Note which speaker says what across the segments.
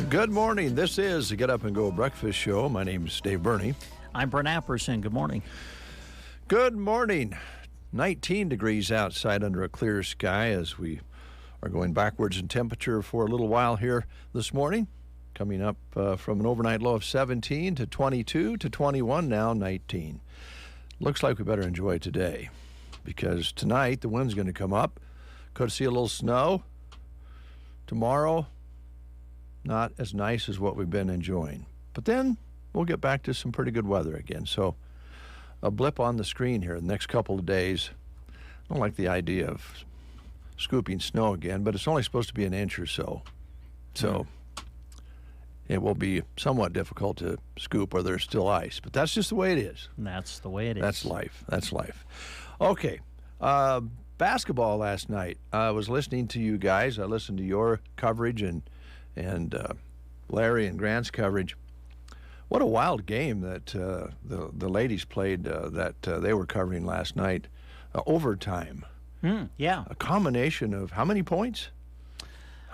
Speaker 1: Good morning. This is the Get Up and Go Breakfast Show. My name is Dave Burney.
Speaker 2: I'm Brent Apperson. Good morning.
Speaker 1: Good morning. 19 degrees outside under a clear sky as we are going backwards in temperature for a little while here this morning. Coming up from an overnight low of 17 to 22 to 21, now 19. Looks like we better enjoy today because tonight the wind's going to come up. Could see a little snow. Tomorrow, not as nice as what we've been enjoying. But then we'll get back to some pretty good weather again. So a blip on the screen here the next couple of days. I don't like the idea of scooping snow again, but it's only supposed to be an inch or so. So it will be somewhat difficult to scoop where there's still ice. But that's just the way it is.
Speaker 2: That's the way it is.
Speaker 1: That's life. That's life. Okay. Basketball last night. I was listening to you guys. I listened to your coverage and Larry and Grant's coverage. What a wild game that the ladies played that they were covering last night. Overtime.
Speaker 2: Yeah.
Speaker 1: A combination of how many points?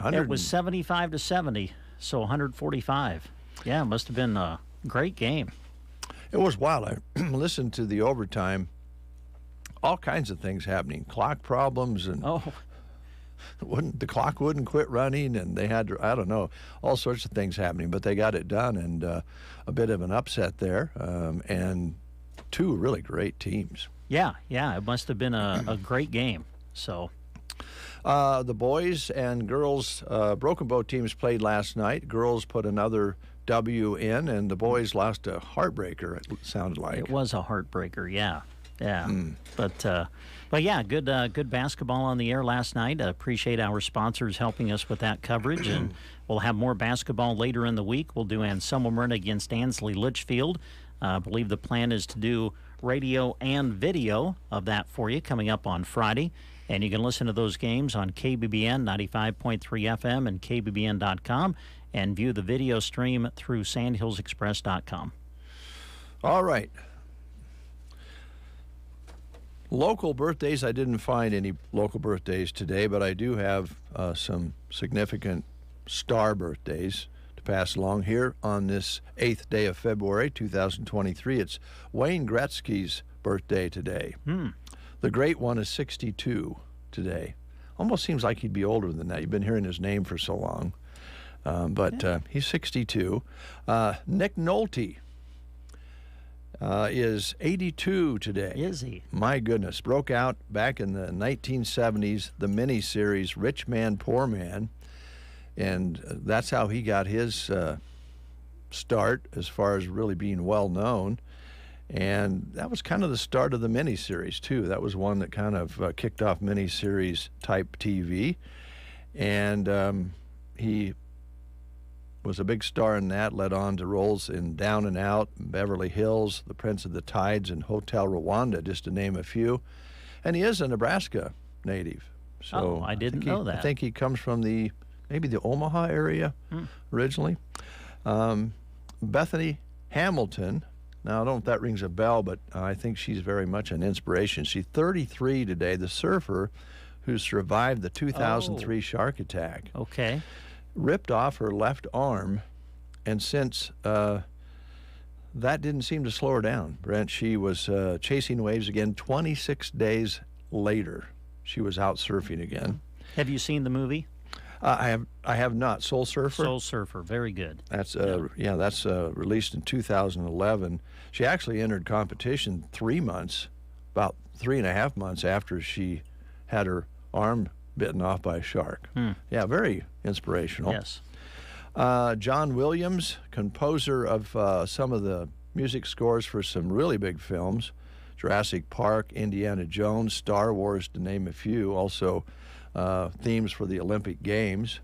Speaker 2: It was 75 to 70, so 145. Yeah, it must have been a great game.
Speaker 1: It was wild. I listened to the overtime. All kinds of things happening. Clock problems and the clock wouldn't quit running, and they had to, I don't know, all sorts of things happening, but they got it done, and a bit of an upset there, and two really great teams.
Speaker 2: Yeah, it must have been a great game. So
Speaker 1: the boys and girls Broken Bow teams played last night. Girls put another W in, and the boys lost a heartbreaker, it sounded like.
Speaker 2: It was a heartbreaker, yeah. But yeah, good basketball on the air last night. I appreciate our sponsors helping us with that coverage, and we'll have more basketball later in the week. We'll do Anselmo Myrna against Ansley Litchfield. I believe the plan is to do radio and video of that for you coming up on Friday, and you can listen to those games on KBBN 95.3 FM and KBBN.com, and view the video stream through SandhillsExpress.com.
Speaker 1: All right. Local birthdays, I didn't find any local birthdays today, but I do have some significant star birthdays to pass along here on this 8th day of February, 2023. It's Wayne Gretzky's birthday today. The great one is 62 today. Almost seems like he'd be older than that. You've been hearing his name for so long. But he's 62. Nick Nolte is 82 today.
Speaker 2: Is he?
Speaker 1: My goodness. Broke out back in the 1970s, the miniseries Rich Man, Poor Man. And that's how he got his start as far as really being well known. And that was kind of the start of the miniseries, too. That was one that kind of kicked off miniseries type TV. And he was a big star in that, led on to roles in Down and Out, Beverly Hills, The Prince of the Tides, and Hotel Rwanda, just to name a few. And he is a Nebraska native. So
Speaker 2: I didn't know that.
Speaker 1: I think he comes from maybe the Omaha area originally. Bethany Hamilton. Now, I don't know if that rings a bell, but I think she's very much an inspiration. She's 33 today, the surfer who survived the 2003 shark attack.
Speaker 2: Okay.
Speaker 1: Ripped off her left arm, and since that didn't seem to slow her down, Brent, she was chasing waves again 26 days later. She was out surfing again.
Speaker 2: Have you seen the movie?
Speaker 1: I have not. Soul Surfer.
Speaker 2: Soul Surfer, very good.
Speaker 1: That's that's released in 2011. She actually entered competition about 3.5 months after she had her arm bitten off by a shark. Yeah, very inspirational.
Speaker 2: Yes.
Speaker 1: John Williams, composer of some of the music scores for some really big films, Jurassic Park, Indiana Jones, Star Wars, to name a few. Also, themes for the Olympic Games.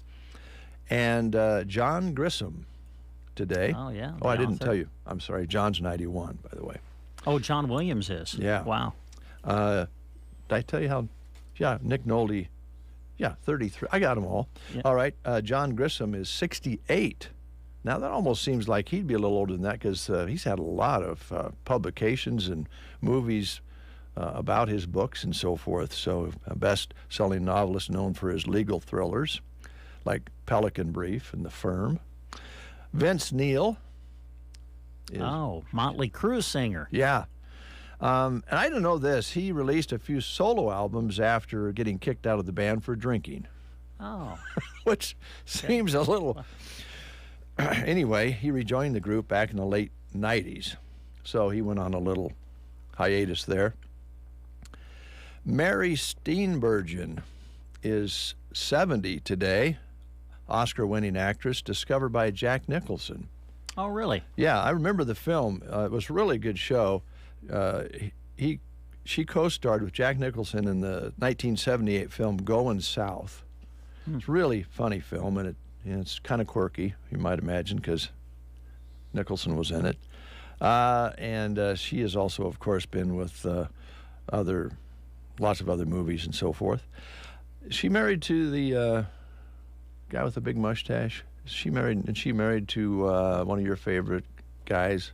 Speaker 1: And John Grisham today.
Speaker 2: Oh, yeah.
Speaker 1: Oh, I didn't tell you. I'm sorry. John's 91, by the way.
Speaker 2: Oh, John Williams is?
Speaker 1: Yeah.
Speaker 2: Wow.
Speaker 1: Did I tell you how? Yeah, Nick Nolte. Yeah, 33. I got them all.
Speaker 2: Yeah.
Speaker 1: All right. John Grisham is 68. Now, that almost seems like he'd be a little older than that because he's had a lot of publications and movies about his books and so forth. So, a best-selling novelist known for his legal thrillers like Pelican Brief and The Firm. Vince Neil.
Speaker 2: Motley Crue singer.
Speaker 1: Yeah. And I didn't know this. He released a few solo albums after getting kicked out of the band for drinking.
Speaker 2: Oh.
Speaker 1: Which seems a little... Anyway, he rejoined the group back in the late 90s. So he went on a little hiatus there. Mary Steenburgen is 70 today. Oscar-winning actress, discovered by Jack Nicholson.
Speaker 2: Oh, really?
Speaker 1: Yeah, I remember the film. It was a really good show. She co-starred with Jack Nicholson in the 1978 film Going South. It's a really funny film, and it's kind of quirky, you might imagine, because Nicholson was in it. And she has also, of course, been with lots of other movies and so forth. Is she married to the guy with the big mustache? Is she married to one of your favorite guys?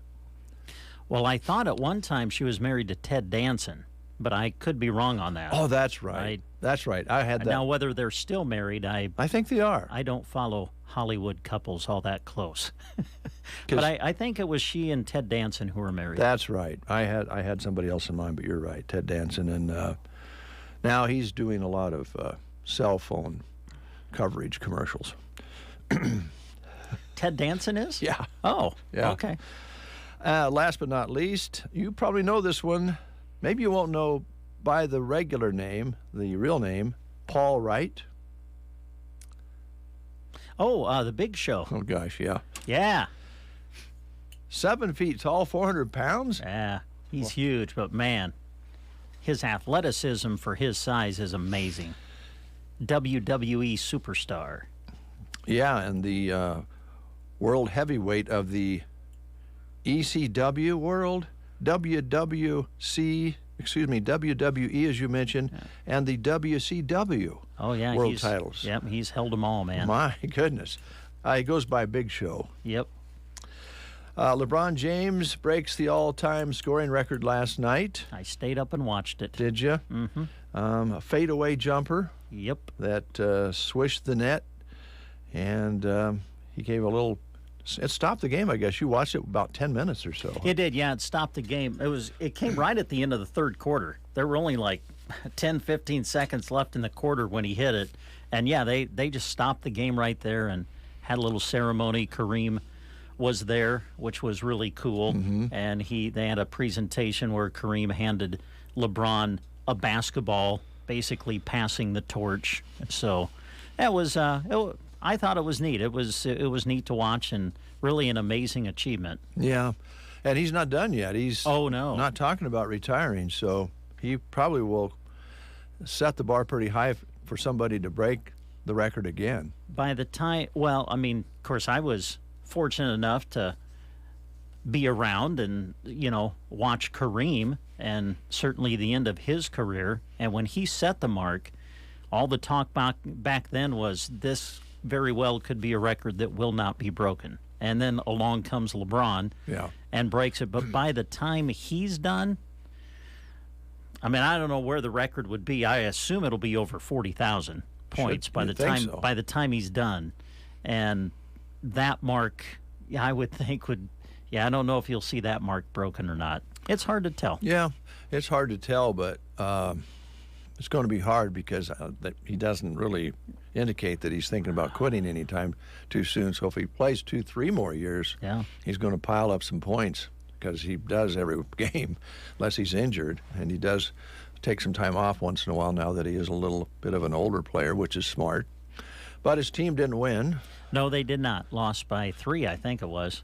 Speaker 2: Well, I thought at one time she was married to Ted Danson, but I could be wrong on that.
Speaker 1: Oh, that's right. That's right. I had that.
Speaker 2: Now, whether they're still married, I
Speaker 1: think they are.
Speaker 2: I don't follow Hollywood couples all that close. But I think it was she and Ted Danson who were married.
Speaker 1: That's right. I had somebody else in mind, but you're right, Ted Danson. And now he's doing a lot of cell phone coverage commercials.
Speaker 2: Ted Danson is?
Speaker 1: Yeah.
Speaker 2: Oh,
Speaker 1: yeah.
Speaker 2: Okay.
Speaker 1: Last but not least, you probably know this one. Maybe you won't know by the regular name, the real name, Paul Wright.
Speaker 2: Oh, The Big Show.
Speaker 1: Oh, gosh, yeah.
Speaker 2: Yeah.
Speaker 1: 7 feet tall, 400 pounds?
Speaker 2: Yeah, he's huge, but man, his athleticism for his size is amazing. WWE superstar.
Speaker 1: Yeah, and the world heavyweight of the ECW world, WWE, as you mentioned, and the WCW world titles.
Speaker 2: Yep, he's held them all, man.
Speaker 1: My goodness. He goes by Big Show.
Speaker 2: Yep.
Speaker 1: LeBron James breaks the all-time scoring record last night.
Speaker 2: I stayed up and watched it.
Speaker 1: Did you?
Speaker 2: Mm-hmm.
Speaker 1: A fadeaway jumper.
Speaker 2: Yep.
Speaker 1: That swished the net, and he gave a little... It stopped the game, I guess. You watched it about 10 minutes or so.
Speaker 2: It did, yeah. It stopped the game. It came right at the end of the third quarter. There were only like 10, 15 seconds left in the quarter when he hit it. And, yeah, they just stopped the game right there and had a little ceremony. Kareem was there, which was really cool.
Speaker 1: Mm-hmm.
Speaker 2: And they had a presentation where Kareem handed LeBron a basketball, basically passing the torch. So that was I thought it was neat. It was neat to watch and really an amazing achievement.
Speaker 1: Yeah, and he's not done yet. He's not talking about retiring, so he probably will set the bar pretty high for somebody to break the record again.
Speaker 2: By the time, well, I mean, of course, I was fortunate enough to be around and, watch Kareem and certainly the end of his career. And when he set the mark, all the talk back then was this very well could be a record that will not be broken. And then along comes LeBron and breaks it. But by the time he's done, I mean, I don't know where the record would be. I assume it'll be over 40,000 points by the time he's done. And that mark, I would think I don't know if you'll see that mark broken or not. It's hard to tell.
Speaker 1: Yeah, it's hard to tell, but it's going to be hard because he doesn't really indicate that he's thinking about quitting anytime too soon. So if he plays 2-3 more years, he's going to pile up some points, because he does every game, unless he's injured, and he does take some time off once in a while now that he is a little bit of an older player, which is smart. But his team didn't win.
Speaker 2: No, they did not. Lost by 3, I think it was.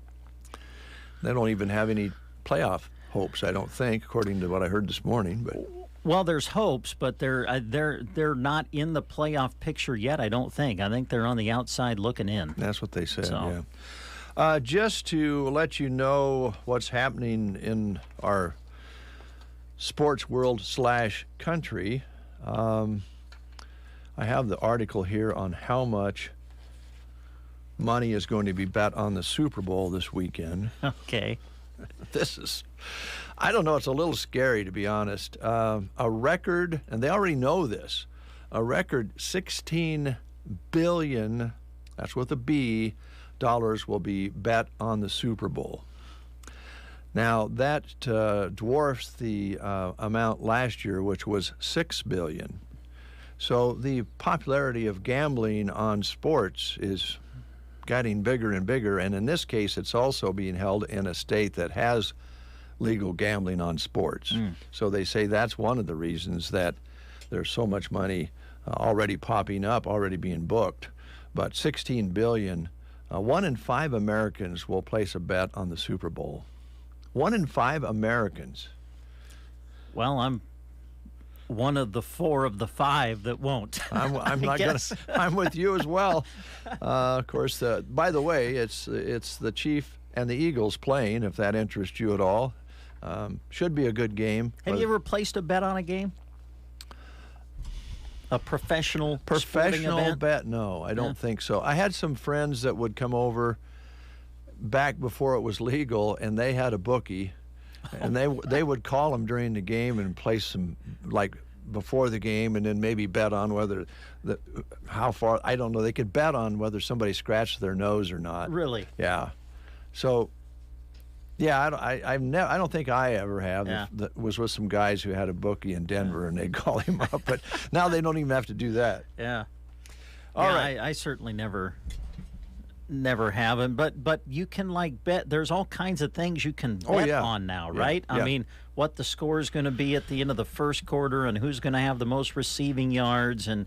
Speaker 1: They don't even have any playoff hopes, I don't think, according to what I heard this morning. But
Speaker 2: well, there's hopes, but they're not in the playoff picture yet, I don't think. I think they're on the outside looking in.
Speaker 1: That's what they said,
Speaker 2: So.
Speaker 1: yeah. Just to let you know what's happening in our sports world / country, I have the article here on how much money is going to be bet on the Super Bowl this weekend.
Speaker 2: Okay.
Speaker 1: This is, I don't know, it's a little scary, to be honest. A record, and they already know this, a record $16 billion, that's with a B, dollars will be bet on the Super Bowl. Now, that dwarfs the amount last year, which was $6 billion. So the popularity of gambling on sports is getting bigger and bigger, and in this case, it's also being held in a state that has legal gambling on sports. So they say that's one of the reasons that there's so much money already popping up, already being booked. But $16 billion, 1 in 5 Americans will place a bet on the Super Bowl. 1 in 5 Americans.
Speaker 2: Well, I'm one of the 4 of the 5 that won't.
Speaker 1: I'm not going to. I'm with you as well. Of course. By the way, it's the Chief and the Eagles playing. If that interests you at all, should be a good game.
Speaker 2: Have you ever placed a bet on a game? A professional
Speaker 1: bet? No, I don't think so. I had some friends that would come over back before it was legal, and they had a bookie. And they would call them during the game and place some, like, before the game, and then maybe bet on whether how far, I don't know. They could bet on whether somebody scratched their nose or not.
Speaker 2: Really?
Speaker 1: Yeah. So, yeah, I don't think I ever have.
Speaker 2: Yeah.
Speaker 1: That was with some guys who had a bookie in Denver, and they'd call him up. But now they don't even have to do that.
Speaker 2: Yeah.
Speaker 1: All right.
Speaker 2: I certainly never have, but you can, like, bet. There's all kinds of things you can bet on now, right?
Speaker 1: Yeah.
Speaker 2: I mean, what the score is going to be at the end of the first quarter, and who's going to have the most receiving yards, and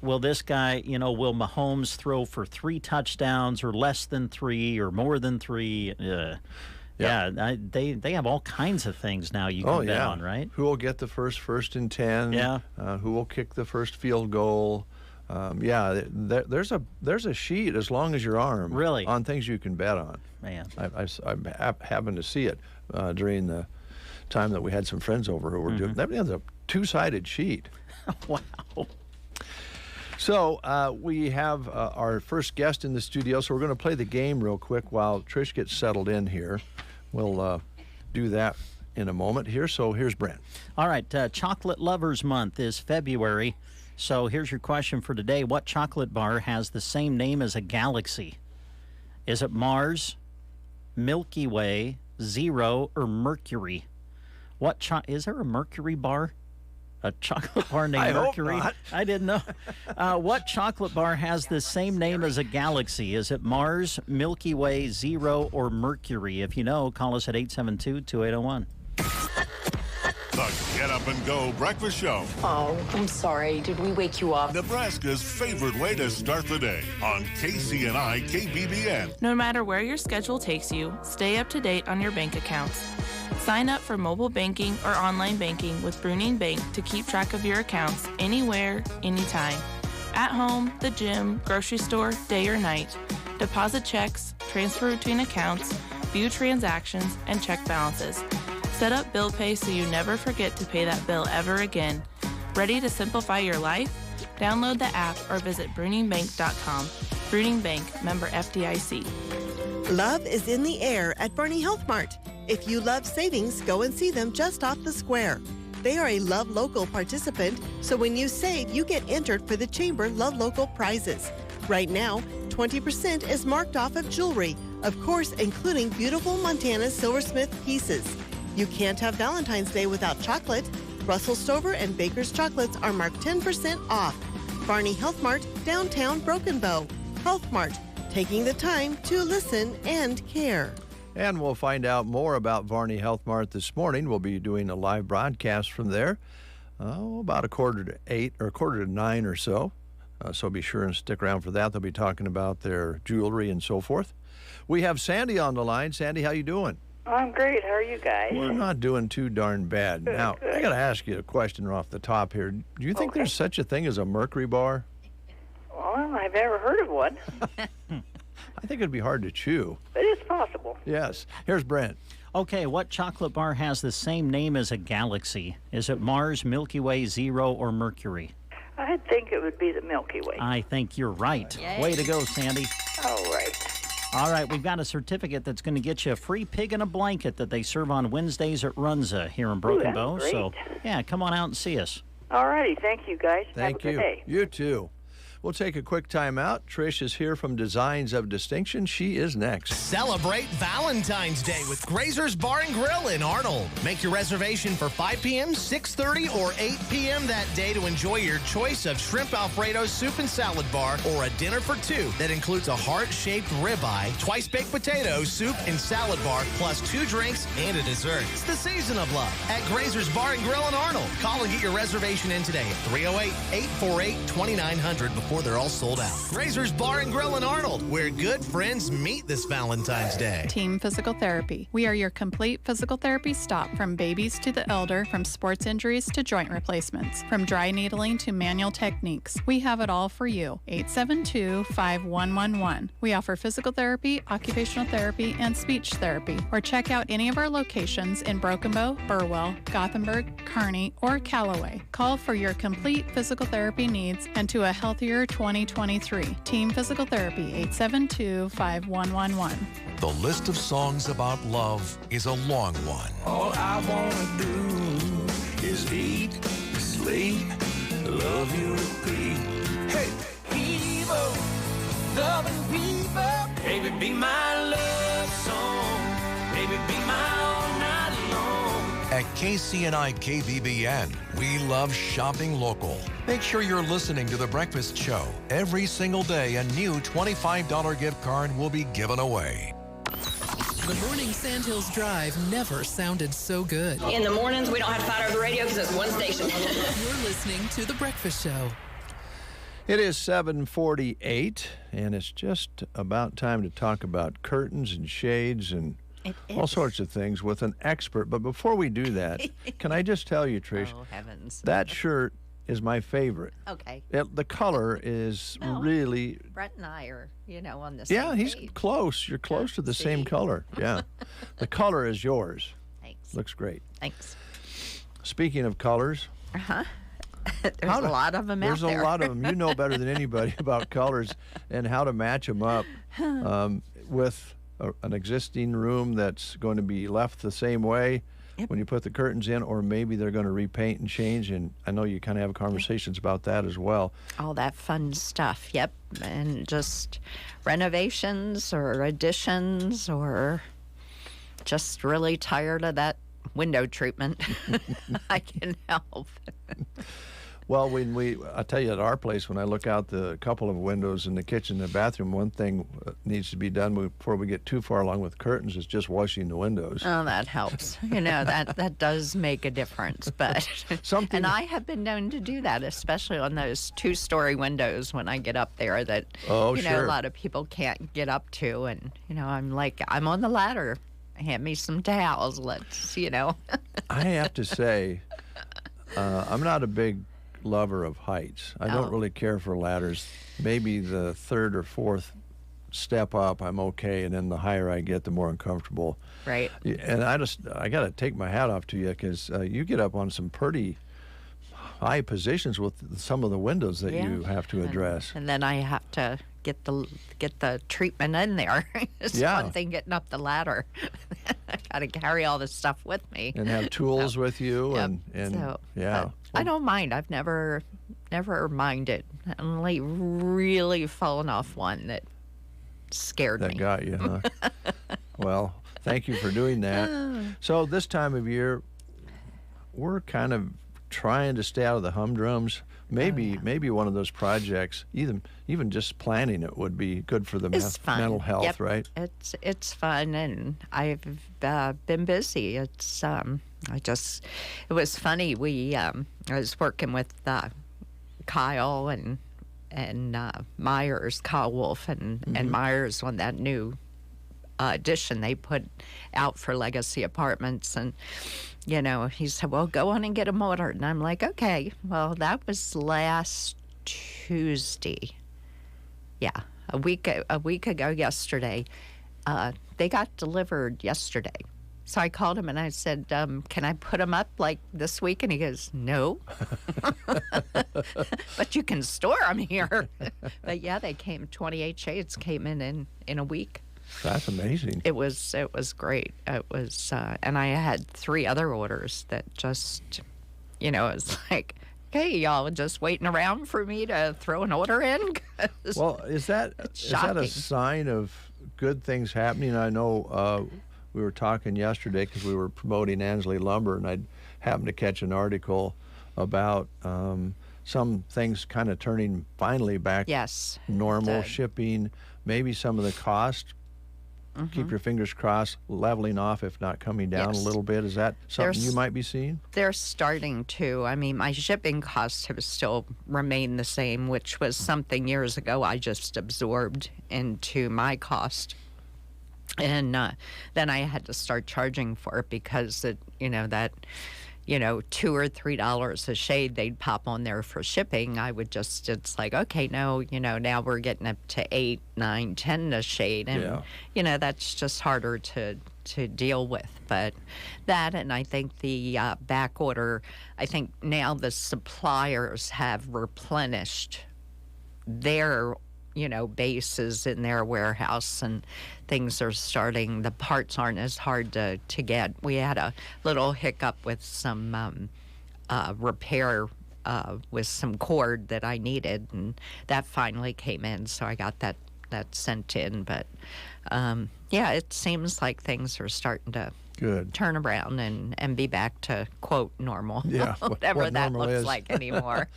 Speaker 2: will this guy, will Mahomes throw for 3 touchdowns or less than 3 or more than 3? They have all kinds of things now you can bet on, right?
Speaker 1: Who will get the first and 10?
Speaker 2: Yeah.
Speaker 1: Who will kick the first field goal? There's a sheet as long as your arm,
Speaker 2: really,
Speaker 1: on things you can bet on.
Speaker 2: Man,
Speaker 1: I happened to see it during the time that we had some friends over who were doing that. Was a 2-sided sheet.
Speaker 2: Wow.
Speaker 1: So we have our first guest in the studio, so we're going to play the game real quick while Trish gets settled in here. We'll do that in a moment here. So here's Brent.
Speaker 2: All right, Chocolate Lovers Month is February. So here's your question for today. What chocolate bar has the same name as a galaxy? Is it Mars, Milky Way, Zero, or Mercury? Is there a Mercury bar? A chocolate bar named Mercury?
Speaker 1: Hope not.
Speaker 2: I didn't know. What chocolate bar has the same name as a galaxy? Is it Mars, Milky Way, Zero, or Mercury? If you know, call us at 872-2801.
Speaker 3: The Get Up and Go Breakfast Show.
Speaker 4: Oh, I'm sorry. Did we wake you up?
Speaker 3: Nebraska's favorite way to start the day on KCNI KBBN.
Speaker 5: No matter where your schedule takes you, stay up to date on your bank accounts. Sign up for mobile banking or online banking with Bruning Bank to keep track of your accounts anywhere, anytime. At home, the gym, grocery store, day or night. Deposit checks, transfer between accounts, view transactions, and check balances. Set up bill pay so you never forget to pay that bill ever again. Ready to simplify your life? Download the app or visit BruningBank.com. Bruning Bank, member FDIC.
Speaker 6: Love is in the air at Barney Health Mart. If you love savings, go and see them just off the square. They are a Love Local participant, so when you save, you get entered for the Chamber Love Local prizes. Right now, 20% is marked off of jewelry, of course, including beautiful Montana silversmith pieces. You can't have Valentine's Day without chocolate. Russell Stover and Baker's chocolates are marked 10% off. Barney Health Mart, downtown Broken Bow. Health Mart, taking the time to listen and care.
Speaker 1: And we'll find out more about Varney Health Mart this morning. We'll be doing a live broadcast from there about 7:45 or 8:45 or so. So be sure and stick around for that. They'll be talking about their jewelry and so forth. We have Sandy on the line. Sandy, how you doing?
Speaker 7: I'm great. How are you guys?
Speaker 1: We're not doing too darn bad. Now,
Speaker 7: good.
Speaker 1: I got to ask you a question off the top here. Do you think there's such a thing as a mercury bar?
Speaker 7: Well, I've never heard of one,
Speaker 1: I think it'd be hard to chew.
Speaker 7: but it's possible.
Speaker 1: Yes. Here's Brent.
Speaker 2: Okay, what chocolate bar has the same name as a galaxy? Is it Mars, Milky Way, Zero, or Mercury?
Speaker 7: I think it would be the Milky Way.
Speaker 2: I think you're right. Way to go, Sandy.
Speaker 7: All right.
Speaker 2: All right, we've got a certificate that's going to get you a free pig in a blanket that they serve on Wednesdays at Runza here in Broken
Speaker 7: that's
Speaker 2: Bow.
Speaker 7: great.
Speaker 2: So, yeah, come on out and see us.
Speaker 7: All righty. Thank you, guys.
Speaker 1: Thank
Speaker 7: Have a
Speaker 1: you.
Speaker 7: good day.
Speaker 1: You too. We'll take a quick time out. Trish is here from Designs of Distinction. She is next.
Speaker 8: Celebrate Valentine's Day with Grazer's Bar and Grill in Arnold. Make your reservation for 5 p.m., 6:30, or 8 p.m. that day to enjoy your choice of shrimp Alfredo soup and salad bar or a dinner for two that includes a heart-shaped ribeye, twice-baked potato, soup, and salad bar, plus 2 drinks and a dessert. It's the season of love at Grazer's Bar and Grill in Arnold. Call and get your reservation in today at 308-848-2900 before they're all sold out. Grazer's Bar and Grill in Arnold, where good friends meet this Valentine's Day.
Speaker 9: Team Physical Therapy. We are your complete physical therapy stop from babies to the elder, from sports injuries to joint replacements, from dry needling to manual techniques. We have it all for you. 872-5111. We offer physical therapy, occupational therapy, and speech therapy. Or check out any of our locations in Broken Bow, Burwell, Gothenburg, Kearney, or Callaway. Call for your complete physical therapy needs and to a healthier 2023. Team Physical Therapy, 872-5111.
Speaker 10: The list of songs about love is a long one.
Speaker 11: All I wanna do is eat, sleep, love you, repeat. Hey, people, loving people, baby, be my love song, baby, be my all night long.
Speaker 10: At KCNI KBBN, we love shopping local. Make sure you're listening to The Breakfast Show. Every single day, a new $25 gift card will be given away.
Speaker 12: The morning Sandhills Drive never sounded so good.
Speaker 4: In the mornings, we don't have to fight over the radio because it's one station.
Speaker 12: You're listening to The Breakfast Show.
Speaker 1: It is 7:48, and it's just about time to talk about curtains and shades and all sorts of things with an expert. But before we do that, can I just tell you, Trish,
Speaker 13: Oh, heavens.
Speaker 1: that shirt is my favorite.
Speaker 13: Okay.
Speaker 1: The color is really...
Speaker 13: Brett and I are, on the same
Speaker 1: Yeah, he's
Speaker 13: page.
Speaker 1: close. You're close to the same color. Yeah. The color is yours.
Speaker 13: Thanks.
Speaker 1: Looks great.
Speaker 13: Thanks.
Speaker 1: Speaking of colors...
Speaker 13: Uh-huh. There's a lot of them out there.
Speaker 1: There's a lot of them. You know better than anybody about colors and how to match them up with an existing room that's going to be left the same way when you put the curtains in, or maybe they're going to repaint and change. And I know you kind of have conversations about that as well.
Speaker 13: All that fun stuff, yep. And just renovations or additions or just really tired of that window treatment. I can help.
Speaker 1: Well, I tell you, at our place, when I look out the couple of windows in the kitchen and the bathroom, one thing needs to be done before we get too far along with curtains is just washing the windows.
Speaker 13: Oh, that helps. That does make a difference. But and I have been known to do that, especially on those 2-story windows when I get up there that a lot of people can't get up to, and I'm like, I'm on the ladder. Hand me some towels. Let's.
Speaker 1: I have to say, I'm not a big lover of heights. I don't really care for ladders. Maybe the 3rd or 4th step up, I'm okay, and then the higher I get, the more uncomfortable.
Speaker 13: Right.
Speaker 1: And I got to take my hat off to you, because you get up on some pretty high positions with some of the windows that you have to address.
Speaker 13: And then I have to get the treatment in there. It's one thing getting up the ladder. I got to carry all this stuff with me.
Speaker 1: And have tools with you.
Speaker 13: Yep.
Speaker 1: And
Speaker 13: I don't mind. I've never minded. I only really fallen off one that scared me.
Speaker 1: That got you, huh? Well, thank you for doing that. So this time of year, we're kind of trying to stay out of the humdrums, maybe one of those projects, even just planning it would be good for the mental health,
Speaker 13: yep.
Speaker 1: right?
Speaker 13: It's fun, and I've been busy. It was funny. I was working with Kyle and Myers, Kyle Wolf, and Myers on that new edition they put out for Legacy Apartments, and he said, well, go on and get them ordered. And I'm like, okay. Well, that was last Tuesday. Yeah, a week ago yesterday. They got delivered yesterday. So I called him and I said, can I put them up like this week? And he goes, no. But you can store them here. But yeah, they came, 28 shades came in a week.
Speaker 1: That's amazing.
Speaker 13: It was great. It was, and I had 3 other orders that just, it was like, okay, y'all just waiting around for me to throw an order in?
Speaker 1: Well, is that a sign of good things happening? I know we were talking yesterday because we were promoting Ansley Lumber, and I happened to catch an article about some things kind of turning finally back normal, shipping, maybe some of the cost. Keep your fingers crossed, leveling off, if not coming down a little bit. Is that something you might be seeing?
Speaker 13: They're starting to. I mean, my shipping costs have still remained the same, which was something years ago I just absorbed into my cost. And then I had to start charging for it because $2 or $3 a shade they'd pop on there for shipping. I would just, it's like, okay, no, now we're getting up to 8, 9, 10 a shade. And, that's just harder to deal with. But that, and I think the back order, I think now the suppliers have replenished their bases in their warehouse, and things are starting, the parts aren't as hard to get. We had a little hiccup with some repair with some cord that I needed, and that finally came in, so I got that sent in. But it seems like things are starting to turn around and be back to, quote, normal.
Speaker 1: Yeah,
Speaker 13: whatever
Speaker 1: what
Speaker 13: that
Speaker 1: normal
Speaker 13: looks
Speaker 1: is.
Speaker 13: like anymore.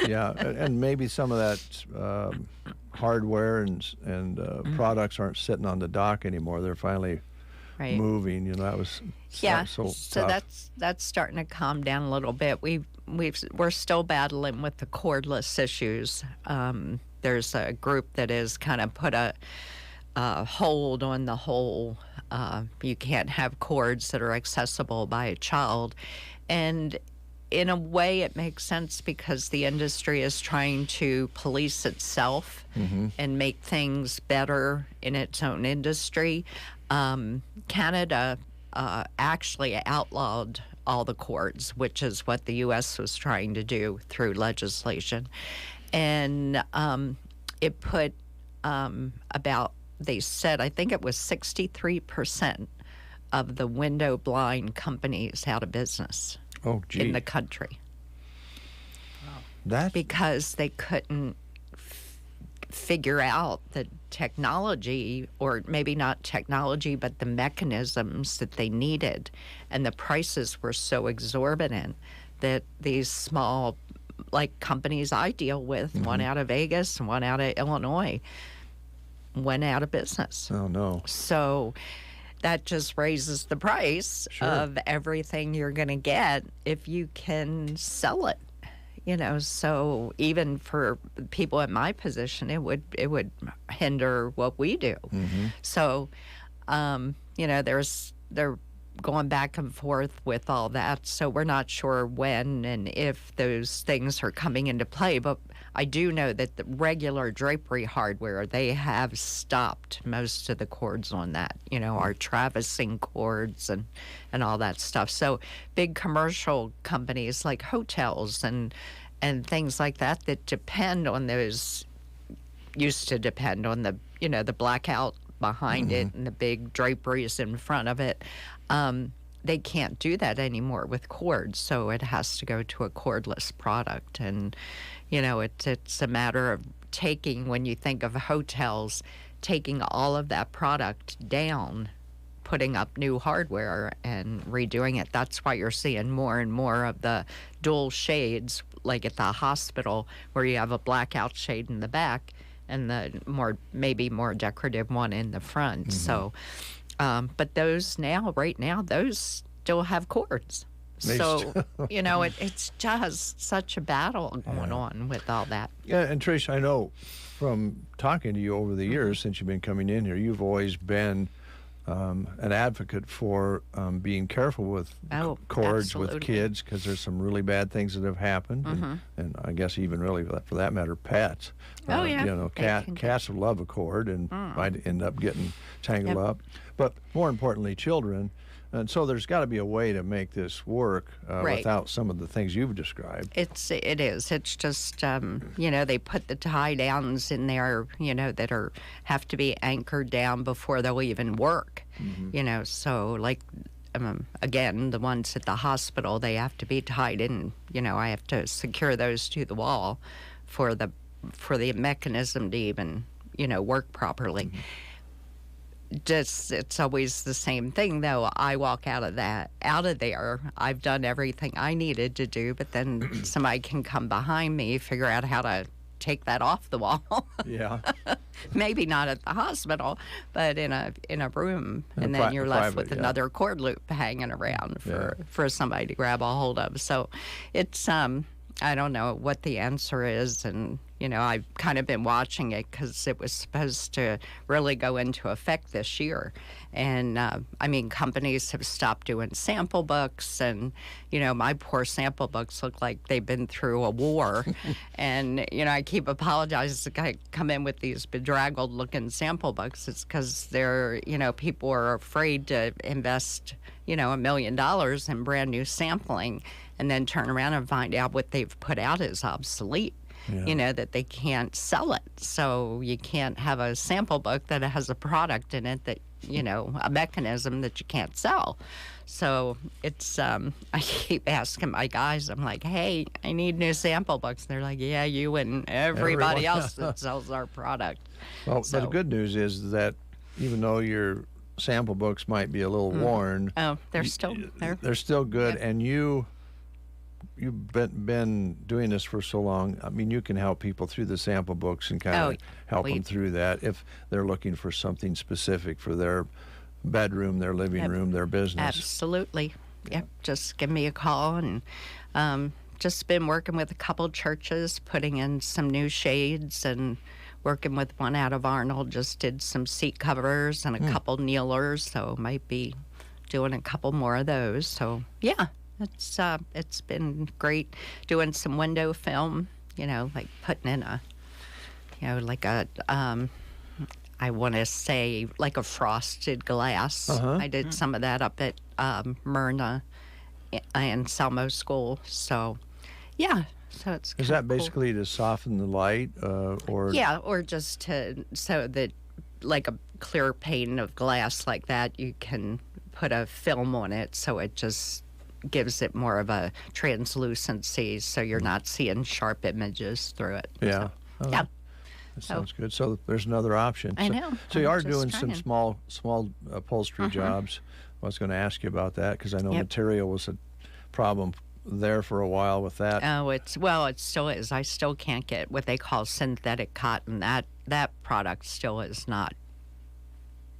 Speaker 1: Yeah, and maybe some of that hardware and products aren't sitting on the dock anymore. They're finally moving. That was so tough.
Speaker 13: that's starting to calm down a little bit. We're still battling with the cordless issues. There's a group that has kind of put a hold on the whole. You can't have cords that are accessible by a child, and in a way it makes sense because the industry is trying to police itself and make things better in its own industry. Canada actually outlawed all the cords, which is what the U.S. was trying to do through legislation. And it put they said, I think it was 63% of the window blind companies out of business in the country.
Speaker 1: Wow.
Speaker 13: Because they couldn't figure out the technology, or maybe not technology, but the mechanisms that they needed. And the prices were so exorbitant that these small companies I deal with, one out of Vegas and one out of Illinois, went out of business.
Speaker 1: Oh, no.
Speaker 13: So that just raises the price of everything you're going to get if you can sell it. So even for people in my position, it would hinder what we do. So, they're going back and forth with all that. So we're not sure when and if those things are coming into play. But I do know that the regular drapery hardware, they have stopped most of the cords on that, our Travising cords and all that stuff. So big commercial companies like hotels and things like that depend on those, used to depend on the, the blackout behind it and the big draperies in front of it. They can't do that anymore with cords, so it has to go to a cordless product. And, it's a matter of taking, when you think of hotels, taking all of that product down, putting up new hardware and redoing it. That's why you're seeing more and more of the dual shades, like at the hospital, where you have a blackout shade in the back and the maybe more decorative one in the front. So, but those right now, those still have cords. So, it's just such a battle going on with all that.
Speaker 1: Yeah, and Trish, I know from talking to you over the years since you've been coming in here, you've always been an advocate for being careful with cords with kids, because there's some really bad things that have happened, and I guess even really for that matter, pets. Cats will love a cord and might end up getting tangled up. But more importantly, children. And so there's got to be a way to make this work without some of the things you've described.
Speaker 13: It is. It's just, they put the tie downs in there, that have to be anchored down before they'll even work. So like, again, the ones at the hospital, they have to be tied in. I have to secure those to the wall for the mechanism to even, work properly. It's always the same thing, though. I walk out of there. I've done everything I needed to do, but then somebody can come behind me, figure out how to take that off the wall.
Speaker 1: Yeah.
Speaker 13: Maybe not at the hospital, but in a room, and then you're left with another cord loop hanging around for somebody to grab a hold of. So it's I don't know what the answer is, and I've kind of been watching it because it was supposed to really go into effect this year. And, companies have stopped doing sample books, and, my poor sample books look like they've been through a war. And, I keep apologizing. I come in with these bedraggled-looking sample books. It's because they're, people are afraid to invest, $1 million in brand-new sampling and then turn around and find out what they've put out is obsolete. That they can't sell it. So you can't have a sample book that has a product in it that, a mechanism that you can't sell. So it's, I keep asking my guys, I'm like, hey, I need new sample books. And they're like, yeah, you and everybody else that sells our product.
Speaker 1: Well, but the good news is that even though your sample books might be a little worn,
Speaker 13: they're still there.
Speaker 1: They're still good, and you've been doing this for so long. You can help people through the sample books and kind of help them through that if they're looking for something specific for their bedroom, their living room, their business.
Speaker 13: Absolutely. Yep. Just give me a call. And just been working with a couple churches, putting in some new shades, and working with one out of Arnold. Just did some seat covers and a couple kneelers, so might be doing a couple more of those. So yeah. It's been great doing some window film, like putting in I want to say like a frosted glass. I did some of that up at Myrna and Selmo School. So, yeah. So it's
Speaker 1: is that basically to soften the light, or?
Speaker 13: Yeah, or just so that like a clear pane of glass like that, you can put a film on it, so it just gives it more of a translucency, so you're not seeing sharp images through it.
Speaker 1: Yeah.
Speaker 13: So, yeah.
Speaker 1: That sounds good. So there's another option.
Speaker 13: I know.
Speaker 1: So you are doing some small upholstery jobs. I was going to ask you about that because I know material was a problem there for a while with that.
Speaker 13: Oh, it still is. I still can't get what they call synthetic cotton. That product still is not.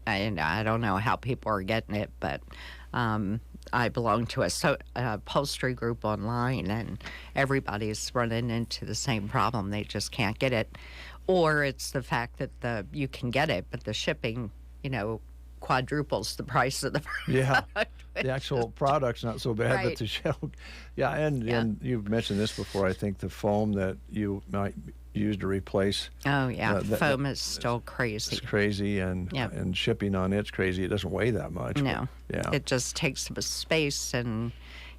Speaker 13: I don't know how people are getting it, but I belong to a upholstery group online, and everybody's running into the same problem. They just can't get it. Or it's the fact that you can get it, but the shipping, quadruples the price of the product.
Speaker 1: Yeah, the actual product's not so bad, but the shell. Yeah, and you've mentioned this before. I think the foam that you might use to replace.
Speaker 13: Oh yeah, foam is still crazy.
Speaker 1: It's crazy, and shipping on it's crazy. It doesn't weigh that much.
Speaker 13: No, it just takes up space, and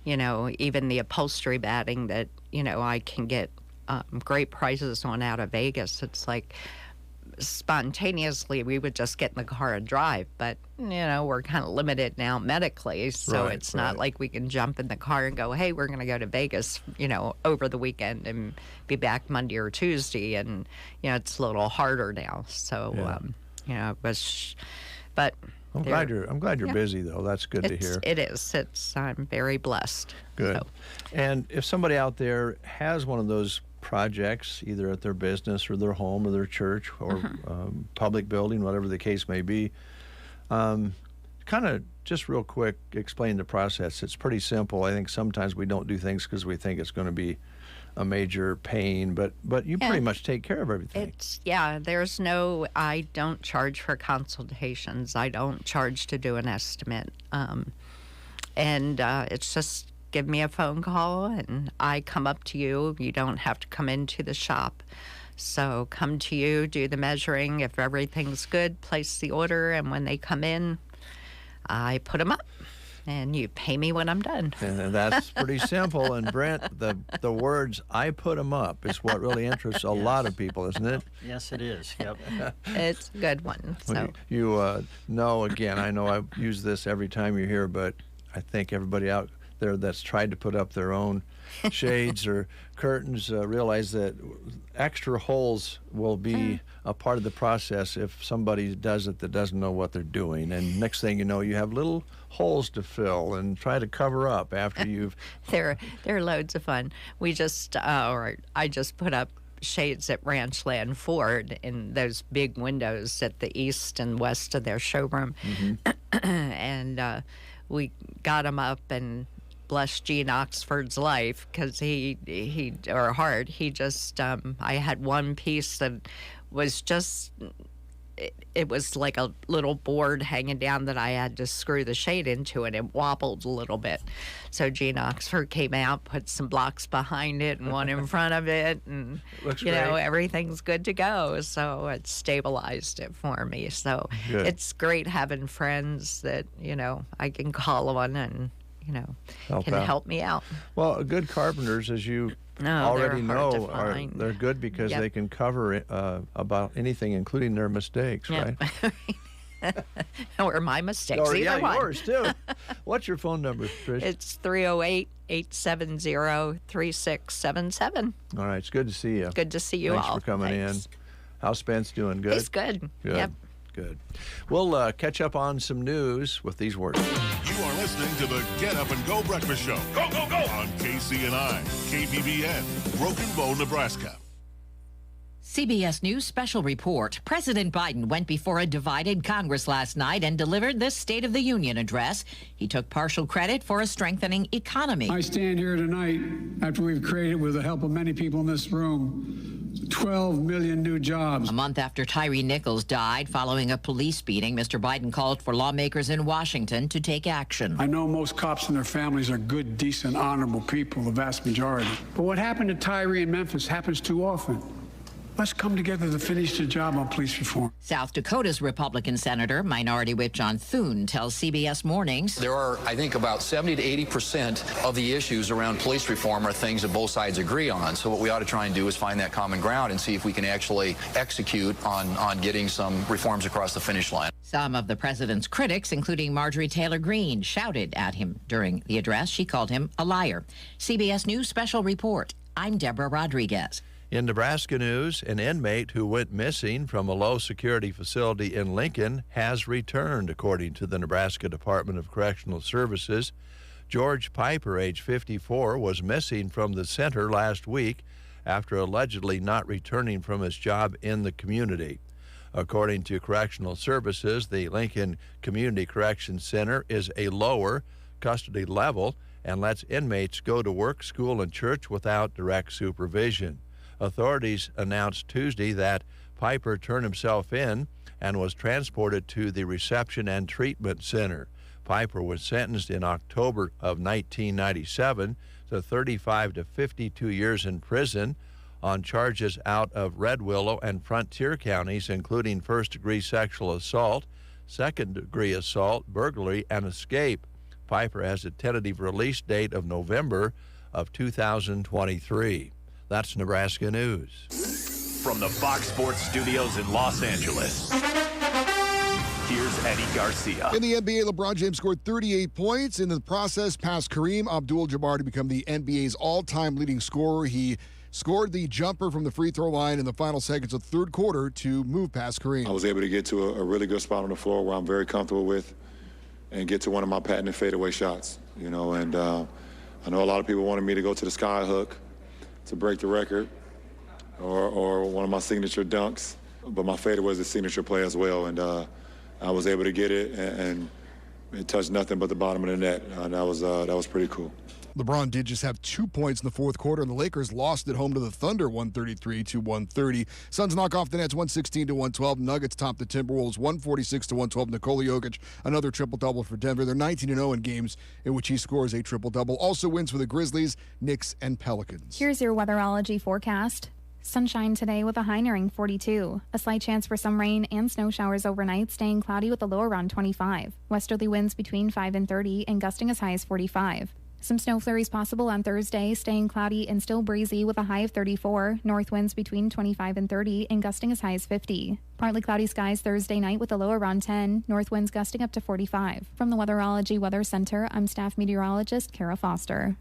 Speaker 13: even the upholstery batting that I can get great prices on out of Vegas. It's like spontaneously we would just get in the car and drive, but we're kind of limited now medically, so it's not like we can jump in the car and go, hey, we're going to go to Vegas over the weekend and be back Monday or Tuesday, and it's a little harder now. So but
Speaker 1: I'm glad you're busy, though. That's good to hear.
Speaker 13: It is. I'm very blessed.
Speaker 1: Good.
Speaker 13: So.
Speaker 1: And if somebody out there has one of those projects, either at their business or their home or their church or public building, whatever the case may be, kind of just real quick explain the process. It's pretty simple. I think sometimes we don't do things because we think it's going to be a major pain, but you pretty much take care of everything.
Speaker 13: I don't charge for consultations. I don't charge to do an estimate. It's just give me a phone call and I come up to you. You don't have to come into the shop. So come to you, do the measuring. If everything's good, place the order, and when they come in, I put them up. And you pay me when I'm done.
Speaker 1: And that's pretty simple. And Brent, the words "I put them up" is what really interests a lot of people, isn't it?
Speaker 2: Yes, it is. Yep.
Speaker 13: It's a good one. So
Speaker 1: you know, again, I know I use this every time you're here, but I think everybody out there that's tried to put up their own shades or curtains realize that extra holes will be a part of the process if somebody does it that doesn't know what they're doing. And next thing you know, you have little holes to fill and try to cover up after you've...
Speaker 13: They're loads of fun. I just put up shades at Ranchland Ford in those big windows at the east and west of their showroom. And we got them up, and bless Gene Oxford's life, because I had one piece that was just, it was like a little board hanging down that I had to screw the shade into, and it wobbled a little bit. So Gene Oxford came out, put some blocks behind it and one in front of it, and everything's good to go. So it stabilized it for me. So it's great having friends that, I can call on and help me out.
Speaker 1: Well, good carpenters, as you already know, they're good because they can cover about anything, including their mistakes, right?
Speaker 13: Or my mistakes.
Speaker 1: Yours too. What's your phone number, Trish?
Speaker 13: It's 308-870-3677.
Speaker 1: All right, it's good to see you.
Speaker 13: Good to see you all.
Speaker 1: Thanks for coming in. How's Spence doing? Good?
Speaker 13: He's good.
Speaker 1: Good.
Speaker 13: Yep.
Speaker 1: Good. We'll catch up on some news with these words.
Speaker 3: You are listening to the Get Up and Go Breakfast Show. Go, go, go! On KCNI, KBBN, Broken Bow, Nebraska.
Speaker 14: CBS News special report. President Biden went before a divided Congress last night and delivered this State of the Union address. He took partial credit for a strengthening economy.
Speaker 15: I stand here tonight after we've created, with the help of many people in this room, 12 million new jobs.
Speaker 14: A month after Tyree Nichols died following a police beating, Mr. Biden called for lawmakers in Washington to take action.
Speaker 15: I know most cops and their families are good, decent, honorable people, the vast majority. But what happened to Tyree in Memphis happens too often. Let's come together to finish the job on police reform.
Speaker 14: South Dakota's Republican Senator, Minority Whip John Thune, tells CBS Mornings.
Speaker 16: There are, I think, about 70 to 80% of the issues around police reform are things that both sides agree on. So what we ought to try and do is find that common ground and see if we can actually execute on getting some reforms across the finish line.
Speaker 14: Some of the president's critics, including Marjorie Taylor Greene, shouted at him during the address. She called him a liar. CBS News special report. I'm Deborah Rodriguez.
Speaker 1: In Nebraska news, an inmate who went missing from a low-security facility in Lincoln has returned, according to the Nebraska Department of Correctional Services. George Piper, age 54, was missing from the center last week after allegedly not returning from his job in the community. According to Correctional Services, the Lincoln Community Correction Center is a lower custody level and lets inmates go to work, school, and church without direct supervision. Authorities announced Tuesday that Piper turned himself in and was transported to the Reception and Treatment Center. Piper was sentenced in October of 1997 to 35 to 52 years in prison on charges out of Red Willow and Frontier counties, including first-degree sexual assault, second-degree assault, burglary, and escape. Piper has a tentative release date of November of 2023. That's Nebraska News.
Speaker 17: From the Fox Sports Studios in Los Angeles, here's Eddie Garcia.
Speaker 18: In the NBA, LeBron James scored 38 points. In the process, passed Kareem Abdul-Jabbar to become the NBA's all-time leading scorer. He scored the jumper from the free throw line in the final seconds of the third quarter to move past Kareem.
Speaker 19: I was able to get to a really good spot on the floor where I'm very comfortable with and get to one of my patented fadeaway shots, and I know a lot of people wanted me to go to the sky hook to break the record or one of my signature dunks, but my fadeaway is a signature play as well, and I was able to get it, and it touched nothing but the bottom of the net. That was pretty cool.
Speaker 18: LeBron did just have 2 points in the fourth quarter, and the Lakers lost at home to the Thunder 133-130. Suns knock off the Nets 116-112. Nuggets top the Timberwolves 146-112. Nikola Jokic, another triple-double for Denver. They're 19-0 in games in which he scores a triple-double. Also wins for the Grizzlies, Knicks, and Pelicans.
Speaker 20: Here's your weatherology forecast. Sunshine today with a high nearing 42. A slight chance for some rain and snow showers overnight, staying cloudy with a low around 25. Westerly winds between 5 and 30 and gusting as high as 45. Some snow flurries possible on Thursday, staying cloudy and still breezy with a high of 34. North winds between 25 and 30 and gusting as high as 50. Partly cloudy skies Thursday night with a low around 10. North winds gusting up to 45. From the Weatherology Weather Center, I'm staff meteorologist Kara Foster.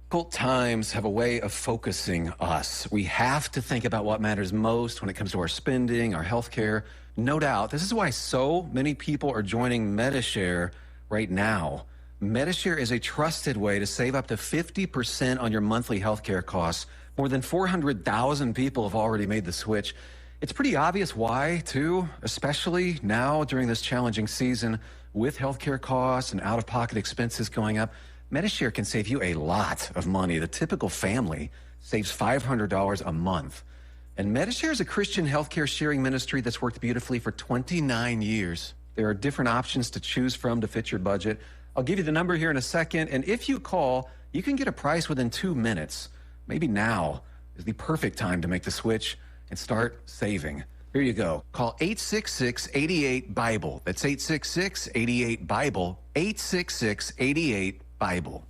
Speaker 21: Difficult times have a way of focusing us. We have to think about what matters most when it comes to our spending, our health care. No doubt. This is why so many people are joining Medi-Share right now. Medi-Share is a trusted way to save up to 50% on your monthly health care costs. More than 400,000 people have already made the switch. It's pretty obvious why, too, especially now during this challenging season with health care costs and out-of-pocket expenses going up. Medi-Share can save you a lot of money. The typical family saves $500 a month. And Medi-Share is a Christian healthcare sharing ministry that's worked beautifully for 29 years. There are different options to choose from to fit your budget. I'll give you the number here in a second, and if you call, you can get a price within 2 minutes. Maybe now is the perfect time to make the switch and start saving. Here you go. Call 866-88-BIBLE. That's 866-88-BIBLE. 866-88-BIBLE.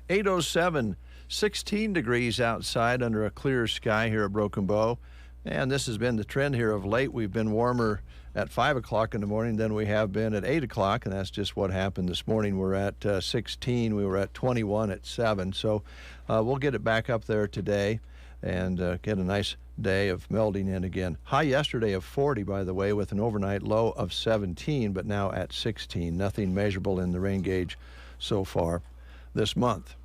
Speaker 1: 807, 16 degrees outside under a clear sky here at Broken Bow. And this has been the trend here of late. We've been warmer at 5 o'clock in the morning than we have been at 8 o'clock, and that's just what happened this morning. We're at 16. We were at 21 at 7. So we'll get it back up there today and get a nice day of melding in again. High yesterday of 40, by the way, with an overnight low of 17, but now at 16. Nothing measurable in the rain gauge so far this month.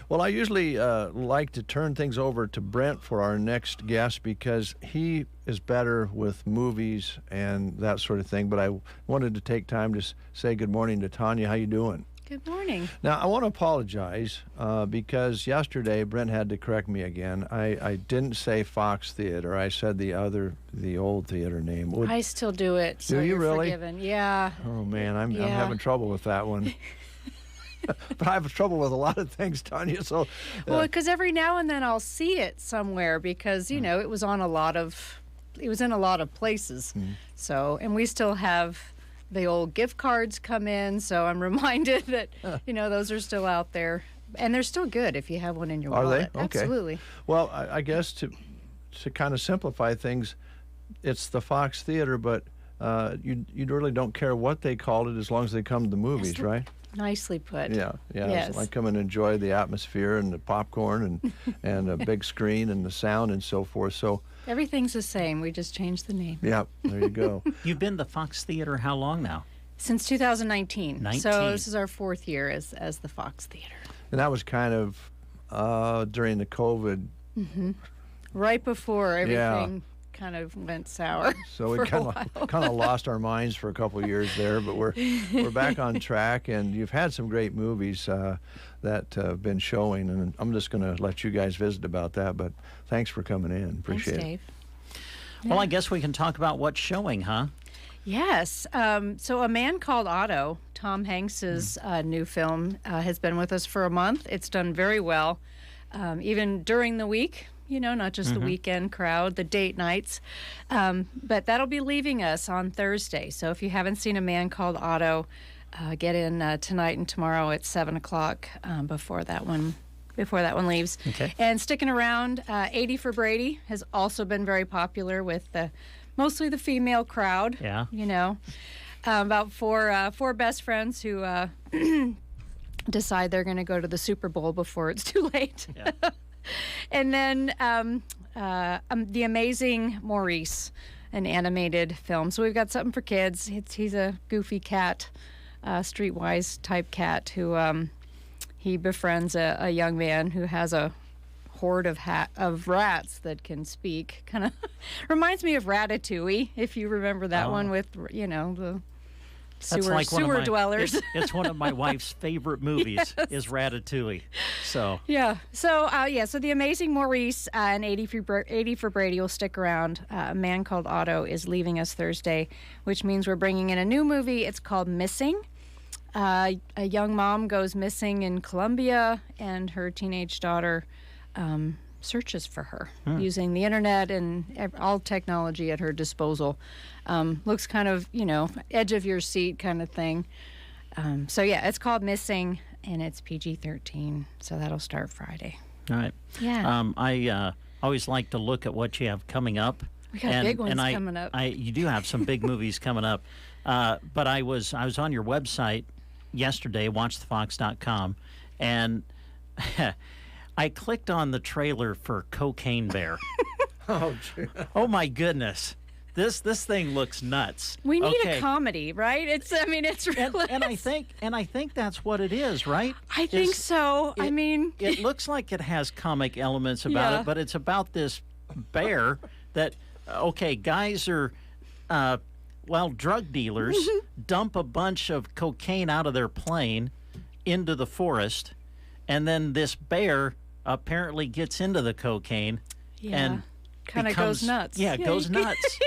Speaker 1: Well, I usually like to turn things over to Brent for our next guest because he is better with movies and that sort of thing. But I wanted to take time to say good morning to Tanya. How you doing?
Speaker 22: Good morning.
Speaker 1: Now, I want to apologize because yesterday Brent had to correct me again. I didn't say Fox Theater. I said the old theater name.
Speaker 22: I still do it, so
Speaker 1: do you
Speaker 22: you're
Speaker 1: really?
Speaker 22: forgiven. Yeah.
Speaker 1: Oh, man, I'm having trouble with that one. But I have trouble with a lot of things, Tanya. So,
Speaker 22: well, because every now and then I'll see it somewhere because it was in a lot of places. So, and we still have the old gift cards come in. So I'm reminded that those are still out there, and they're still good if you have one in your wallet.
Speaker 1: Are they? Okay.
Speaker 22: Absolutely.
Speaker 1: Well, I guess to kind of simplify things, it's the Fox Theater, but you really don't care what they call it as long as they come to the movies, right?
Speaker 22: Nicely put.
Speaker 1: Yeah.
Speaker 22: Yes.
Speaker 1: I come and enjoy the atmosphere and the popcorn and a big screen and the sound and so forth. So
Speaker 22: everything's the same. We just changed the name.
Speaker 1: Yeah, there you go.
Speaker 2: You've been to Fox Theater how long now?
Speaker 22: Since 2019.
Speaker 2: 19.
Speaker 22: So this is our 4th year as the Fox Theater.
Speaker 1: And that was kind of during the COVID.
Speaker 22: Mm-hmm. Right before everything kind of went sour.
Speaker 1: So we kind of lost our minds for a couple of years there, but we're back on track, and you've had some great movies that have been showing, and I'm just going to let you guys visit about that, but thanks for coming in. Appreciate
Speaker 22: Dave.
Speaker 2: it. Well, I guess we can talk about what's showing, huh?
Speaker 22: Yes. So A Man Called Otto, Tom Hanks's new film, has been with us for a month. It's done very well, even during the week. Not just the weekend crowd, the date nights. But that'll be leaving us on Thursday. So if you haven't seen A Man Called Otto, get in tonight and tomorrow at 7 o'clock before that one leaves.
Speaker 2: Okay.
Speaker 22: And sticking around, 80 for Brady has also been very popular with mostly the female crowd.
Speaker 2: Yeah.
Speaker 22: About four best friends who decide they're going to go to the Super Bowl before it's too late.
Speaker 2: Yeah.
Speaker 22: And then The Amazing Maurice, an animated film. So we've got something for kids. He's a goofy cat, streetwise type cat who he befriends a young man who has a horde of rats that can speak. Kind of reminds me of Ratatouille, if you remember that one with, the sewer dwellers.
Speaker 2: It's one of my wife's favorite movies. Yes. Is Ratatouille. So
Speaker 22: yeah. So So The Amazing Maurice and 80 for Brady will stick around. A Man Called Otto is leaving us Thursday, which means we're bringing in a new movie. It's called Missing. A young mom goes missing in Colombia, and her teenage daughter searches for her using the internet and all technology at her disposal. Looks kind of, edge of your seat kind of thing. It's called Missing, and it's PG-13, so that'll start Friday.
Speaker 2: All right.
Speaker 22: Yeah.
Speaker 2: I always like to look at what you have coming up.
Speaker 22: We got big ones coming up.
Speaker 2: You do have some big movies coming up. But I was on your website yesterday, watchthefox.com, and I clicked on the trailer for Cocaine Bear. Oh my goodness. This thing looks nuts.
Speaker 22: We need a comedy, right? It's really
Speaker 2: and I think that's what it is, right?
Speaker 22: I think so.
Speaker 2: It looks like it has comic elements about it, but it's about this bear that guys are drug dealers dump a bunch of cocaine out of their plane into the forest, and then this bear apparently gets into the cocaine and
Speaker 22: kind of goes nuts.
Speaker 2: Yeah, goes nuts.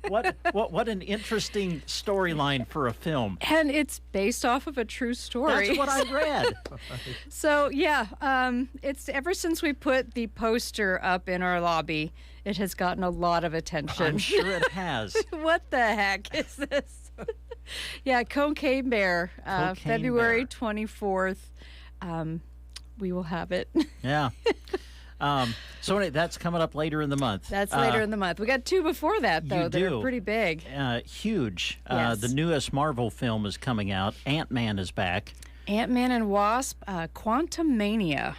Speaker 2: What an interesting storyline for a film.
Speaker 22: And it's based off of a true story.
Speaker 2: That's what I read.
Speaker 22: So it's ever since we put the poster up in our lobby, it has gotten a lot of attention.
Speaker 2: I'm sure it has.
Speaker 22: What the heck is this? Cocaine Bear, February 24th. We will have it.
Speaker 2: Yeah. So anyway, that's coming up later in the month.
Speaker 22: That's later in the month. We got two before that, though, that are pretty big.
Speaker 2: Huge.
Speaker 22: Yes.
Speaker 2: The newest Marvel film is coming out. Ant-Man is back.
Speaker 22: Ant-Man and Wasp, Quantumania.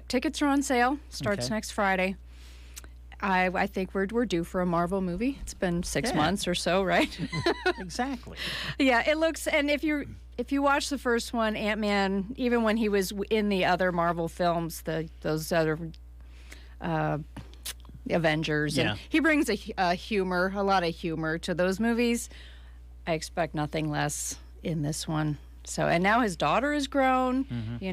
Speaker 22: Tickets are on sale. Starts next Friday. I think we're due for a Marvel movie. It's been 6 months or so, right?
Speaker 2: Exactly.
Speaker 22: Yeah, it looks, and if you watch the first one, Ant-Man, even when he was in the other Marvel films, those other Avengers, and he brings a lot of humor to those movies. I expect nothing less in this one. So, and now his daughter is grown,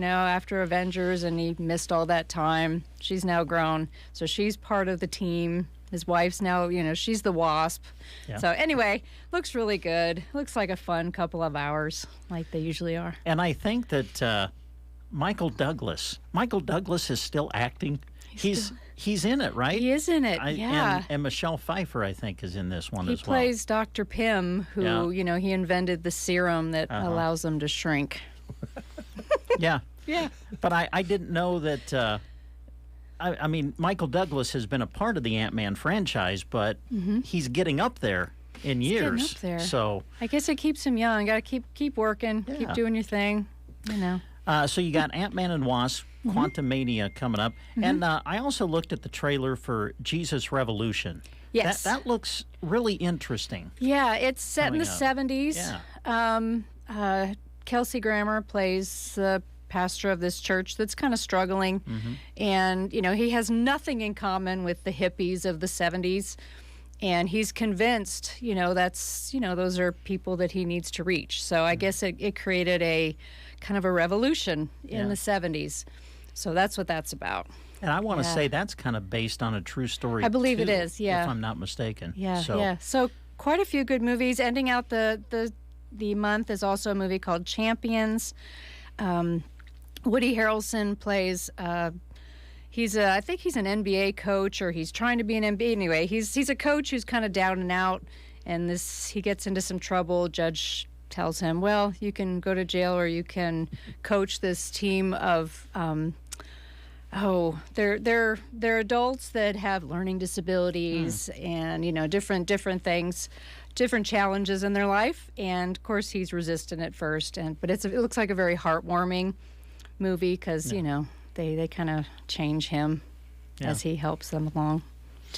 Speaker 22: after Avengers, and he missed all that time. She's now grown, so she's part of the team. His wife's now, she's the Wasp. Yeah. So anyway, looks really good. Looks like a fun couple of hours, like they usually are.
Speaker 2: And I think that Michael Douglas is still acting. He's in it, right?
Speaker 22: He is in it,
Speaker 2: And Michelle Pfeiffer, I think, is in this one as well.
Speaker 22: He plays Dr. Pym, who, he invented the serum that allows them to shrink.
Speaker 2: Yeah.
Speaker 22: Yeah.
Speaker 2: But I didn't know that... Michael Douglas has been a part of the Ant-Man franchise, but he's getting up there in years.
Speaker 22: Getting up there.
Speaker 2: So
Speaker 22: I guess it keeps him young. Got to keep working, keep doing your thing,
Speaker 2: So you got Ant-Man and Wasp, Quantumania coming up, and I also looked at the trailer for Jesus Revolution.
Speaker 22: Yes,
Speaker 2: that looks really interesting.
Speaker 22: Yeah, it's set in the 70s. Yeah. Kelsey Grammer plays the pastor of this church that's kind of struggling, and he has nothing in common with the hippies of the 70s, and he's convinced that's those are people that he needs to reach. So I guess it created a kind of a revolution in the 70s. So that's what that's about.
Speaker 2: And I want to say that's kind of based on a true story.
Speaker 22: I believe it is. Yeah,
Speaker 2: if I'm not mistaken.
Speaker 22: Yeah. So quite a few good movies. Ending out the month is also a movie called Champions. Woody Harrelson plays. I think he's an NBA coach, or he's trying to be an NBA. Anyway, he's a coach who's kind of down and out, and he gets into some trouble. Judge tells him, well, you can go to jail, or you can coach this team of. They're adults that have learning disabilities and different things, different challenges in their life, and of course he's resistant at first, but it looks like a very heartwarming movie because they kind of change him as he helps them along.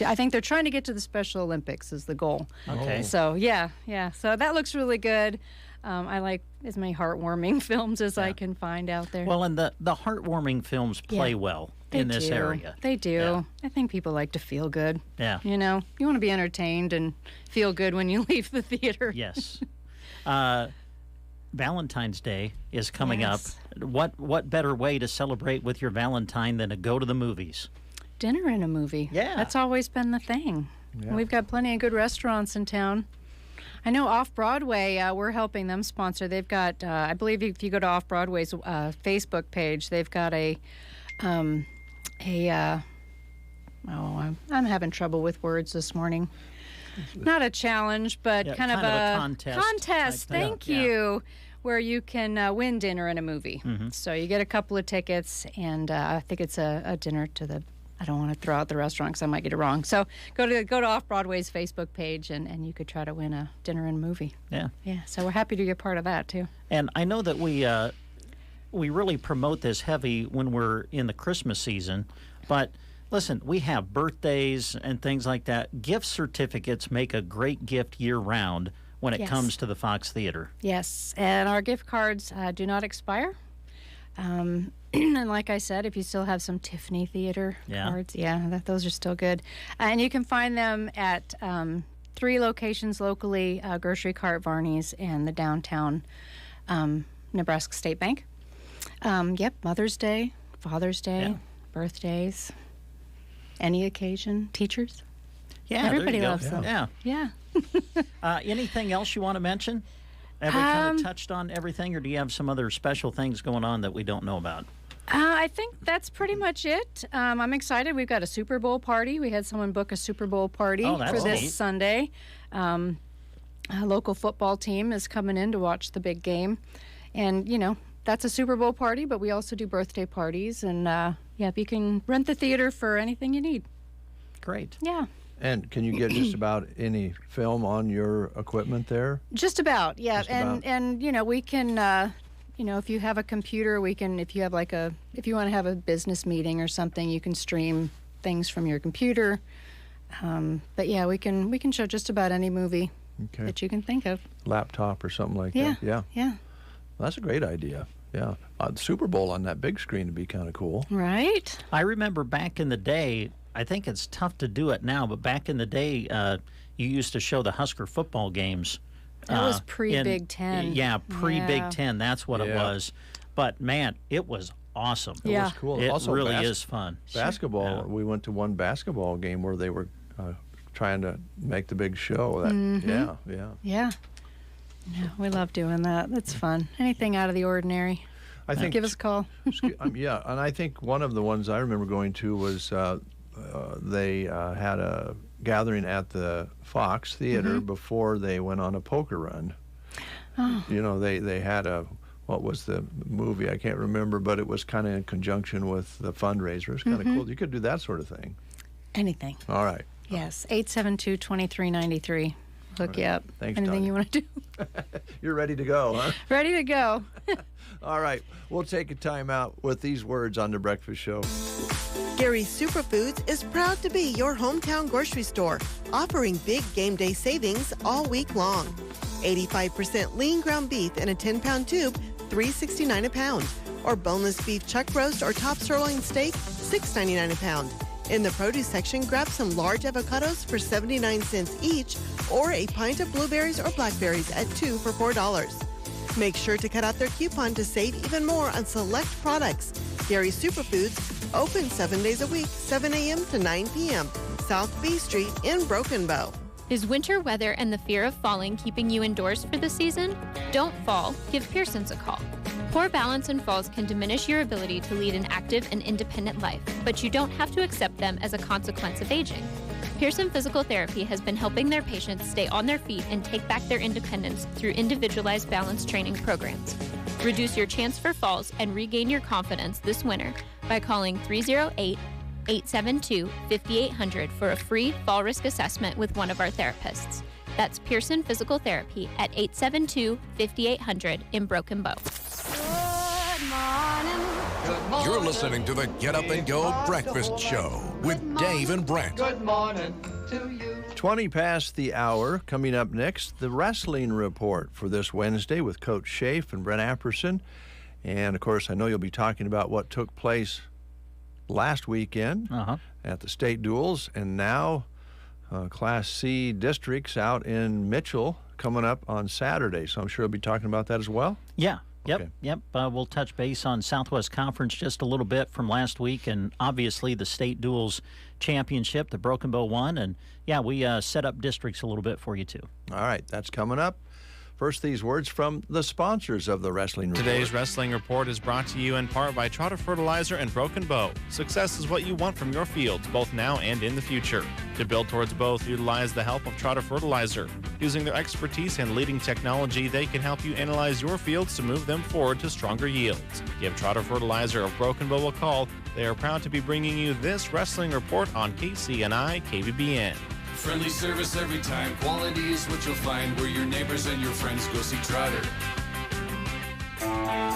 Speaker 22: I think they're trying to get to the Special Olympics is the goal.
Speaker 2: Okay.
Speaker 22: So yeah. So that looks really good. I like as many heartwarming films as I can find out there.
Speaker 2: Well, and the heartwarming films play well in this area.
Speaker 22: They do. Yeah. I think people like to feel good.
Speaker 2: Yeah.
Speaker 22: You know, you want to be entertained and feel good when you leave the theater.
Speaker 2: Yes. Valentine's Day is coming up. What better way to celebrate with your Valentine than to go to the movies?
Speaker 22: Dinner in a movie.
Speaker 2: Yeah.
Speaker 22: That's always been the thing.
Speaker 1: Yeah.
Speaker 22: We've got plenty of good restaurants in town. I know Off-Broadway, we're helping them sponsor. They've got, I believe if you go to Off-Broadway's Facebook page, they've got I'm having trouble with words this morning. Not a challenge, but kind of a contest. Thank you. Where you can win dinner in a movie. So you get a couple of tickets, and I think it's a dinner to the. I don't want to throw out the restaurant because I might get it wrong. So go to Off-Broadway's Facebook page, and you could try to win a dinner in a movie.
Speaker 2: Yeah.
Speaker 22: Yeah. So we're happy to be a part of that too.
Speaker 2: And I know that we really promote this heavy when we're in the Christmas season, but listen, we have birthdays and things like that. Gift certificates make a great gift year-round when it comes to the Fox Theater.
Speaker 22: Yes, and our gift cards do not expire. And like I said, if you still have some Tiffany Theater cards, those are still good. And you can find them at 3 locations locally, Grocery Cart, Varney's, and the downtown Nebraska State Bank. Mother's Day, Father's Day, birthdays, any occasion, teachers.
Speaker 2: Yeah,
Speaker 22: everybody loves them.
Speaker 2: Yeah. Anything else you want to mention? Have we kind of touched on everything, or do you have some other special things going on that we don't know about?
Speaker 22: I think that's pretty much it. I'm excited. We've got a Super Bowl party. We had someone book a Super Bowl party for this Sunday. A local football team is coming in to watch the big game. And, you know, that's a Super Bowl party, but we also do birthday parties. And, you can rent the theater for anything you need.
Speaker 2: Great.
Speaker 22: Yeah.
Speaker 1: And can you get just about any film on your equipment there?
Speaker 22: Just about, yeah. And you know, we can, if you have a computer, we can, if you want to have a business meeting or something, you can stream things from your computer. But yeah, we can show just about any movie that you can think of.
Speaker 1: Laptop or something like that. Yeah.
Speaker 22: Yeah.
Speaker 1: Well, that's a great idea. Yeah. The Super Bowl on that big screen would be kind of cool.
Speaker 22: Right.
Speaker 2: I remember back in the day, I think it's tough to do it now, but back in the day, you used to show the Husker football games.
Speaker 22: That was pre-Big Ten.
Speaker 2: Yeah, pre-Big Ten. That's what it was. But, man, it was awesome.
Speaker 1: It was cool.
Speaker 2: It
Speaker 1: also
Speaker 2: really is fun.
Speaker 1: Basketball, we went to one basketball game where they were trying to make the big show.
Speaker 22: Yeah, we love doing that. That's fun. Anything out of the ordinary.
Speaker 1: I think
Speaker 22: give us a call.
Speaker 1: Yeah, and I think one of the ones I remember going to was they had a gathering at the Fox Theater before they went on a poker run.
Speaker 22: Oh.
Speaker 1: You know, they had what was the movie? I can't remember, but it was kind of in conjunction with the fundraiser. It's kind of cool. You could do that sort of thing.
Speaker 22: Anything.
Speaker 1: All right.
Speaker 22: Yes, 872-2393. Hook you up.
Speaker 1: Thanks,
Speaker 22: Anything
Speaker 1: Tanya.
Speaker 22: you want to do.
Speaker 1: You're ready to go, huh?
Speaker 22: Ready to go.
Speaker 1: All right. We'll take a time out with these words on The Breakfast Show.
Speaker 5: Gary's Superfoods is proud to be your hometown grocery store, offering big game day savings all week long. 85% lean ground beef in a 10-pound tube, $3.69 a pound. Or boneless beef chuck roast or top sirloin steak, $6.99 a pound. In the produce section, grab some large avocados for 79 cents each, or a pint of blueberries or blackberries at 2 for $4. Make sure to cut out their coupon to save even more on select products. Gary's Superfoods, open 7 days a week, 7 a.m. to 9 p.m. South B Street in Broken Bow.
Speaker 6: Is winter weather and the fear of falling keeping you indoors for the season? Don't fall. Give Pearson's a call. Poor balance and falls can diminish your ability to lead an active and independent life, but you don't have to accept them as a consequence of aging. Pearson Physical Therapy has been helping their patients stay on their feet and take back their independence through individualized balance training programs. Reduce your chance for falls and regain your confidence this winter by calling 308-872-5800 for a free fall risk assessment with one of our therapists. That's Pearson Physical Therapy at 872-5800 in Broken Bow.
Speaker 23: Good morning.
Speaker 10: You're listening to the Get Up and Go Breakfast Show with Dave and Brent.
Speaker 11: Good morning to you.
Speaker 1: 20 past the hour. Coming up next, the wrestling report for this Wednesday with Coach Schaaf and Brent Apperson. And, of course, I know you'll be talking about what took place last weekend at the state duels, and now Class C districts out in Mitchell coming up on Saturday. So I'm sure you'll be talking about that as well?
Speaker 2: Yeah. Yep. We'll touch base on Southwest Conference just a little bit from last week, and obviously the state duels championship, the Broken Bow won, and we set up districts a little bit for you too.
Speaker 1: All right, that's coming up. First, these words from the sponsors of the Wrestling Report.
Speaker 7: Today's Wrestling Report is brought to you in part by Trotter Fertilizer and Broken Bow. Success is what you want from your fields, both now and in the future. To build towards both, utilize the help of Trotter Fertilizer. Using their expertise and leading technology, they can help you analyze your fields to move them forward to stronger yields. Give Trotter Fertilizer of Broken Bow a call. They are proud to be bringing you this Wrestling Report on KCNI KBBN.
Speaker 11: Friendly service every time. Quality is what you'll find where your neighbors and your friends go see Trotter.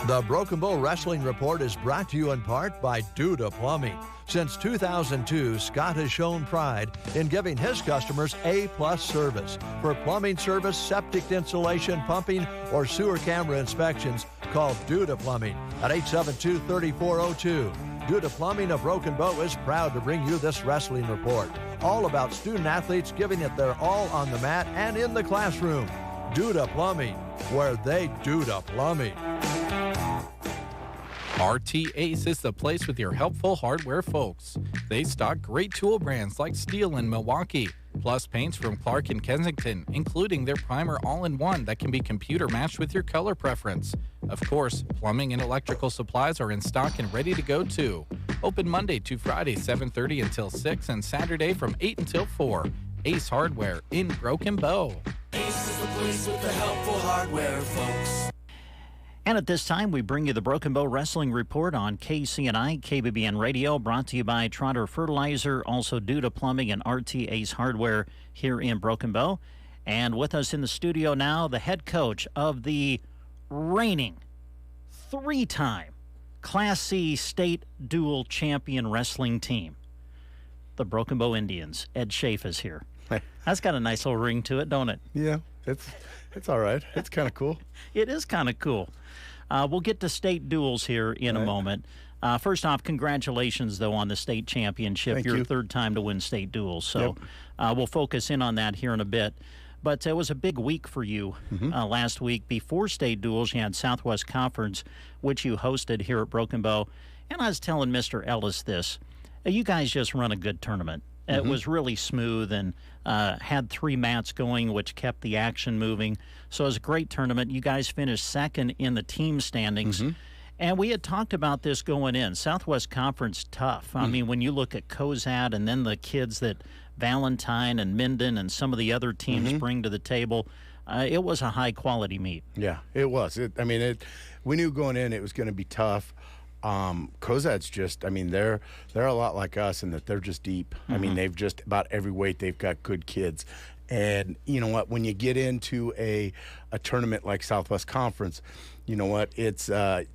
Speaker 1: The Broken Bow Wrestling Report is brought to you in part by Duda Plumbing. Since 2002, Scott has shown pride in giving his customers A-plus service. For plumbing service, septic installation, pumping, or sewer camera inspections, call Duda Plumbing at 872-3402. Duda Plumbing of Broken Bow is proud to bring you this wrestling report. All about student athletes giving it their all on the mat and in the classroom. Duda Plumbing, where they Duda Plumbing.
Speaker 8: RT Ace is the place with your helpful hardware folks. They stock great tool brands like Steel and Milwaukee, plus paints from Clark and Kensington, including their primer all-in-one that can be computer matched with your color preference. Of course, plumbing and electrical supplies are in stock and ready to go too. Open Monday to Friday, 7:30 until 6, and Saturday from 8 until 4. Ace Hardware in Broken Bow.
Speaker 11: Ace is the place with the helpful hardware, folks.
Speaker 2: And at this time, we bring you the Broken Bow Wrestling Report on KCNI KBBN Radio, brought to you by Trotter Fertilizer, also Duda Plumbing and RT Ace Hardware here in Broken Bow. And with us in the studio now, the head coach of the reigning 3-time Class C state dual champion wrestling team, the Broken Bow Indians. Ed Schaaf is here. That's got a nice little ring to it, don't it?
Speaker 23: Yeah, it's all right. It's kind of cool.
Speaker 2: It is kind of cool. We'll get to state duels here in a moment. First off, congratulations, though, on the state championship.
Speaker 23: Thank
Speaker 2: Your
Speaker 23: you.
Speaker 2: third time to win state duels. So we'll focus in on that here in a bit. But it was a big week for you last week. Before state duels, you had Southwest Conference, which you hosted here at Broken Bow. And I was telling Mr. Ellis this. You guys just run a good tournament. It was really smooth and had 3 mats going, which kept the action moving. So it was a great tournament. You guys finished second in the team standings. And we had talked about this going in. Southwest Conference, tough. I mean, when you look at Cozad and then the kids that Valentine and Minden and some of the other teams bring to the table, it was a high-quality meet.
Speaker 23: Yeah, it was. We knew going in it was going to be tough. Cozad's just, I mean, they're a lot like us in that they're just deep. I mean, they've just about every weight, they've got good kids. And you know what, when you get into a tournament like Southwest Conference, you know what, it's a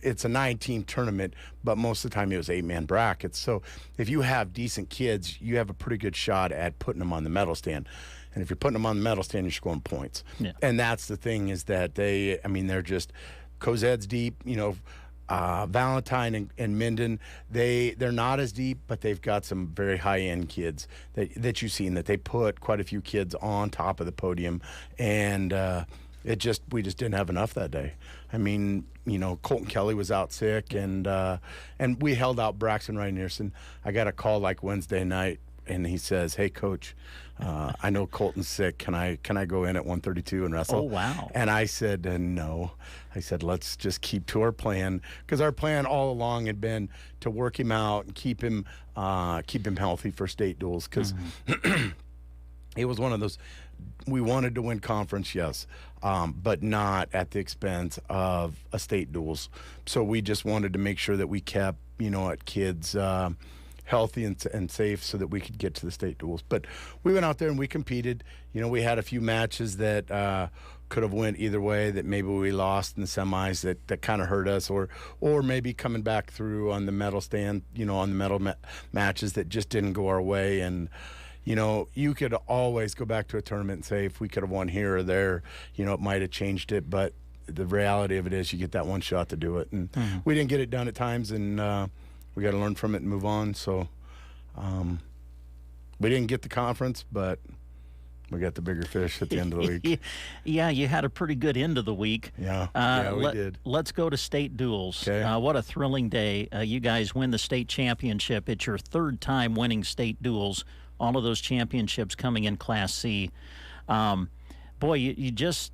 Speaker 23: 9-team tournament, but most of the time it was 8-man brackets. So if you have decent kids, you have a pretty good shot at putting them on the medal stand. And if you're putting them on the medal stand, you're scoring points. Yeah. And that's the thing, is that they're just, Cozad's deep, you know. Valentine and Minden, they're not as deep, but they've got some very high-end kids that you've seen, that they put quite a few kids on top of the podium, and we just didn't have enough that day. I mean, you know, Colton Kelly was out sick, and we held out Braxton Rynearson. I got a call like Wednesday night, and he says, "Hey, Coach, I know Colton's sick. Can I go in at 132 and wrestle?"
Speaker 2: Oh, wow.
Speaker 23: And I said, no. I said, let's just keep to our plan, because our plan all along had been to work him out and keep him healthy for state duels, because it was one of those. We wanted to win conference, yes, but not at the expense of a state duels. So we just wanted to make sure that we kept, you know, at kids healthy and safe, so that we could get to the state duels. But we went out there and we competed. You know, we had a few matches that could have went either way, that maybe we lost in the semis that kind of hurt us, or maybe coming back through on the medal stand, on the medal matches that just didn't go our way. And, you could always go back to a tournament and say, if we could have won here or there, it might have changed it. But the reality of it is you get that one shot to do it. And we didn't get it done at times, and we got to learn from it and move on. So we didn't get the conference, but we got the bigger fish at the end of the week.
Speaker 2: Yeah, you had a pretty good end of the week.
Speaker 23: Yeah, we did.
Speaker 2: Let's go to state duels.
Speaker 23: Okay.
Speaker 2: What a thrilling day. You guys win the state championship. It's your third time winning state duels. All of those championships coming in Class C. Boy, you just,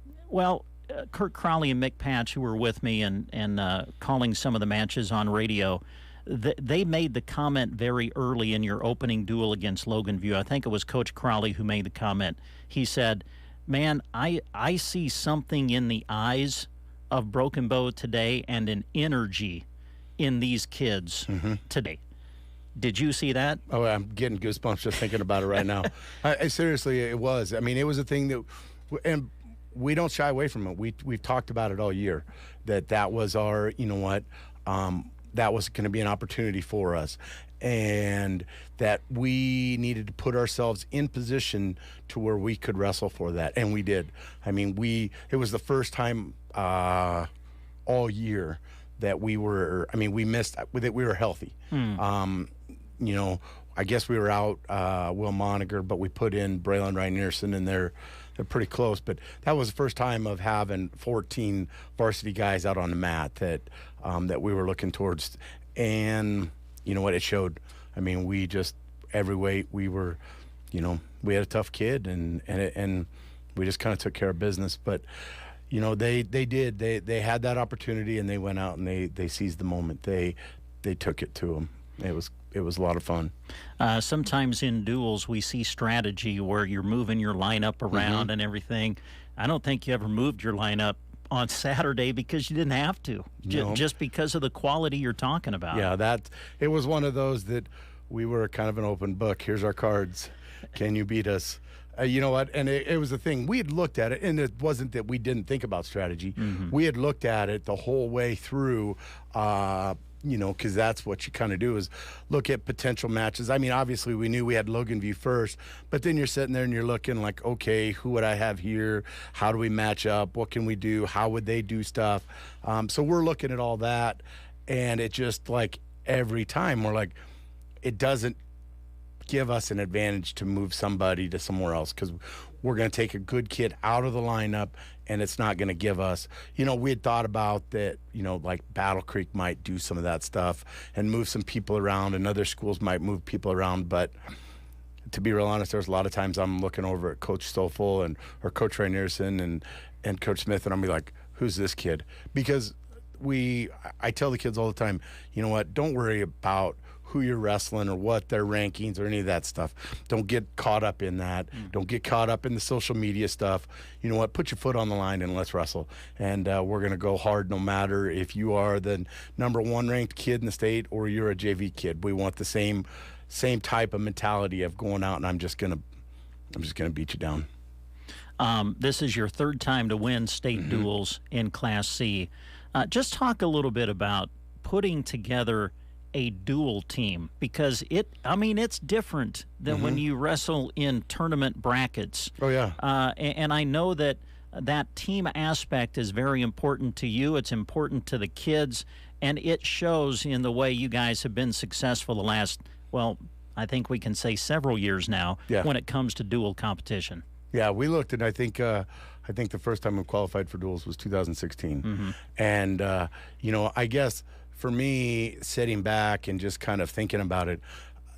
Speaker 2: Kurt Crowley and Mick Patch, who were with me and calling some of the matches on radio, they made the comment very early in your opening duel against Logan View. I think it was Coach Crowley who made the comment. He said, man, I see something in the eyes of Broken Bow today and an energy in these kids today. Did you see that?
Speaker 23: Oh, I'm getting goosebumps just thinking about it right now. Seriously, it was. I mean, it was a thing that, and we don't shy away from it. We've talked about it all year, that was our, that was going to be an opportunity for us, and that we needed to put ourselves in position to where we could wrestle for that, and we did. I mean, it was the first time all year that we were, we missed, that we were healthy. I guess we were out Will Moniger, but we put in Braylon Rynearson, and they're pretty close. But that was the first time of having 14 varsity guys out on the mat that we were looking towards. And you know what? It showed. I mean, we just, every weight, we were, we had a tough kid, and we just kind of took care of business. But, they did. They had that opportunity, and they went out and they seized the moment. They took it to them. It was a lot of fun.
Speaker 2: Sometimes in duels we see strategy where you're moving your lineup around and everything. I don't think you ever moved your lineup on Saturday because you didn't have to, just because of the quality you're talking about.
Speaker 23: Yeah, it was one of those that we were kind of an open book. Here's our cards. Can you beat us? You know what? And it was a thing. We had looked at it, and it wasn't that we didn't think about strategy. We had looked at it the whole way through, because that's what you kind of do, is look at potential matches. I mean, obviously we knew we had Logan View first, but then you're sitting there and you're looking like, okay, who would I have here? How do we match up? What can we do? How would they do stuff? So we're looking at all that, and it just, like, every time we're like, it doesn't give us an advantage to move somebody to somewhere else, because we're going to take a good kid out of the lineup, and it's not going to give us, we had thought about that, like Battle Creek might do some of that stuff and move some people around, and other schools might move people around. But to be real honest, there's a lot of times I'm looking over at Coach Stoffel or Coach Rynearson and Coach Smith, and I'll be like, who's this kid? Because I tell the kids all the time, you know what, don't worry about who you're wrestling or what their rankings or any of that stuff. Don't get caught up in that. Don't get caught up in the social media stuff. You know what? Put your foot on the line and let's wrestle. And we're going to go hard no matter if you are the #1 ranked kid in the state or you're a JV kid. We want the same type of mentality of going out and I'm just going to beat you down.
Speaker 2: This is your third time to win state duels in Class C. Just talk a little bit about putting together a dual team, because it's different than when you wrestle in tournament brackets.
Speaker 23: Oh yeah.
Speaker 2: And I know that team aspect is very important to you. It's important to the kids, and it shows in the way you guys have been successful the last, I think we can say several years now when it comes to dual competition.
Speaker 23: Yeah, we looked, and I think the first time we qualified for duels was 2016. And I guess for me, sitting back and just kind of thinking about it,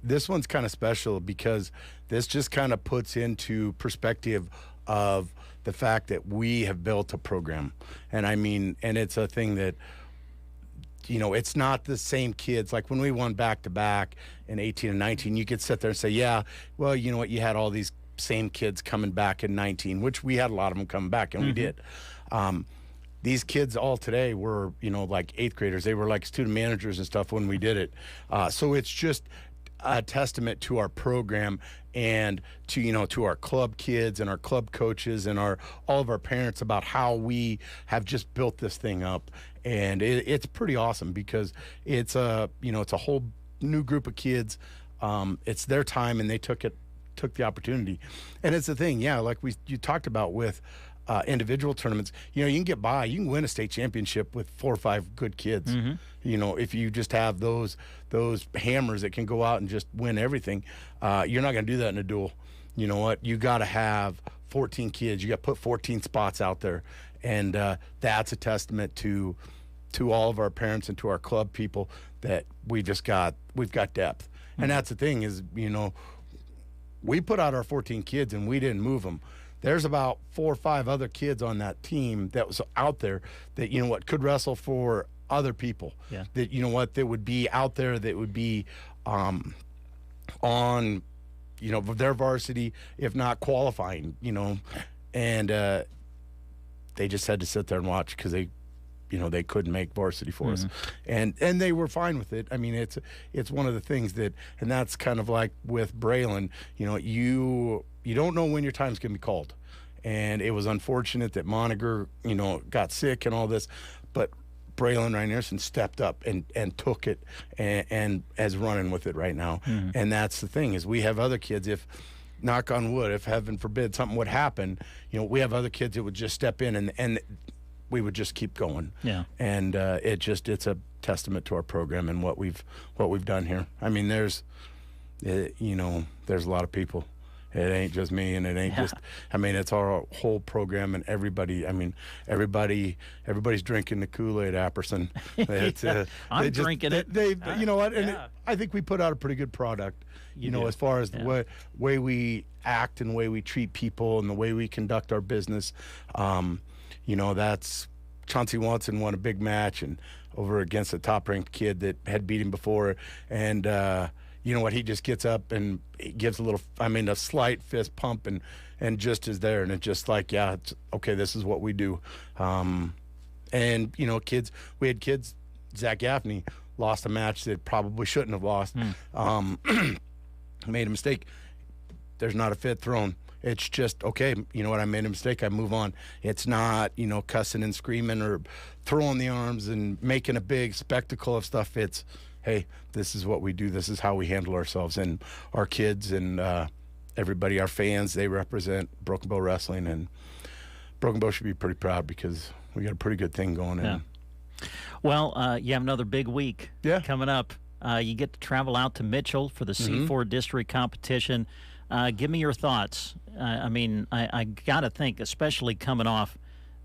Speaker 23: this one's kind of special because this just kind of puts into perspective of the fact that we have built a program. And and it's a thing that, it's not the same kids. Like when we won back-to-back in 18 and 19, you could sit there and say, yeah, well, you know what, you had all these same kids coming back in 19, which we had a lot of them coming back, and we did. These kids all today were, like 8th graders. They were like student managers and stuff when we did it. So it's just a testament to our program and to our club kids and our club coaches and all of our parents about how we have just built this thing up. And it's pretty awesome because it's a whole new group of kids. It's their time, and they took the opportunity. And it's the thing, like you talked about with individual tournaments. You can get by. You can win a state championship with 4 or 5 good kids.
Speaker 2: Mm-hmm.
Speaker 23: If you just have those hammers that can go out and just win everything, you're not going to do that in a duel. You know what? You got to have 14 kids. You got to put 14 spots out there, and that's a testament to all of our parents and to our club people that we've got depth. Mm-hmm. And that's the thing is, we put out our 14 kids and we didn't move them. There's about 4 or 5 other kids on that team that was out there that, could wrestle for other people.
Speaker 2: Yeah.
Speaker 23: That, that would be out there, that would be on, their varsity, if not qualifying, and they just had to sit there and watch because they couldn't make varsity for us, and they were fine with it. I mean, it's one of the things and that's kind of like with Braylon. You don't know when your time's gonna be called, and it was unfortunate that Moniger got sick and all this, but Braylon Reinerson stepped up and took it and is running with it right now. Mm-hmm. And that's the thing is we have other kids. If knock on wood, if heaven forbid something would happen, we have other kids that would just step in and we would just keep going.
Speaker 2: Yeah.
Speaker 23: And it's a testament to our program and what we've done here. I mean, there's a lot of people. It ain't just me, and it ain't just. I mean, it's our whole program and everybody. I mean, everybody's drinking the Kool-Aid, Apperson.
Speaker 2: I'm drinking it.
Speaker 23: You know what? And I think we put out a pretty good product. As far as the way we act and the way we treat people and the way we conduct our business. That's Chauncey Watson won a big match and over against a top-ranked kid that had beat him before, and you know what? He just gets up and gives a slight fist pump and just is there, and it's just like, it's okay. This is what we do. And kids, we had kids. Zach Gaffney lost a match that probably shouldn't have lost. Made a mistake. There's not a fit thrown. It's just, okay, you know what, I made a mistake, I move on. It's not, cussing and screaming or throwing the arms and making a big spectacle of stuff. It's, hey, this is what we do. This is how we handle ourselves. And our kids and everybody, our fans, they represent Broken Bow Wrestling. And Broken Bow should be pretty proud because we got a pretty good thing going.
Speaker 2: Yeah. Well, you have another big week coming up. You get to travel out to Mitchell for the C4 district competition. Give me your thoughts. I got to think, especially coming off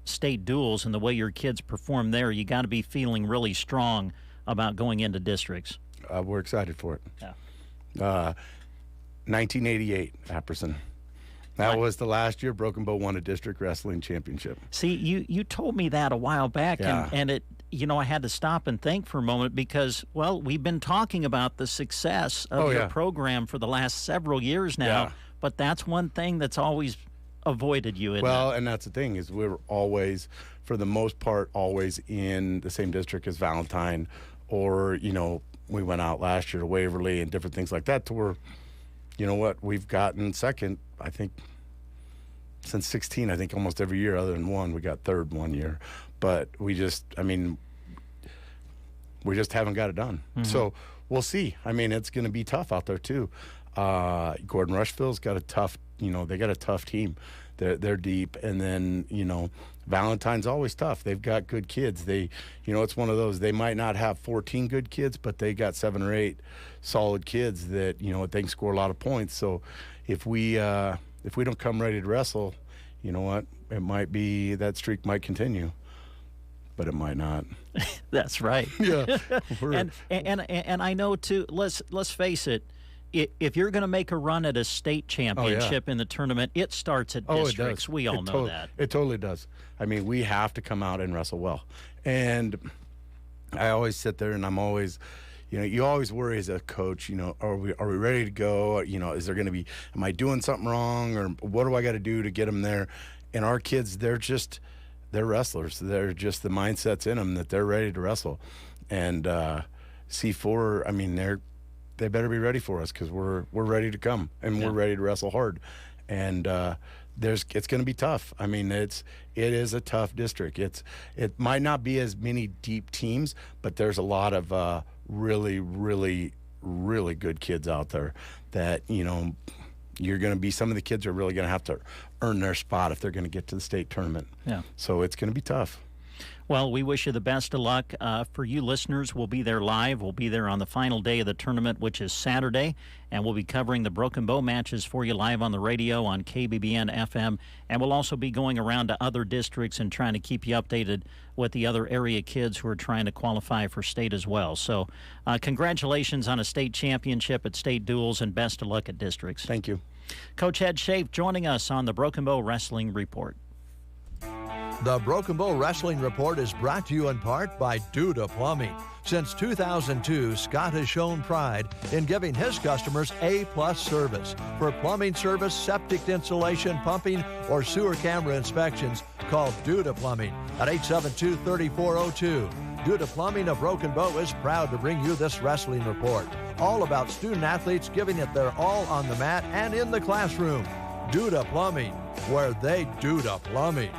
Speaker 2: state duels and the way your kids perform there, you got to be feeling really strong about going into districts.
Speaker 23: We're excited for it.
Speaker 2: Yeah.
Speaker 23: 1988, Apperson. That was the last year Broken Bow won a district wrestling championship.
Speaker 2: See, you told me that a while back, and it, I had to stop and think for a moment because, well, we've been talking about the success of your program for the last several years now, but that's one thing that's always avoided you.
Speaker 23: And that's the thing is we're always, for the most part, always in the same district as Valentine, or, we went out last year to Waverly and different things like that to where, we've gotten second, I think, since 16, I think almost every year other than one. We got third one year. But we just haven't got it done. Mm-hmm. So we'll see. I mean, it's going to be tough out there, too. Gordon Rushville's got a tough, they got a tough team. They're deep. And then, Valentine's always tough. They've got good kids. It's one of those, they might not have 14 good kids, but they got 7 or 8 solid kids that, they can score a lot of points. So if we don't come ready to wrestle, you know what? It might be, that streak might continue, but it might not.
Speaker 2: That's right.
Speaker 23: Yeah.
Speaker 2: and I know too, let's face it, if you're going to make a run at a state championship in the tournament, it starts at districts. We all know that.
Speaker 23: It totally does. I mean, we have to come out and wrestle well. And I always sit there and I'm always, you always worry as a coach, are we ready to go? Is there going to be, am I doing something wrong, or what do I got to do to get them there? And our kids, they're wrestlers. They're just, the mindset's in them that they're ready to wrestle. And C4, I mean, they better be ready for us because we're ready to come and we're ready to wrestle hard. And it's going to be tough. I mean, it is a tough district. It might not be as many deep teams, but there's a lot of really, really, really good kids out there that, you know, you're going to be, some of the kids are really going to have to earn their spot if they're going to get to the state tournament.
Speaker 2: Yeah.
Speaker 23: So it's going to be tough.
Speaker 2: Well, we wish you the best of luck. For you listeners, we'll be there live. We'll be there on the final day of the tournament, which is Saturday, and we'll be covering the Broken Bow matches for you live on the radio on KBBN FM, and we'll also be going around to other districts and trying to keep you updated with the other area kids who are trying to qualify for state as well. So congratulations on a state championship at state duels, and best of luck at districts.
Speaker 23: Thank you.
Speaker 2: Coach Ed Schaaf joining us on the Broken Bow Wrestling Report.
Speaker 1: The Broken Bow Wrestling Report is brought to you in part by Duda Plumbing. Since 2002, Scott has shown pride in giving his customers A-plus service. For plumbing service, septic installation, pumping, or sewer camera inspections, call Duda Plumbing at 872-3402. Duda Plumbing of Broken Bow is proud to bring you this wrestling report. All about student athletes giving it their all on the mat and in the classroom. Duda Plumbing, where they Duda Plumbing.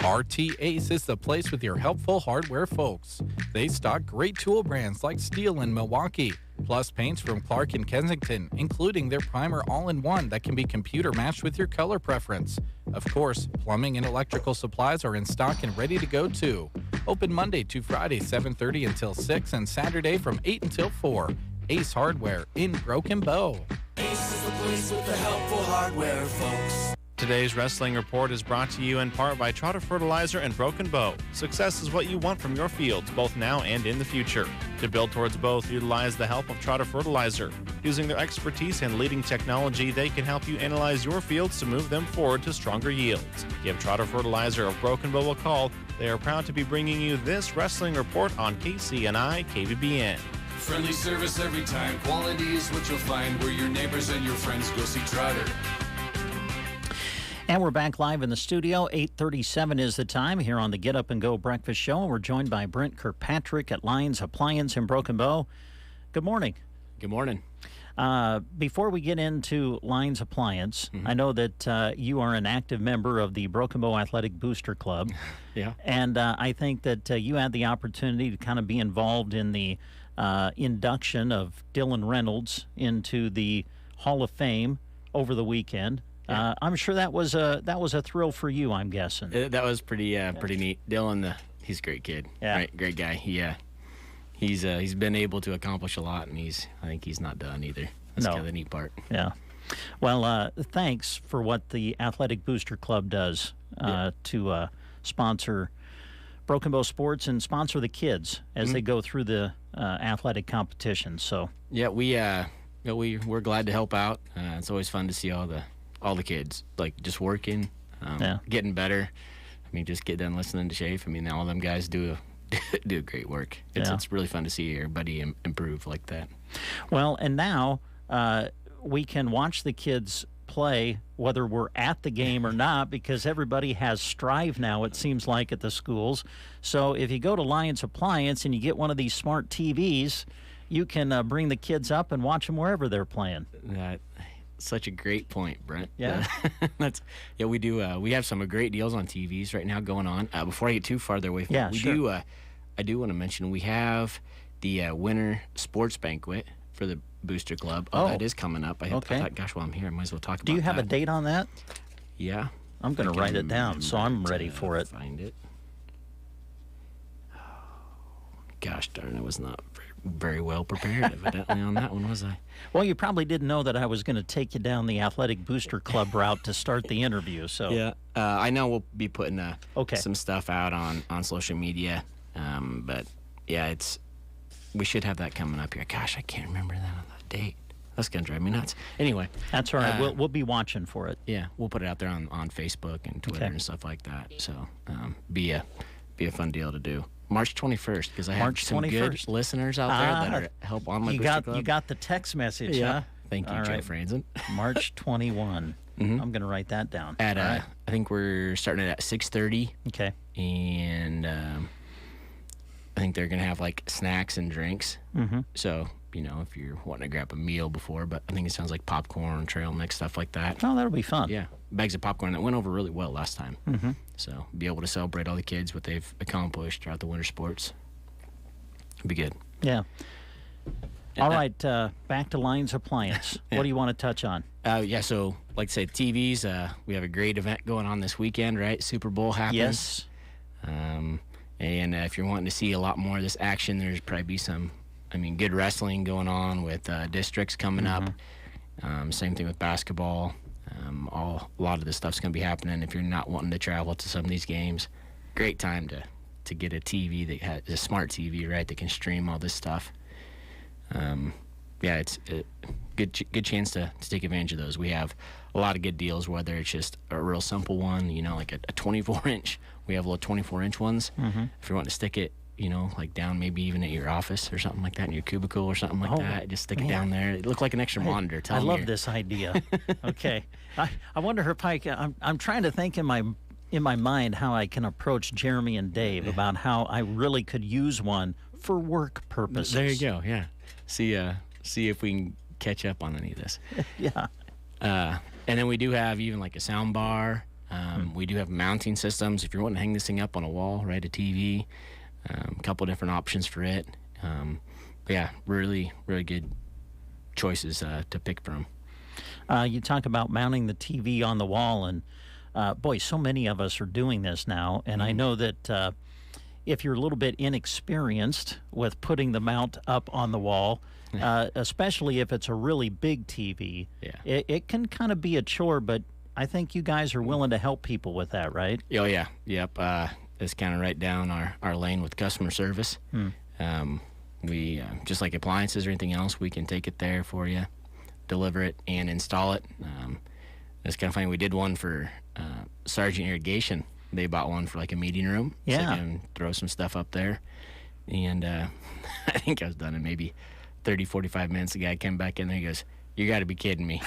Speaker 8: RT Ace is the place with your helpful hardware folks. They stock great tool brands like Steel and Milwaukee, plus paints from Clark and Kensington, including their primer all-in-one that can be computer matched with your color preference. Of course, plumbing and electrical supplies are in stock and ready to go too. Open Monday to Friday, 7:30 until 6, and Saturday from 8 until 4. Ace Hardware in Broken Bow.
Speaker 11: Ace is the place with the helpful hardware, folks.
Speaker 7: Today's Wrestling Report is brought to you in part by Trotter Fertilizer and Broken Bow. Success is what you want from your fields, both now and in the future. To build towards both, utilize the help of Trotter Fertilizer. Using their expertise and leading technology, they can help you analyze your fields to move them forward to stronger yields. Give Trotter Fertilizer of Broken Bow a call. They are proud to be bringing you this Wrestling Report on KCNI KBBN.
Speaker 11: Friendly service every time. Quality is what you'll find where your neighbors and your friends go see Trotter.
Speaker 2: And we're back live in the studio. 8:37 is the time here on the Get Up and Go Breakfast Show. And we're joined by Brent Kirkpatrick at Lyons Appliance in Broken Bow. Good morning.
Speaker 4: Good morning.
Speaker 2: Before we get into Lyons Appliance, I know that you are an active member of the Broken Bow Athletic Booster Club.
Speaker 4: Yeah.
Speaker 2: And I think that you had the opportunity to kind of be involved in the induction of Dylan Reynolds into the Hall of Fame over the weekend. Yeah. I'm sure that was a thrill for you, I'm guessing.
Speaker 4: That was pretty neat. Dylan, he's a great kid.
Speaker 2: Yeah.
Speaker 4: Right, great guy. He's been able to accomplish a lot, and I think he's not done either. That's kind of the neat part.
Speaker 2: Yeah. Well, thanks for what the Athletic Booster Club does to sponsor Broken Bow Sports and sponsor the kids as they go through the athletic competitions. So
Speaker 4: yeah, we're glad to help out. It's always fun to see all the kids like just working, getting better. I mean, just get done listening to Schaaf. I mean, all them guys do great work. It's really fun to see everybody improve like that.
Speaker 2: Well, and now we can watch the kids play whether we're at the game or not, because everybody has Strive now, it seems like, at the schools. So if you go to Lyons Appliance and you get one of these smart TVs, you can bring the kids up and watch them wherever they're playing.
Speaker 4: Such a great point, Brent.
Speaker 2: Yeah.
Speaker 4: We do. We have some great deals on TVs right now going on. Before I get too farther away from I do want to mention we have the Winter Sports Banquet for the Booster Club. That is coming up. I thought, gosh, while I'm here, I might as well talk about it.
Speaker 2: Do you have a date on that?
Speaker 4: Yeah.
Speaker 2: I'm going to write it down so I'm ready for it.
Speaker 4: Find it. Gosh darn, I was not very well prepared evidently on that one, was I?
Speaker 2: Well, you probably didn't know that I was going to take you down the Athletic Booster Club route to start the interview. So
Speaker 4: yeah, I know we'll be putting some stuff out on social media, but yeah, we should have that coming up here. Gosh, I can't remember that on the date. That's gonna drive me nuts. Anyway,
Speaker 2: that's all right. We'll be watching for it.
Speaker 4: Yeah, we'll put it out there on Facebook and Twitter and stuff like that. So be a fun deal to do. March 21st, because I have some good listeners out there that are help on my Booster Club.
Speaker 2: You got the text message,
Speaker 4: yeah.
Speaker 2: Huh?
Speaker 4: Thank you, Joe Franzen.
Speaker 2: March 21. I'm going to write that down.
Speaker 4: At I think we're starting it at 6:30.
Speaker 2: Okay.
Speaker 4: And I think they're going to have like snacks and drinks.
Speaker 2: Mm-hmm.
Speaker 4: So, if you're wanting to grab a meal before, but I think it sounds like popcorn, trail mix, stuff like that.
Speaker 2: Oh, that'll be fun.
Speaker 4: Yeah. Bags of popcorn that went over really well last time.
Speaker 2: Mm-hmm.
Speaker 4: So, be able to celebrate all the kids, what they've accomplished throughout the winter sports. It'd be good.
Speaker 2: Yeah. All right, back to Lions Appliance.
Speaker 4: Yeah.
Speaker 2: What do you want to touch on?
Speaker 4: So like I said, TVs, we have a great event going on this weekend, right? Super Bowl happens.
Speaker 2: Yes.
Speaker 4: And if you're wanting to see a lot more of this action, there's probably be some, good wrestling going on with districts coming up. Same thing with basketball. A lot of this stuff's going to be happening if you're not wanting to travel to some of these games. Great time to get a TV that has a smart TV, right, that can stream all this stuff. It's a good chance to take advantage of those. We have a lot of good deals, whether it's just a real simple one, like a 24-inch. We have little 24-inch ones.
Speaker 2: Mm-hmm.
Speaker 4: If you want to stick it, like down maybe even at your office or something like that, in your cubicle or something like that, just stick it down there. It look like an extra monitor.
Speaker 2: I love this idea. Okay. I wonder if I'm trying to think in my mind how I can approach Jeremy and Dave about how I really could use one for work purposes.
Speaker 4: There you go. Yeah. See if we can catch up on any of this.
Speaker 2: Yeah.
Speaker 4: And then we do have even like a sound bar. We do have mounting systems. If you're wanting to hang this thing up on a wall, right, a TV, a couple different options for it. Really, really good choices to pick from.
Speaker 2: You talk about mounting the TV on the wall, and so many of us are doing this now. And I know that if you're a little bit inexperienced with putting the mount up on the wall, especially if it's a really big TV, it can kind of be a chore, but I think you guys are willing to help people with that, right?
Speaker 4: Oh, yeah. Yep. It's kind of right down our lane with customer service. We, just like appliances or anything else, we can take it there for you, deliver it, and install it. It's kind of funny. We did one for Sargent Irrigation. They bought one for like a meeting room.
Speaker 2: Yeah.
Speaker 4: So they can throw some stuff up there. And I think I was done in maybe 30, 45 minutes. The guy came back in there. He goes, "You got to be kidding me."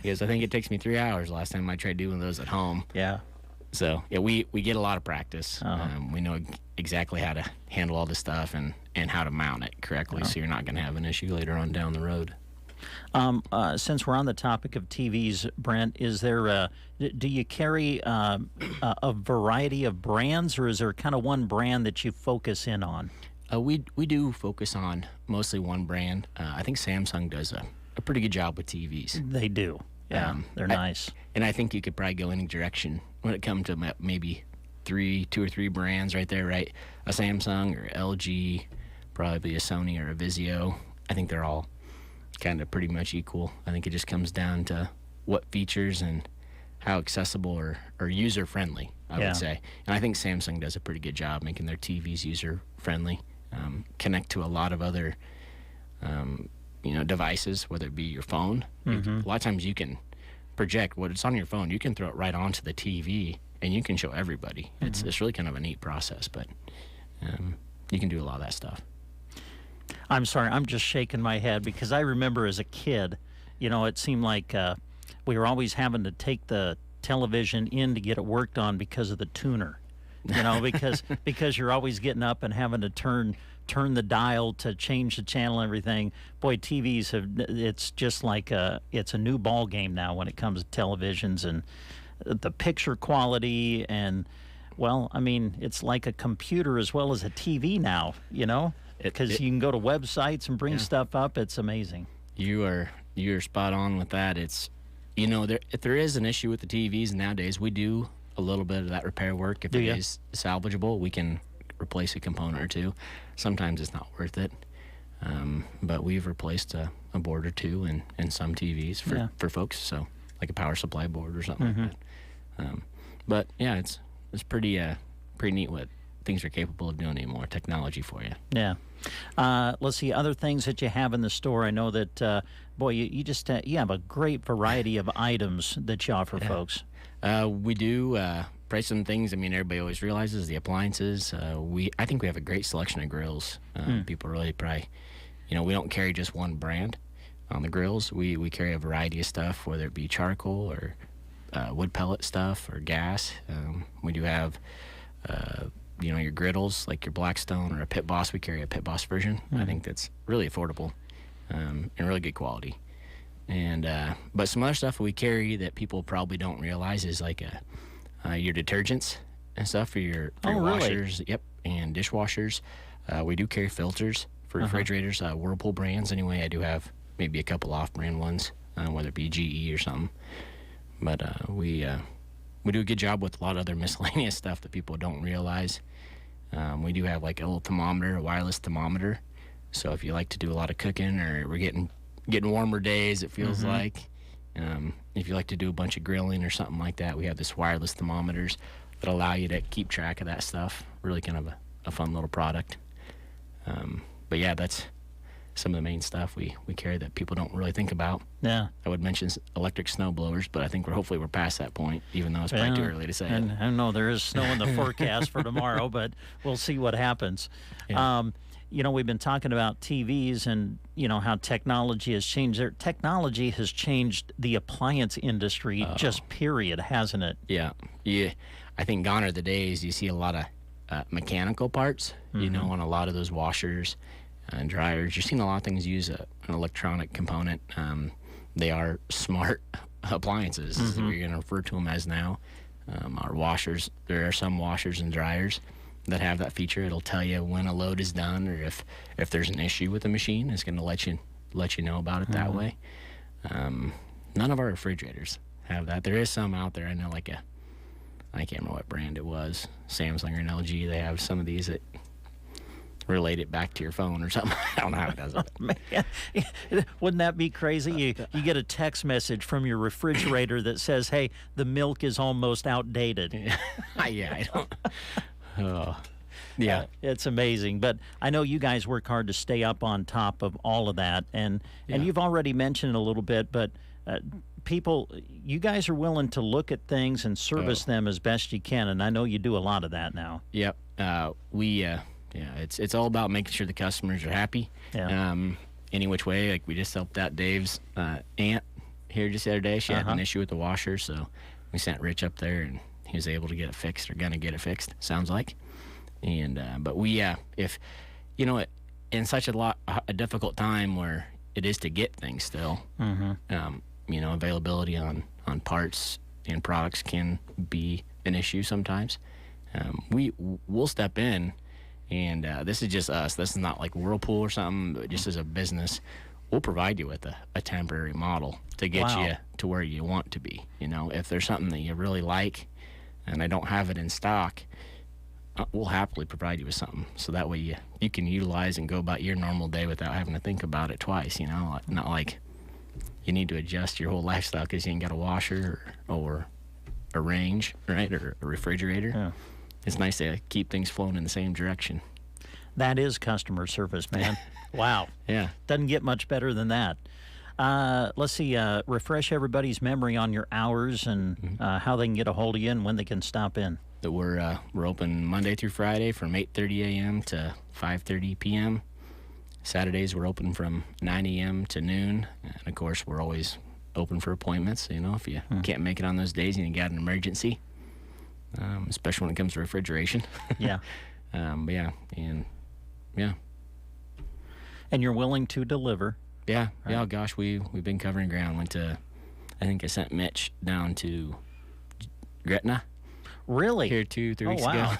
Speaker 4: He goes, "I think it takes me 3 hours last time I tried doing those at home."
Speaker 2: Yeah.
Speaker 4: So, we get a lot of practice. We know exactly how to handle all this stuff and how to mount it correctly, so you're not going to have an issue later on down the road.
Speaker 2: Since we're on the topic of TVs, Brent, is there do you carry a variety of brands, or is there kind of one brand that you focus in on?
Speaker 4: We do focus on mostly one brand. I think Samsung does a pretty good job with TVs.
Speaker 2: They do. Yeah, they're nice.
Speaker 4: And I think you could probably go any direction when it comes to maybe two or three brands right there, right? A Samsung or LG, probably a Sony or a Vizio. I think they're all kind of pretty much equal. I think it just comes down to what features and how accessible or user-friendly, I would say. And I think Samsung does a pretty good job making their TVs user-friendly, connect to a lot of other devices, whether it be your phone. A lot of times you can project what it's on your phone. You can throw it right onto the TV, and you can show everybody. It's really kind of a neat process, but you can do a lot of that stuff.
Speaker 2: I'm sorry, I'm just shaking my head because I remember as a kid, it seemed like we were always having to take the television in to get it worked on because of the tuner, because you're always getting up and having to turn the dial to change the channel and everything. Boy, TVs it's just like it's a new ball game now when it comes to televisions and the picture quality and, it's like a computer as well as a TV now, because you can go to websites and bring stuff up. It's amazing.
Speaker 4: You're spot on with that. It's, if there is an issue with the TVs nowadays, we do a little bit of that repair work. If it is salvageable, we can replace a component or two. Sometimes it's not worth it, but we've replaced a board or two in some TVs for folks, so like a power supply board or something like that. But yeah, it's pretty neat what things are capable of doing anymore. Technology for you.
Speaker 2: Yeah. Let's see other things that you have in the store. I know that you just you have a great variety of items that you offer folks.
Speaker 4: We do price some things. Everybody always realizes the appliances. I think we have a great selection of grills. People really probably, we don't carry just one brand on the grills. We carry a variety of stuff, whether it be charcoal or wood pellet stuff or gas. We do have your griddles, like your Blackstone or a Pit Boss. We carry a Pit Boss version. I think that's really affordable and really good quality. And but some other stuff we carry that people probably don't realize is like your detergents and stuff for your washers, and dishwashers. We do carry filters for refrigerators, Whirlpool brands anyway. I do have maybe a couple off-brand ones, whether it be GE or something. But we do a good job with a lot of other miscellaneous stuff that people don't realize. We do have like a little thermometer, a wireless thermometer. So if you like to do a lot of cooking, or we're getting warmer days, it feels like. If you like to do a bunch of grilling or something like that, we have this wireless thermometers that allow you to keep track of that stuff. Really kind of a fun little product. But yeah, that's some of the main stuff we carry that people don't really think about.
Speaker 2: Yeah.
Speaker 4: I would mention electric snow blowers, but I think hopefully we're past that point, even though it's probably too early to say
Speaker 2: and
Speaker 4: it.
Speaker 2: I know there is snow in the forecast for tomorrow, but we'll see what happens.
Speaker 4: Yeah.
Speaker 2: We've been talking about TVs and, how technology has changed. Technology has changed the appliance industry, just period, hasn't it?
Speaker 4: Yeah. I think gone are the days you see a lot of mechanical parts, on a lot of those washers and dryers. You're seeing a lot of things use an electronic component. They are smart appliances, is what you're going to refer to them as now. Our washers, there are some washers and dryers that have that feature. It'll tell you when a load is done, or if there's an issue with the machine, it's going to let you know about it that way. None of our refrigerators have that. There is some out there. I know, I can't remember what brand it was, Samsung or an LG. They have some of these that relate it back to your phone or something. I don't know how it does it.
Speaker 2: Man, wouldn't that be crazy? You get a text message from your refrigerator that says, "Hey, the milk is almost outdated."
Speaker 4: Yeah, I don't. Oh, yeah.
Speaker 2: It's amazing. But I know you guys work hard to stay up on top of all of that, and you've already mentioned a little bit, but people, you guys are willing to look at things and service them as best you can, and I know you do a lot of that now.
Speaker 4: Yep. It's all about making sure the customers are happy.
Speaker 2: Yeah.
Speaker 4: Any which way. Like, we just helped out Dave's aunt here just the other day. She had an issue with the washer, so we sent Rich up there, and he was able to get it fixed, or gonna get it fixed, sounds like. And but we if in such a difficult time where it is to get things still, availability on parts and products can be an issue sometimes. We'll step in, and this is just us. This is not like Whirlpool or something, but just as a business, we'll provide you with a temporary model to get you to where you want to be. If there's something that you really like and I don't have it in stock, we'll happily provide you with something. So that way you can utilize and go about your normal day without having to think about it twice, Not like you need to adjust your whole lifestyle because you ain't got a washer or a range, right, or a refrigerator.
Speaker 2: Yeah.
Speaker 4: It's nice to keep things flowing in the same direction.
Speaker 2: That is customer service, man. Wow.
Speaker 4: Yeah.
Speaker 2: Doesn't get much better than that. Let's see, refresh everybody's memory on your hours and how they can get a hold of you and when they can stop in.
Speaker 4: That we're open Monday through Friday from 8:30 a.m. to 5:30 p.m. Saturdays we're open from 9 a.m. to noon, and of course we're always open for appointments. If you can't make it on those days and you got an emergency, especially when it comes to refrigeration.
Speaker 2: Yeah.
Speaker 4: And
Speaker 2: you're willing to deliver.
Speaker 4: Yeah.
Speaker 2: Right.
Speaker 4: Yeah. Gosh, we've been covering ground. I think I sent Mitch down to Gretna.
Speaker 2: Really?
Speaker 4: Here 2-3 weeks ago.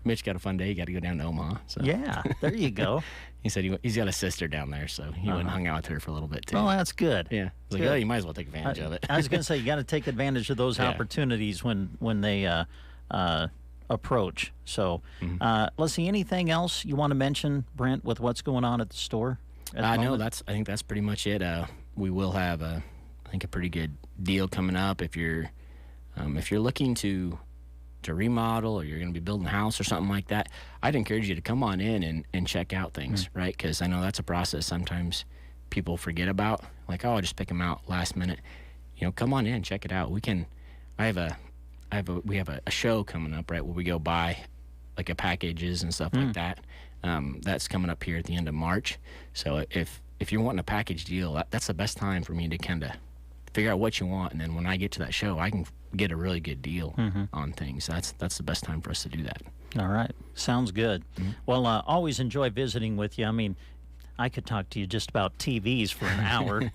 Speaker 4: Mitch got a fun day. He got to go down to Omaha. So.
Speaker 2: Yeah, there you go.
Speaker 4: He said he's got a sister down there, so he went and hung out with her for a little bit too.
Speaker 2: Oh, that's good.
Speaker 4: Yeah. He's like, you might as well take advantage of it.
Speaker 2: I was going to say, you got to take advantage of those opportunities when they approach. So let's see, anything else you want to mention, Brent, with what's going on at the store?
Speaker 4: No, I think that's pretty much it. We will have I think a pretty good deal coming up if you're looking to remodel, or you're going to be building a house or something like that. I'd encourage you to come on in and check out things, right? Because I know that's a process sometimes people forget about. Like, I'll just pick them out last minute. Come on in, check it out. We have a show coming up, right, where we go buy like a packages and stuff like that. That's coming up here at the end of March. So if you're wanting a package deal, that's the best time for me to kind of figure out what you want, and then when I get to that show, I can get a really good deal on things. That's the best time for us to do that.
Speaker 2: All right. Sounds good. Well, always enjoy visiting with you. I mean, I could talk to you just about TVs for an hour.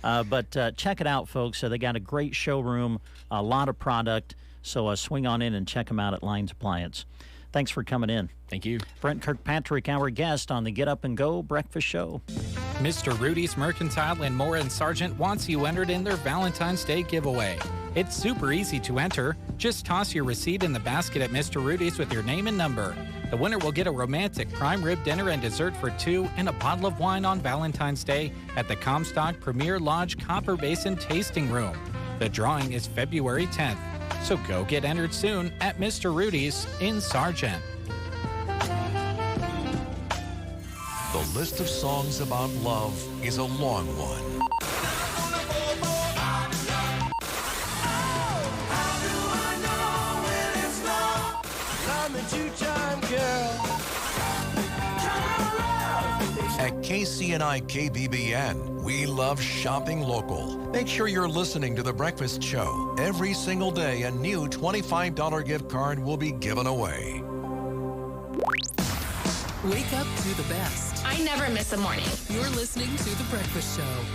Speaker 2: But check it out, folks. They got a great showroom, a lot of product. So swing on in and check them out at Lyons Appliance. Thanks for coming in.
Speaker 4: Thank you.
Speaker 2: Brent Kirkpatrick, our guest on the Get Up and Go Breakfast Show.
Speaker 8: Mr. Rudy's Mercantile and Moore and Sargent wants you entered in their Valentine's Day giveaway. It's super easy to enter. Just toss your receipt in the basket at Mr. Rudy's with your name and number. The winner will get a romantic prime rib dinner and dessert for two and a bottle of wine on Valentine's Day at the Comstock Premier Lodge Copper Basin Tasting Room. The drawing is February 10th. So go get entered soon at Mr. Rudy's in Sargent.
Speaker 10: The list of songs about love is a long one. At KCNI KBBN, we love shopping local. Make sure you're listening to The Breakfast Show. Every single day, a new $25 gift card will be given away.
Speaker 9: Wake up to the best.
Speaker 12: I never miss a morning.
Speaker 9: You're listening to The Breakfast Show.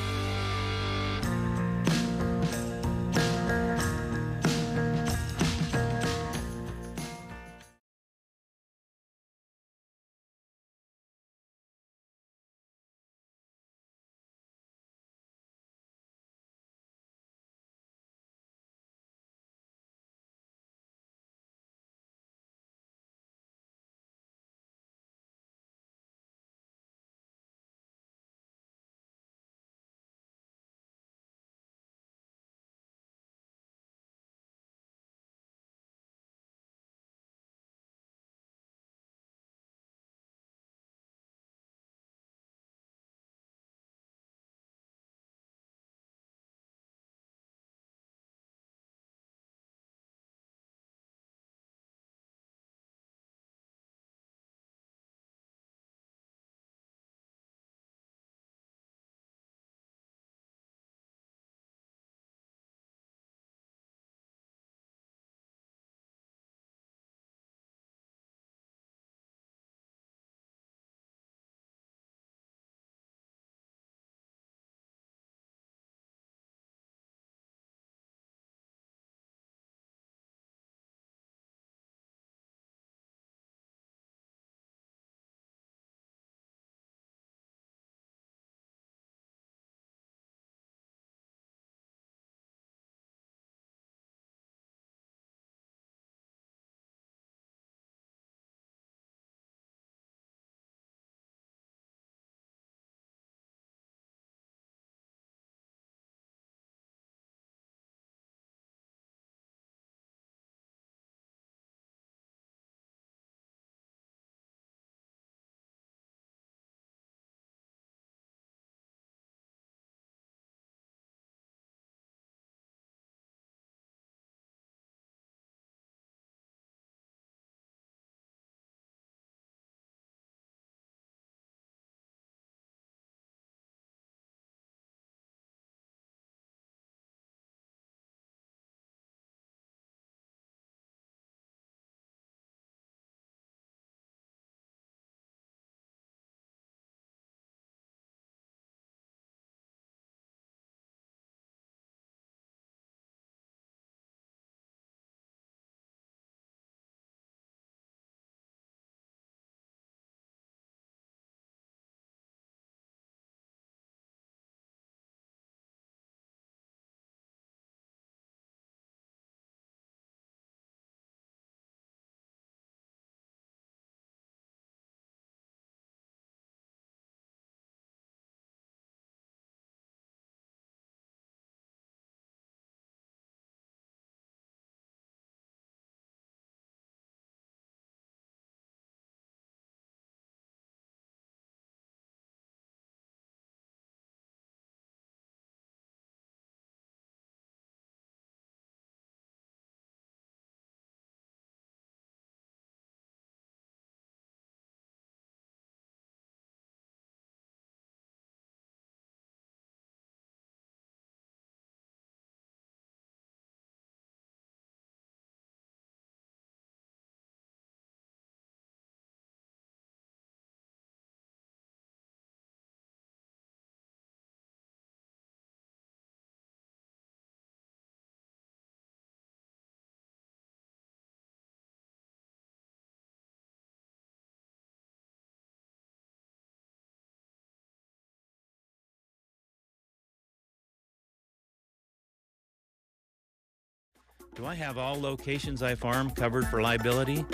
Speaker 3: Do I have all locations I farm covered for liability?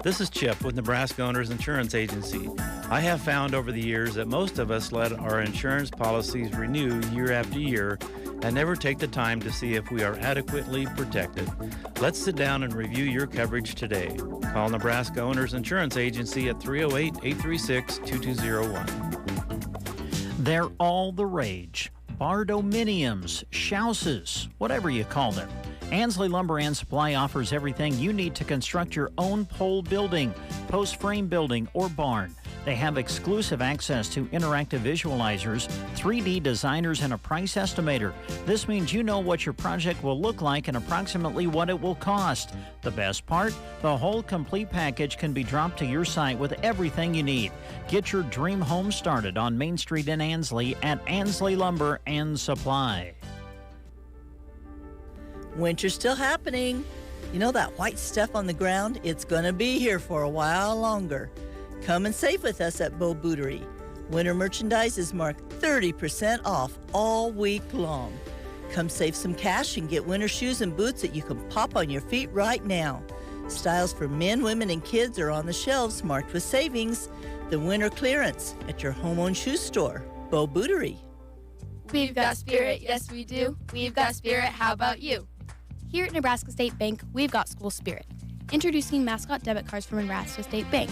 Speaker 3: This is Chip with Nebraska Owners Insurance Agency. I have found over the years that most of us let our insurance policies renew year after year and never take the time to see if we are adequately protected. Let's sit down and review your coverage today. Call Nebraska Owners Insurance Agency at 308-836-2201.
Speaker 2: They're all the rage. Bardominiums, Schauses, whatever you call them. Ansley Lumber and Supply offers everything you need to construct your own pole building, post frame building, or barn. They have exclusive access to interactive visualizers, 3D designers, and a price estimator. This means you know what your project will look like and approximately what it will cost. The best part? The whole complete package can be dropped to your site with everything you need. Get your dream home started on Main Street in Ansley at Ansley Lumber and Supply.
Speaker 12: Winter's still happening. You know that white stuff on the ground? It's going to be here for a while longer. Come and save with us at Bo Bootery. Winter merchandise is marked 30% off all week long. Come save some cash and get winter shoes and boots that you can pop on your feet right now. Styles for men, women, and kids are on the shelves marked with savings. The winter clearance at your home-owned shoe store, Bo Bootery.
Speaker 13: We've got spirit, yes we do. We've got spirit, how about you?
Speaker 24: Here at Nebraska State Bank, we've got school spirit. Introducing mascot debit cards from Nebraska State Bank.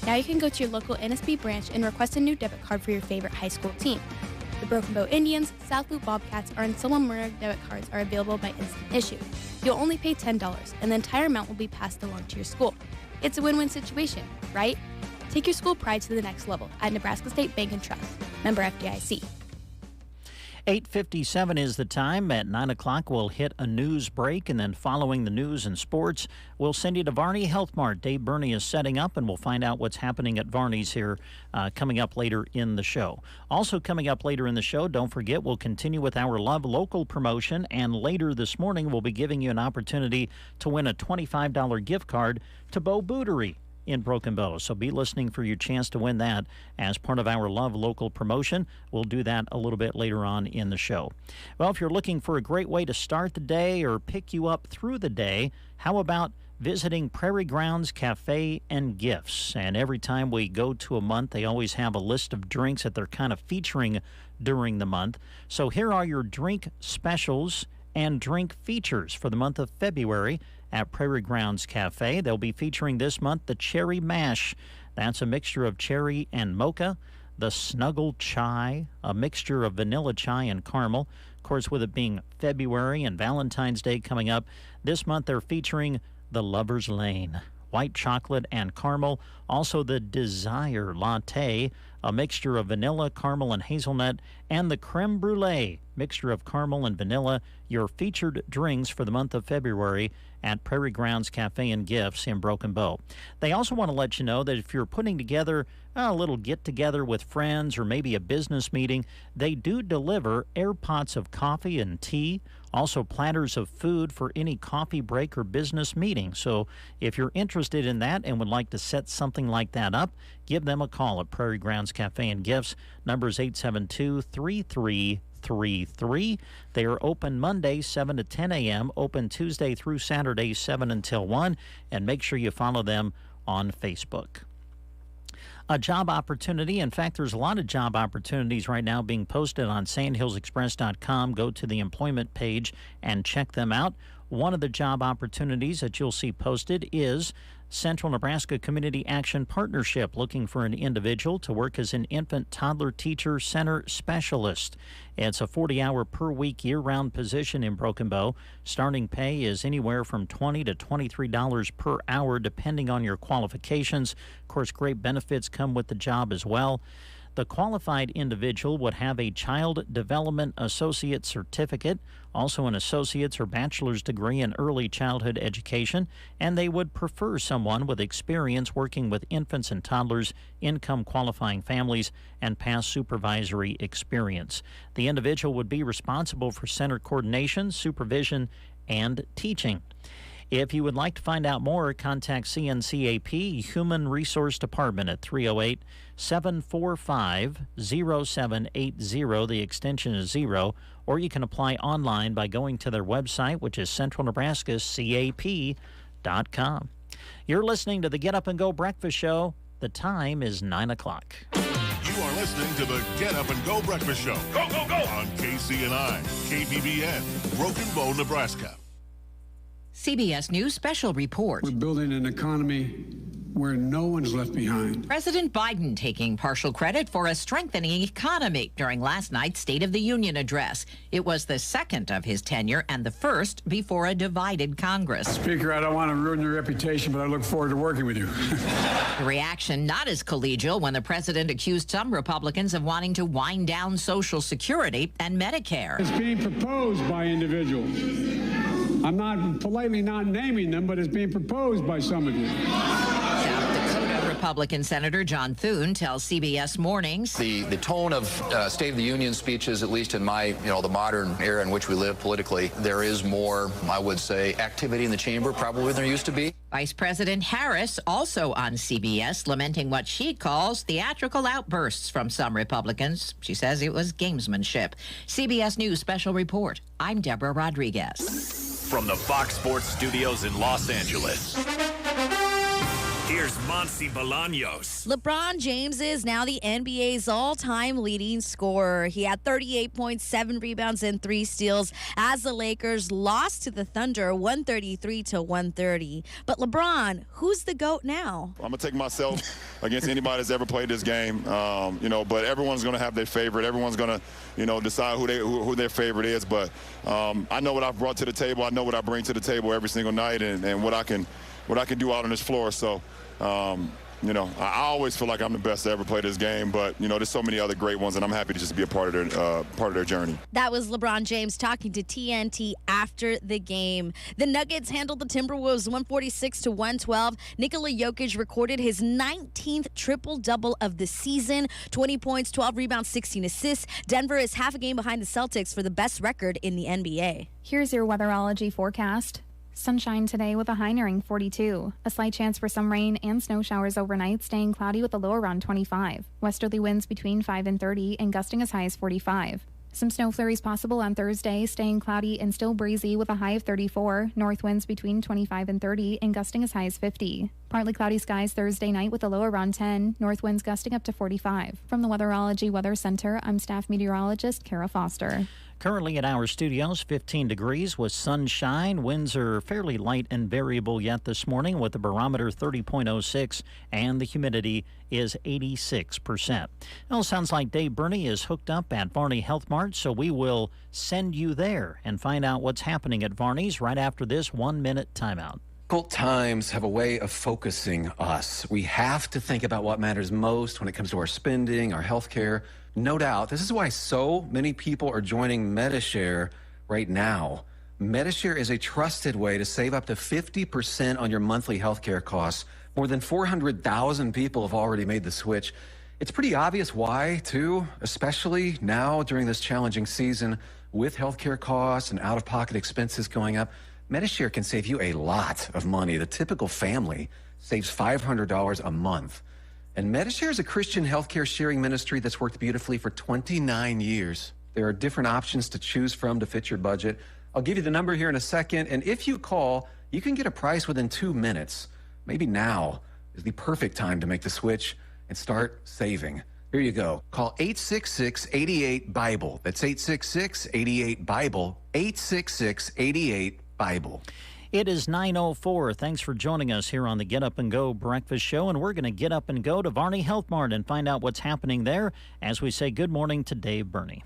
Speaker 24: Now you can go to your local NSB branch and request a new debit card for your favorite high school team. The Broken Bow Indians, South Loop Bobcats, and Sillamura debit cards are available by instant issue. You'll only pay $10, and the entire amount will be passed along to your school. It's a win-win situation, right? Take your school pride to the next level at Nebraska State Bank and Trust. Member FDIC.
Speaker 2: 8:57 is the time. At 9 o'clock, we'll hit a news break, and then following the news and sports, we'll send you to Varney Health Mart. Dave Burney is setting up, and we'll find out what's happening at Varney's here coming up later in the show. Also coming up later in the show, don't forget, we'll continue with our Love Local promotion, and later this morning, we'll be giving you an opportunity to win a $25 gift card to Bo Bootery in Broken Bow. So be listening for your chance to win that as part of our Love Local promotion. We'll do that a little bit later on in the show. Well, if you're looking for a great way to start the day or pick you up through the day, how about visiting Prairie Grounds Cafe and Gifts? And every time we go to a month, they always have a list of drinks that they're kind of featuring during the month. So here are your drink specials and drink features for the month of February at Prairie Grounds Cafe. They'll be featuring this month the Cherry Mash. That's a mixture of cherry and mocha. The Snuggle Chai, a mixture of vanilla chai and caramel. Of course, with it being February and Valentine's Day coming up, this month they're featuring the Lover's Lane, white chocolate and caramel. Also the Desire Latte, a mixture of vanilla, caramel, and hazelnut. And the Creme Brulee, mixture of caramel and vanilla. Your featured drinks for the month of February at Prairie Grounds Cafe and Gifts in Broken Bow. They also want to let you know that if you're putting together a little get-together with friends or maybe a business meeting, they do deliver air pots of coffee and tea, also platters of food for any coffee break or business meeting. So if you're interested in that and would like to set something like that up, give them a call at Prairie Grounds Cafe and Gifts. Number is 872-3333. They are open Monday 7 to 10 a.m., open Tuesday through Saturday 7 until 1, and make sure you follow them on Facebook. A job opportunity. In fact, there's a lot of job opportunities right now being posted on sandhillsexpress.com. Go to the employment page and check them out. One of the job opportunities that you'll see posted is Central Nebraska Community Action Partnership, looking for an individual to work as an infant toddler teacher center specialist. It's a 40-hour per week year-round position in Broken Bow. Starting pay is anywhere from $20 to $23 per hour, depending on your qualifications. Of course, great benefits come with the job as well. The qualified individual would have a Child Development Associate Certificate, also an associate's or bachelor's degree in early childhood education, and they would prefer someone with experience working with infants and toddlers, income qualifying families, and past supervisory experience. The individual would be responsible for center coordination, supervision, and teaching. If you would like to find out more, contact CNCAP Human Resource Department at 308-745-0780. The extension is 0. Or you can apply online by going to their website, which is centralnebraskacap.com. You're listening to the Get Up and Go Breakfast Show. The time is 9 o'clock.
Speaker 14: You are listening to the Get Up and Go Breakfast Show. Go, go, go! On KCNI, KBBN, Broken Bow, Nebraska.
Speaker 15: CBS News Special Report.
Speaker 16: We're building an economy where no one's left behind.
Speaker 15: President Biden taking partial credit for a strengthening economy during last night's State of the Union address. It was the second of his tenure and the first before a divided Congress.
Speaker 16: Speaker, I don't want to ruin your reputation, but I look forward to working with you.
Speaker 15: The reaction not as collegial when the president accused some Republicans of wanting to wind down Social Security and Medicare.
Speaker 16: It's being proposed by individuals. I'm not politely not naming them, but it's being proposed by some of you.
Speaker 15: South Dakota Republican Senator John Thune tells CBS Mornings.
Speaker 17: The tone of State of the Union speeches, at least in my, the modern era in which we live politically, there is more, I would say, activity in the chamber probably than there used to be.
Speaker 15: Vice President Harris also on CBS lamenting what she calls theatrical outbursts from some Republicans. She says it was gamesmanship. CBS News Special Report. I'm Deborah Rodriguez.
Speaker 25: From the Fox Sports Studios in Los Angeles, here's Monsi Bolaños.
Speaker 26: LeBron James is now the NBA's all-time leading scorer. He had 38.7 rebounds and 3 steals as the Lakers lost to the Thunder 133-130. But LeBron, who's the GOAT now?
Speaker 19: I'm going to take myself against anybody that's ever played this game, but everyone's going to have their favorite. Everyone's going to, decide who their favorite is. But I know what I've brought to the table. I know what I bring to the table every single night and what I can do out on this floor. So, I always feel like I'm the best to ever play this game, but, there's so many other great ones, and I'm happy to just be a part of their journey.
Speaker 26: That was LeBron James talking to TNT after the game. The Nuggets handled the Timberwolves 146-112. Nikola Jokic recorded his 19th triple-double of the season, 20 points, 12 rebounds, 16 assists. Denver is half a game behind the Celtics for the best record in the NBA.
Speaker 20: Here's your weatherology forecast. Sunshine today with a high nearing 42. A slight chance for some rain and snow showers overnight, staying cloudy with a low around 25. Westerly winds between 5 and 30 and gusting as high as 45. Some snow flurries possible on Thursday, staying cloudy and still breezy with a high of 34. North winds between 25 and 30 and gusting as high as 50. Partly cloudy skies Thursday night with a low around 10. North winds gusting up to 45. From the Weatherology Weather Center, I'm staff meteorologist Kara Foster.
Speaker 2: Currently at our studios, 15 degrees with sunshine. Winds are fairly light and variable yet this morning with the barometer 30.06 and the humidity is 86%. Well, sounds like Dave Burney is hooked up at Varney Health Mart, so we will send you there and find out what's happening at Varney's right after this 1-minute timeout.
Speaker 21: Difficult times have a way of focusing us. We have to think about what matters most when it comes to our spending, our health care. No doubt. This is why so many people are joining Medi-Share right now. Medi-Share is a trusted way to save up to 50% on your monthly health care costs. More than 400,000 people have already made the switch. It's pretty obvious why, too, especially now during this challenging season with health care costs and out-of-pocket expenses going up. Medi-Share can save you a lot of money. The typical family saves $500 a month. And Medi-Share is a Christian healthcare sharing ministry that's worked beautifully for 29 years. There are different options to choose from to fit your budget. I'll give you the number here in a second, and if you call, you can get a price within 2 minutes. Maybe now is the perfect time to make the switch and start saving. Here you go. Call 866-88-BIBLE. That's 866-88-BIBLE, 866-88-BIBLE.
Speaker 2: It is 9:04. Thanks for joining us here on the Get Up and Go Breakfast Show, and we're going to get up and go to Varney Health Mart and find out what's happening there as we say good morning to Dave Burney.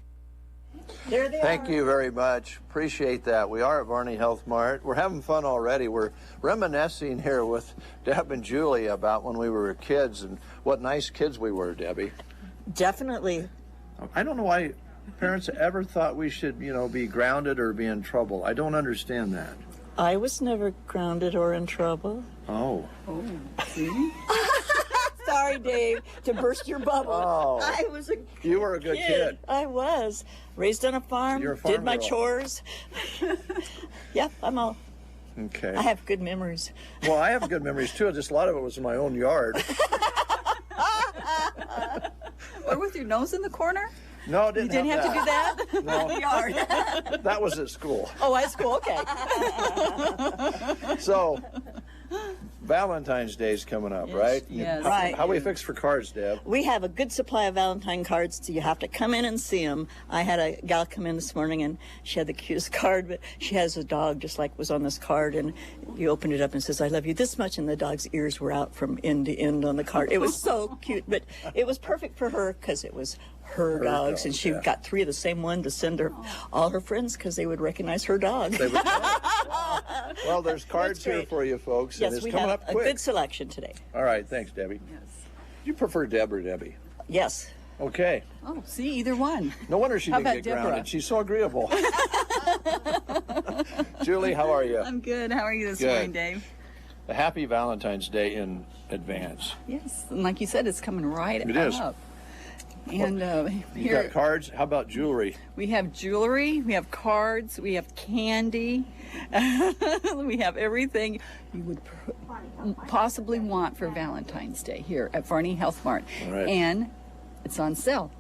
Speaker 1: There they Thank you very much. Appreciate that. We are at Varney Health Mart. We're having fun already. We're reminiscing here with Deb and Julie about when we were kids and what nice kids we were, Debbie.
Speaker 27: Definitely.
Speaker 1: I don't know why parents ever thought we should, be grounded or be in trouble. I don't understand that.
Speaker 27: I was never grounded or in trouble.
Speaker 1: Oh.
Speaker 27: See? Sorry, Dave, to burst your bubble.
Speaker 1: Oh.
Speaker 27: I was a
Speaker 1: You were a good kid.
Speaker 27: I was. Raised on a farm,
Speaker 1: You're a farm
Speaker 27: did my
Speaker 1: girl.
Speaker 27: chores. Yep, I'm all
Speaker 1: Okay.
Speaker 27: I have good memories.
Speaker 1: Well, I have good memories too. Just a lot of it was in my own yard.
Speaker 27: Or with your nose in the corner?
Speaker 1: No,
Speaker 27: You didn't have to do that?
Speaker 1: No.
Speaker 27: In the yard.
Speaker 1: That was at school.
Speaker 27: Oh, at school, okay.
Speaker 1: So, Valentine's Day's coming up, right?
Speaker 27: yes.
Speaker 1: Right. How we fix for cards, Deb?
Speaker 27: We have a good supply of Valentine cards, so you have to come in and see them. I had a gal come in this morning, and she had the cutest card, but she has a dog just like was on this card, and you opened it up and it says, I love you this much, and the dog's ears were out from end to end on the card. It was so cute, but it was perfect for her because it was her dogs, and she got 3 of the same one to send her all her friends because they would recognize her dog.
Speaker 1: They would know. Well, there's cards here for you folks,
Speaker 27: Yes,
Speaker 1: and it's
Speaker 27: we
Speaker 1: coming
Speaker 27: have
Speaker 1: up quick.
Speaker 27: a good selection today.
Speaker 1: All right, thanks, Debbie. Yes. Do you prefer Deb or Debbie?
Speaker 27: Yes.
Speaker 1: Okay.
Speaker 27: Oh, see, either one.
Speaker 1: No wonder she
Speaker 27: How
Speaker 1: didn't
Speaker 27: about
Speaker 1: get
Speaker 27: Deborah?
Speaker 1: grounded. She's so agreeable. Julie, how are you?
Speaker 27: I'm good. How are you this
Speaker 1: Good.
Speaker 27: morning, Dave?
Speaker 1: A happy Valentine's Day in advance.
Speaker 27: Yes, and like you said, it's coming right
Speaker 1: It is.
Speaker 27: up. And
Speaker 1: You got cards? How about jewelry?
Speaker 27: we have jewelry, we have cards, we have candy, we have everything you would possibly want for Valentine's Day here at Varney Health Mart.
Speaker 1: All right.
Speaker 27: And it's on sale.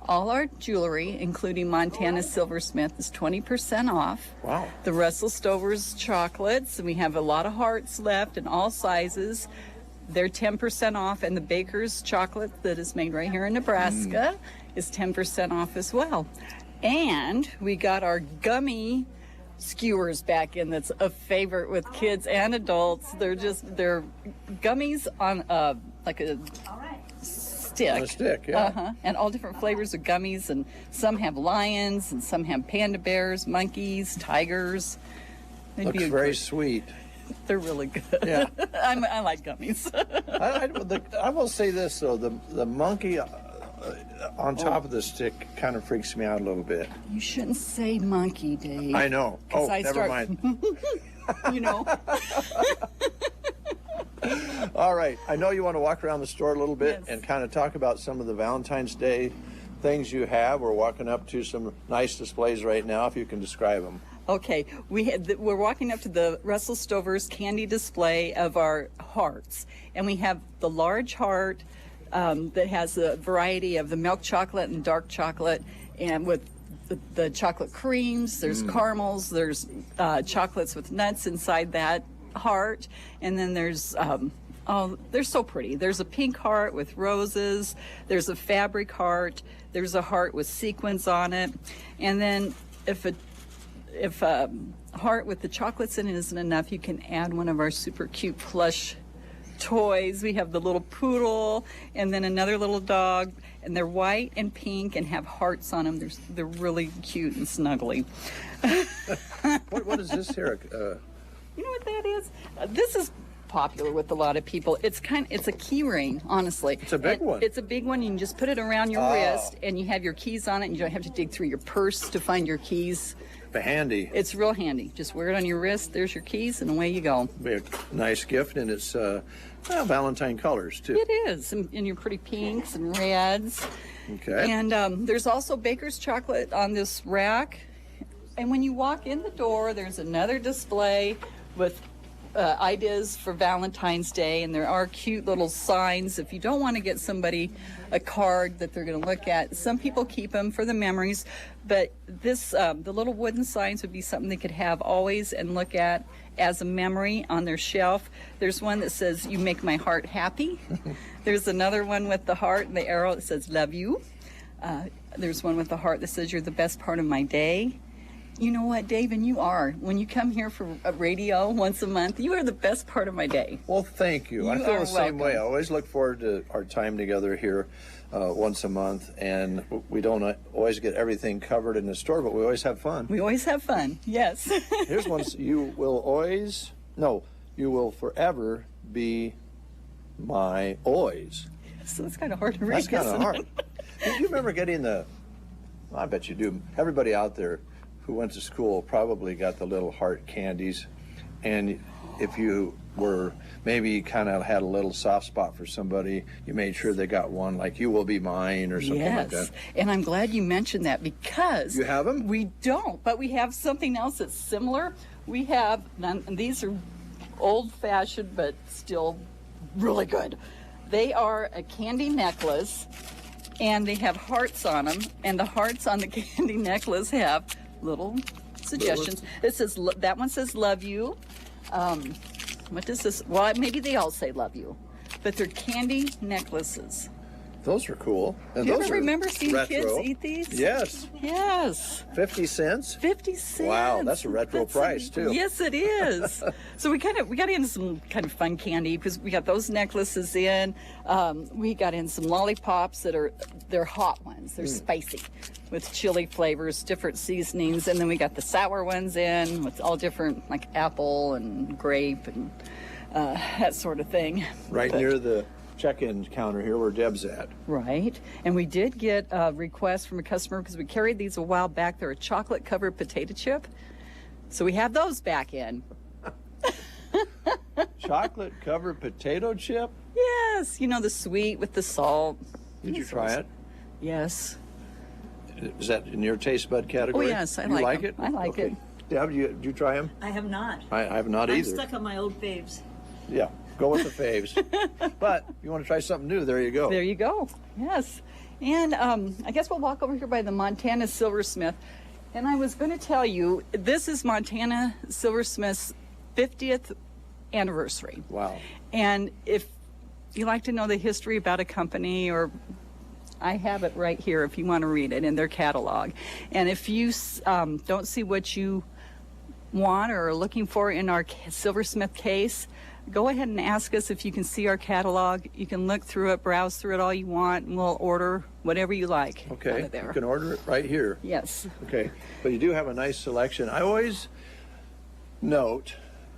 Speaker 27: All our jewelry, including Montana Silversmith, is 20% off.
Speaker 1: Wow.
Speaker 27: The Russell Stover's chocolates, and we have a lot of hearts left in all sizes. They're 10% off, and the Baker's chocolate that is made right here in Nebraska is 10% off as well. And we got our gummy skewers back in. That's a favorite with kids and adults. They're gummies on like a stick.
Speaker 1: On a stick, yeah.
Speaker 27: And all different flavors of gummies, and some have lions, and some have panda bears, monkeys, tigers. They'd
Speaker 1: Looks
Speaker 27: be
Speaker 1: very sweet.
Speaker 27: They're really good.
Speaker 1: Yeah.
Speaker 27: I like gummies.
Speaker 1: I will say this, though. The monkey on top of the stick kind of freaks me out a little bit.
Speaker 27: You shouldn't say monkey, Dave.
Speaker 1: I know. Oh, never mind.
Speaker 27: You know.
Speaker 1: All right. I know you want to walk around the store a little bit and kind of talk about some of the Valentine's Day things you have. We're walking up to some nice displays right now, if you can describe them.
Speaker 27: Okay, we're walking up to the Russell Stover's candy display of our hearts, and we have the large heart that has a variety of the milk chocolate and dark chocolate, and with the chocolate creams. There's caramels. There's chocolates with nuts inside that heart, and then there's they're so pretty. There's a pink heart with roses. There's a fabric heart. There's a heart with sequins on it, and then if a heart with the chocolates in it isn't enough, you can add one of our super cute plush toys. We have the little poodle and then another little dog, and they're white and pink and have hearts on them. They're really cute and snuggly.
Speaker 1: What is this here?
Speaker 27: You know what that is? This is popular with a lot of people. It's a key ring, honestly.
Speaker 1: It's a big one.
Speaker 27: It's a big one. You can just put it around your wrist, and you have your keys on it, and you don't have to dig through your purse to find your keys.
Speaker 1: Handy.
Speaker 27: It's real handy. Just wear it on your wrist. There's your keys, and away you go.
Speaker 1: Be a nice gift, and it's Valentine colors too.
Speaker 27: It is, and your pretty pinks and reds.
Speaker 1: Okay.
Speaker 27: And there's also Baker's chocolate on this rack. And when you walk in the door, there's another display with ideas for Valentine's Day, and there are cute little signs. If you don't want to get somebody a card that they're going to look at, some people keep them for the memories, but this the little wooden signs would be something they could have always and look at as a memory on their shelf. There's one that says, "You make my heart happy." There's another one with the heart and the arrow that says, "Love you." There's one with the heart that says, "You're the best part of my day." You know what, Dave, and you are. When you come here for a radio once a month, you are the best part of my day.
Speaker 1: Well, thank you. I feel the same way. I always look forward to our time together here once a month, and we don't always get everything covered in the store, but we always have fun.
Speaker 27: We always have fun, yes.
Speaker 1: Here's one. You will forever be my always.
Speaker 27: So that's kind of hard to read.
Speaker 1: That's kind of hard. Do you remember getting I bet you do. Everybody out there who went to school probably got the little heart candies, and if you were maybe kind of had a little soft spot for somebody, you made sure they got one like You Will Be Mine or something like that.
Speaker 27: Yes, and I'm glad you mentioned that because
Speaker 1: you have them.
Speaker 27: We don't, but we have something else that's similar. We have, and these are old-fashioned but still really good. They are a candy necklace, and they have hearts on them, and the hearts on the candy necklace have little suggestions. It says, that one says love you. What does this, well, maybe they all say love you, but they're candy necklaces.
Speaker 1: Those are cool. And
Speaker 27: Do you
Speaker 1: those
Speaker 27: ever
Speaker 1: are
Speaker 27: remember seeing
Speaker 1: retro.
Speaker 27: kids eat these?
Speaker 1: Yes.
Speaker 27: Yes.
Speaker 1: 50 cents?
Speaker 27: 50 cents.
Speaker 1: Wow, that's a retro price too.
Speaker 27: Yes, it is. So we got into some kind of fun candy because we got those necklaces in. We got in some lollipops they're hot ones. They're spicy with chili flavors, different seasonings, and then we got the sour ones in with all different like apple and grape and that sort of thing.
Speaker 1: Right near the check-in counter here where Deb's at.
Speaker 27: Right. And we did get a request from a customer because we carried these a while back. They're a chocolate-covered potato chip. So we have those back in.
Speaker 1: Chocolate-covered potato chip?
Speaker 27: Yes. You know, the sweet with the salt.
Speaker 1: Did you try it?
Speaker 27: Yes.
Speaker 1: Is that in your taste bud category?
Speaker 27: Oh, yes. I
Speaker 1: you
Speaker 27: like
Speaker 1: it.
Speaker 27: I like it.
Speaker 1: Deb, did you try them?
Speaker 12: I have not.
Speaker 1: I have not
Speaker 12: I'm
Speaker 1: either.
Speaker 12: stuck on my old faves.
Speaker 1: Yeah. Go with the faves. But if you want to try something new, there you go.
Speaker 27: There you go. Yes. And I guess we'll walk over here by the Montana Silversmith. And I was going to tell you, this is Montana Silversmith's 50th anniversary.
Speaker 1: Wow.
Speaker 27: And if you like to know the history about a company, or I have it right here if you want to read it in their catalog. And if you don't see what you want or are looking for in our Silversmith case, go ahead and ask us if you can see our catalog. You can look through it, browse through it all you want, and we'll order whatever you like.
Speaker 1: Okay,
Speaker 27: out of there.
Speaker 1: you can order it right here.
Speaker 27: Yes.
Speaker 1: Okay, but you do have a nice selection. I always note,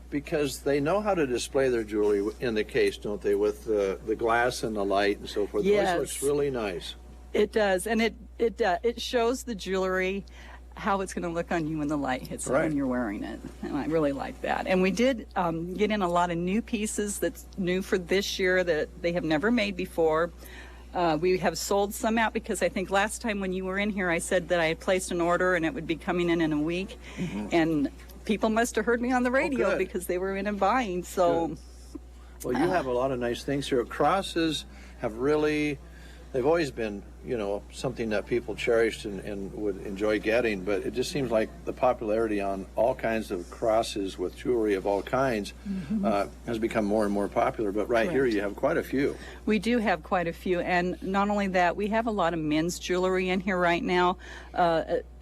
Speaker 1: because they know how to display their jewelry in the case, don't they, with the glass and the light and so forth.
Speaker 27: Yes.
Speaker 1: It always looks really nice.
Speaker 27: It does, and it shows the jewelry, how it's going to look on you when the light hits it when you're wearing it. And I really like that. And we did get in a lot of new pieces that's new for this year that they have never made before. We have sold some out because I think last time when you were in here, I said that I had placed an order and it would be coming in a week. Mm-hmm. And people must have heard me on the radio because they were in and buying. So,
Speaker 1: good. Well, you have a lot of nice things here. Crosses have really, they've always been, you know, something that people cherished and would enjoy getting, but it just seems like the popularity on all kinds of crosses with jewelry of all kinds has become more and more popular. But here you have quite a few.
Speaker 27: We do have quite a few, and not only that, we have a lot of men's jewelry in here right now.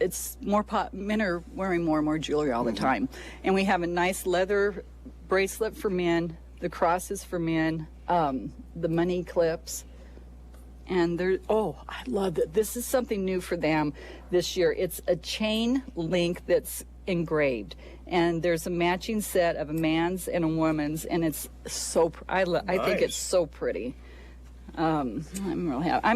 Speaker 27: It's more men are wearing more and more jewelry all the time, and we have a nice leather bracelet for men, the crosses for men, the money clips. And I love it. This is something new for them this year. It's a chain link that's engraved, and there's a matching set of a man's and a woman's, and it's so. I think it's so pretty. I'm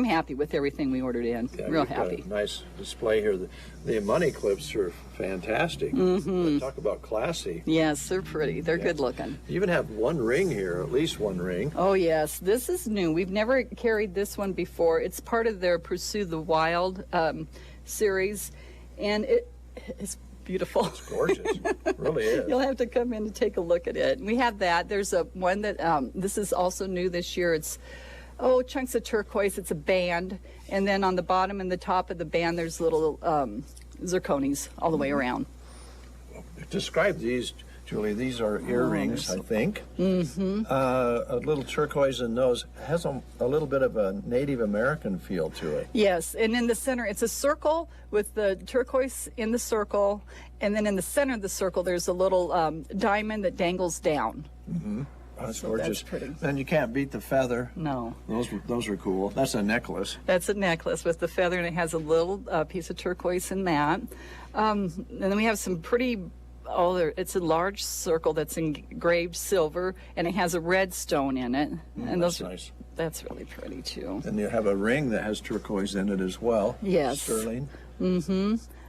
Speaker 27: happy with everything we ordered in.
Speaker 1: Yeah,
Speaker 27: real
Speaker 1: you've got
Speaker 27: happy.
Speaker 1: a nice display here. The money clips are fantastic. Talk about classy.
Speaker 27: Yes, they're pretty. They're good looking.
Speaker 1: You even have one ring here, at least one ring.
Speaker 27: Oh yes, this is new. We've never carried this one before. It's part of their Pursue the Wild series, and it's beautiful.
Speaker 1: It's gorgeous. It really is.
Speaker 27: You'll have to come in and take a look at it. We have that. There's a one that this is also new this year. It's chunks of turquoise. It's a band, and then on the bottom and the top of the band, there's little zirconies all the way around.
Speaker 1: Describe these, Julie. These are earrings, I think. A little turquoise in those has a little bit of a Native American feel to it.
Speaker 27: Yes, and in the center, it's a circle with the turquoise in the circle, and then in the center of the circle, there's a little diamond that dangles down.
Speaker 1: That's
Speaker 27: So
Speaker 1: gorgeous.
Speaker 27: that's pretty.
Speaker 1: And you can't beat the feather.
Speaker 27: No.
Speaker 1: Those are cool. That's a necklace.
Speaker 27: That's a necklace with the feather, and it has a little piece of turquoise in that. And then we have some pretty, it's a large circle that's engraved silver, and it has a red stone in it. And
Speaker 1: that's nice.
Speaker 27: That's really pretty, too.
Speaker 1: And you have a ring that has turquoise in it as well.
Speaker 27: Yes.
Speaker 1: Sterling.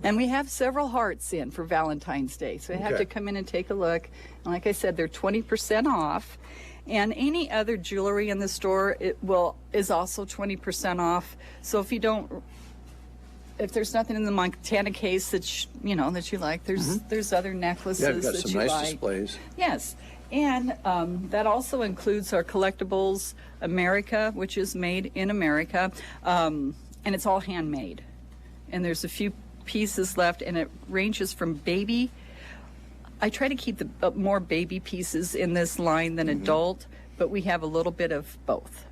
Speaker 27: And we have several hearts in for Valentine's Day, so you have to come in and take a look. And like I said, they're 20% off. And any other jewelry in the store is also 20% off. So if there's nothing in the Montana case that you like, there's other necklaces
Speaker 1: I've got
Speaker 27: that
Speaker 1: some
Speaker 27: you
Speaker 1: nice
Speaker 27: like.
Speaker 1: displays.
Speaker 27: Yes. And that also includes our collectibles America, which is made in America, and it's all handmade. And there's a few pieces left, and it ranges from baby. I try to keep the more baby pieces in this line than adult, but we have a little bit of both.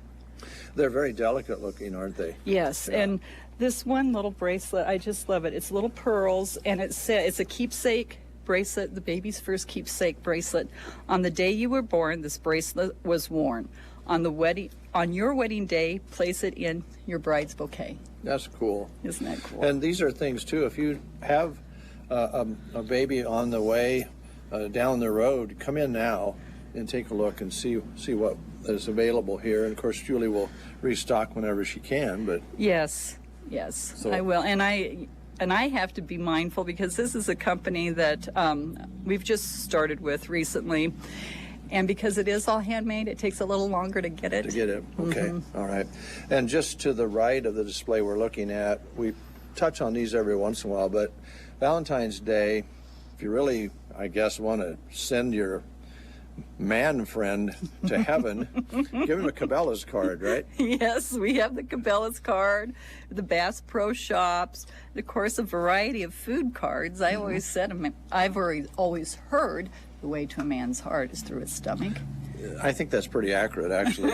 Speaker 1: They're very delicate looking, aren't they?
Speaker 27: Yes, and this one little bracelet, I just love it. It's little pearls, and it's a keepsake bracelet, the baby's first keepsake bracelet. On the day you were born, this bracelet was worn. On your wedding day, place it in your bride's bouquet.
Speaker 1: That's cool.
Speaker 27: Isn't that cool?
Speaker 1: And these are things too. If you have a baby on the way down the road, come in now and take a look and see what is available here. And of course, Julie will restock whenever she can. But
Speaker 27: yes, so, I will. And I have to be mindful because this is a company that we've just started with recently. And because it is all handmade, it takes a little longer to get it.
Speaker 1: Okay. All right. And just to the right of the display we're looking at, we touch on these every once in a while, but Valentine's Day, if you really, I guess, want to send your man friend to heaven, give him a Cabela's card, right?
Speaker 27: Yes, we have the Cabela's card, the Bass Pro Shops, of course, a variety of food cards. I always said, I've always heard the way to a man's heart is through his stomach.
Speaker 1: I think that's pretty accurate, actually.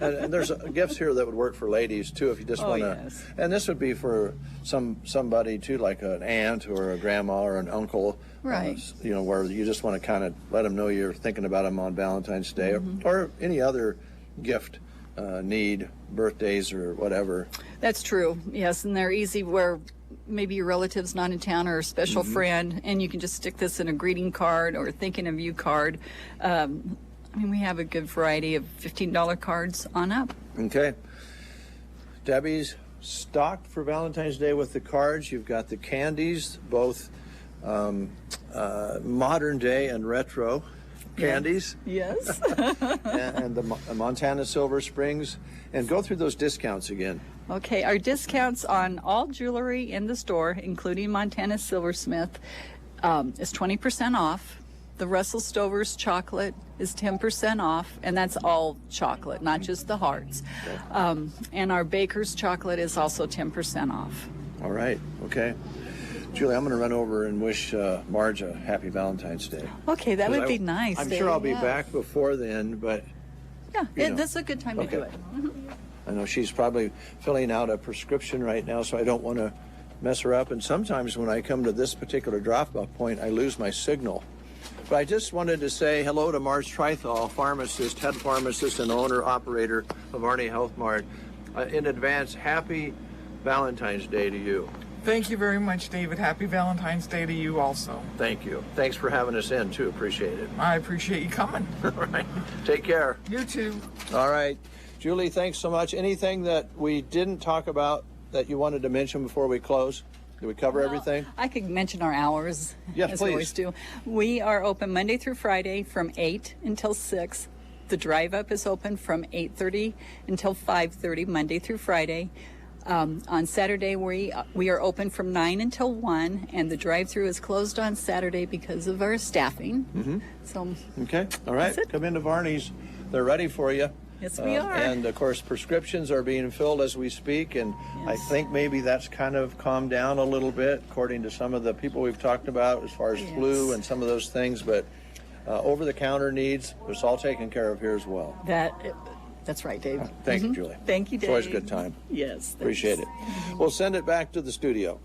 Speaker 1: and there's gifts here that would work for ladies, too, if you just want to.
Speaker 27: Yes.
Speaker 1: And this would be for somebody, too, like an aunt or a grandma or an uncle.
Speaker 27: Right.
Speaker 1: Where you just want to kind of let them know you're thinking about them on Valentine's Day or any other gift need, birthdays or whatever.
Speaker 27: That's true, yes, and they're easy where maybe your relative's not in town or a special friend, and you can just stick this in a greeting card or thinking of you card. We have a good variety of $15 cards on up.
Speaker 1: Okay. Debbie's stocked for Valentine's Day with the cards. You've got the candies, both modern day and retro candies.
Speaker 27: Yes.
Speaker 1: and the Montana Silver Springs. And go through those discounts again.
Speaker 27: Okay, our discounts on all jewelry in the store, including Montana Silversmith, is 20% off. The Russell Stover's chocolate is 10% off, and that's all chocolate, not just the hearts. Okay. And our Baker's chocolate is also 10% off.
Speaker 1: All right, okay. Julie, I'm going to run over and wish Marge a happy Valentine's Day.
Speaker 27: Okay, that would be nice.
Speaker 1: I'm sure I'll be back before then, but...
Speaker 27: Yeah, that's a good time to do it.
Speaker 1: I know she's probably filling out a prescription right now, so I don't want to mess her up. And sometimes when I come to this particular drop-off point, I lose my signal. But I just wanted to say hello to Marge Trithall, pharmacist, head pharmacist, and owner-operator of Arnie Health Mart. In advance, happy Valentine's Day to you.
Speaker 5: Thank you very much, David. Happy Valentine's Day to you also.
Speaker 1: Thank you. Thanks for having us in, too. Appreciate it.
Speaker 5: I appreciate you coming.
Speaker 1: All right. Take care.
Speaker 5: You too.
Speaker 1: All right. Julie, thanks so much. Anything that we didn't talk about that you wanted to mention before we close? Did we cover everything?
Speaker 27: I could mention our hours,
Speaker 1: yes,
Speaker 27: as
Speaker 1: please.
Speaker 27: we always do. We are open Monday through Friday from 8 until 6. The drive-up is open from 8:30 until 5:30, Monday through Friday. On Saturday, we are open from 9 until 1, and the drive-through is closed on Saturday because of our staffing. So,
Speaker 1: okay, all right. Come into Varney's. They're ready for you.
Speaker 27: Yes, we are.
Speaker 1: And of course, prescriptions are being filled as we speak, and I think maybe that's kind of calmed down a little bit, according to some of the people we've talked about, as far as flu and some of those things. But over-the-counter needs, it's all taken care of here as well.
Speaker 27: That's right, Dave.
Speaker 1: Thank you, Julie.
Speaker 27: Thank you, Dave.
Speaker 1: It's always a good time.
Speaker 27: Yes. Thanks.
Speaker 1: Appreciate it. We'll send it back to the studio.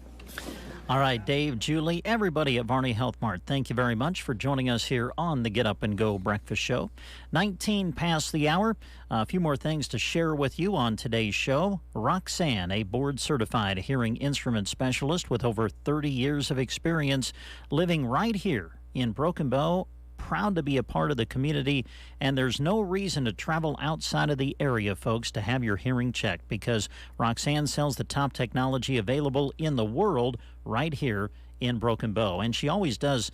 Speaker 2: All right, Dave, Julie, everybody at Varney Health Mart, thank you very much for joining us here on the Get Up and Go Breakfast Show. 19 past the hour. A few more things to share with you on today's show. Roxanne, a board-certified hearing instrument specialist with over 30 years of experience living right here in Broken Bow proud to be a part of the community, and there's no reason to travel outside of the area, folks, to have your hearing checked, because Roxanne sells the top technology available in the world right here in Broken Bow. And she always does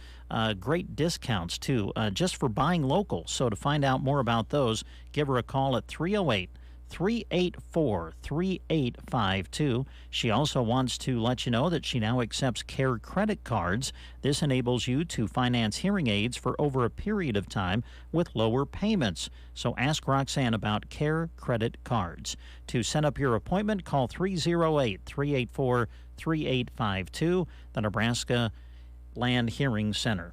Speaker 2: great discounts, too, just for buying local. So to find out more about those, give her a call at 308-384-3852. She also wants to let you know that she now accepts CARE credit cards. This enables you to finance hearing aids for over a period of time with lower payments. So ask Roxanne about CARE credit cards. To set up your appointment, call 308-384-3852, the Nebraska Land Hearing Center.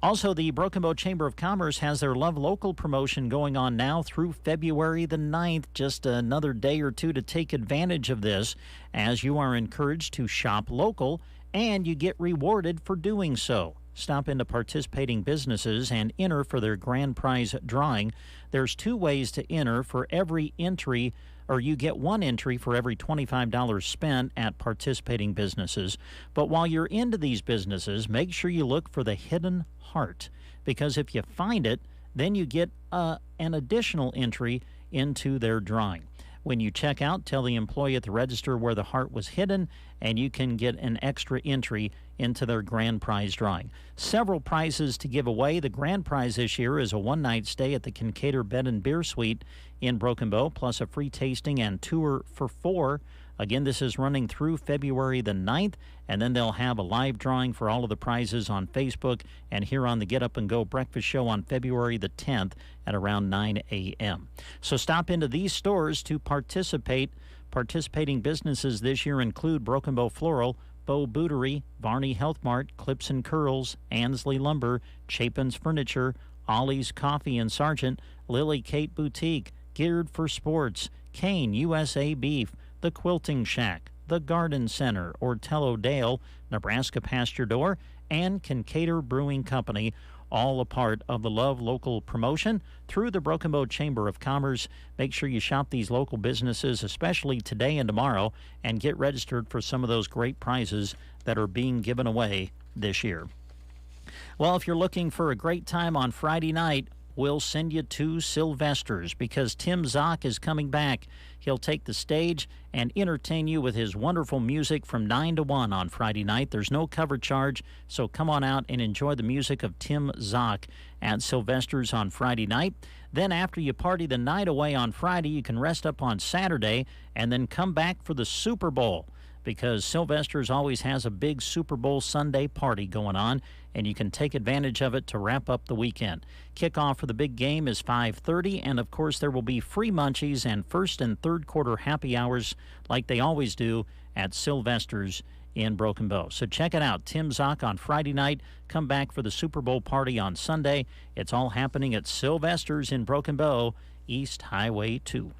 Speaker 2: Also, the Broken Bow Chamber of Commerce has their Love Local promotion going on now through February the 9th. Just another day or two to take advantage of this, as you are encouraged to shop local and you get rewarded for doing so. Stop into participating businesses and enter for their grand prize drawing. There's 2 ways to enter. For every entry, or you get 1 entry for every $25 spent at participating businesses. But while you're into these businesses, make sure you look for the hidden heart, because if you find it, then you get an additional entry into their drawing. When you check out, tell the employee at the register where the heart was hidden, and you can get an extra entry into their grand prize drawing. Several prizes to give away. The grand prize this year is a one-night stay at the Kincaidor Bed and Beer Suite in Broken Bow, plus a free tasting and tour for 4. Again, this is running through February the 9th, and then they'll have a live drawing for all of the prizes on Facebook and here on the Get Up and Go Breakfast Show on February the 10th at around 9 a.m. So stop into these stores to participate. Participating businesses this year include Broken Bow Floral, Bow Bootery, Varney Health Mart, Clips and Curls, Ansley Lumber, Chapin's Furniture, Ollie's Coffee and Sargent, Lily Kate Boutique, Geared for Sports, Kane USA Beef, The Quilting Shack, The Garden Center, Ortello Dale, Nebraska Pasture Door, and Kincaidor Brewing Company, all a part of the Love Local promotion through the Broken Bow Chamber of Commerce. Make sure you shop these local businesses, especially today and tomorrow, and get registered for some of those great prizes that are being given away this year. Well, if you're looking for a great time on Friday night, we'll send you to Sylvester's, because Tim Zock is coming back. He'll take the stage and entertain you with his wonderful music from 9 to 1 on Friday night. There's no cover charge, so come on out and enjoy the music of Tim Zock at Sylvester's on Friday night. Then after you party the night away on Friday, you can rest up on Saturday and then come back for the Super Bowl, because Sylvester's always has a big Super Bowl Sunday party going on, and you can take advantage of it to wrap up the weekend. Kickoff for the big game is 5:30, and of course there will be free munchies and first and third quarter happy hours like they always do at Sylvester's in Broken Bow. So check it out. Tim Zock on Friday night. Come back for the Super Bowl party on Sunday. It's all happening at Sylvester's in Broken Bow, East Highway 2.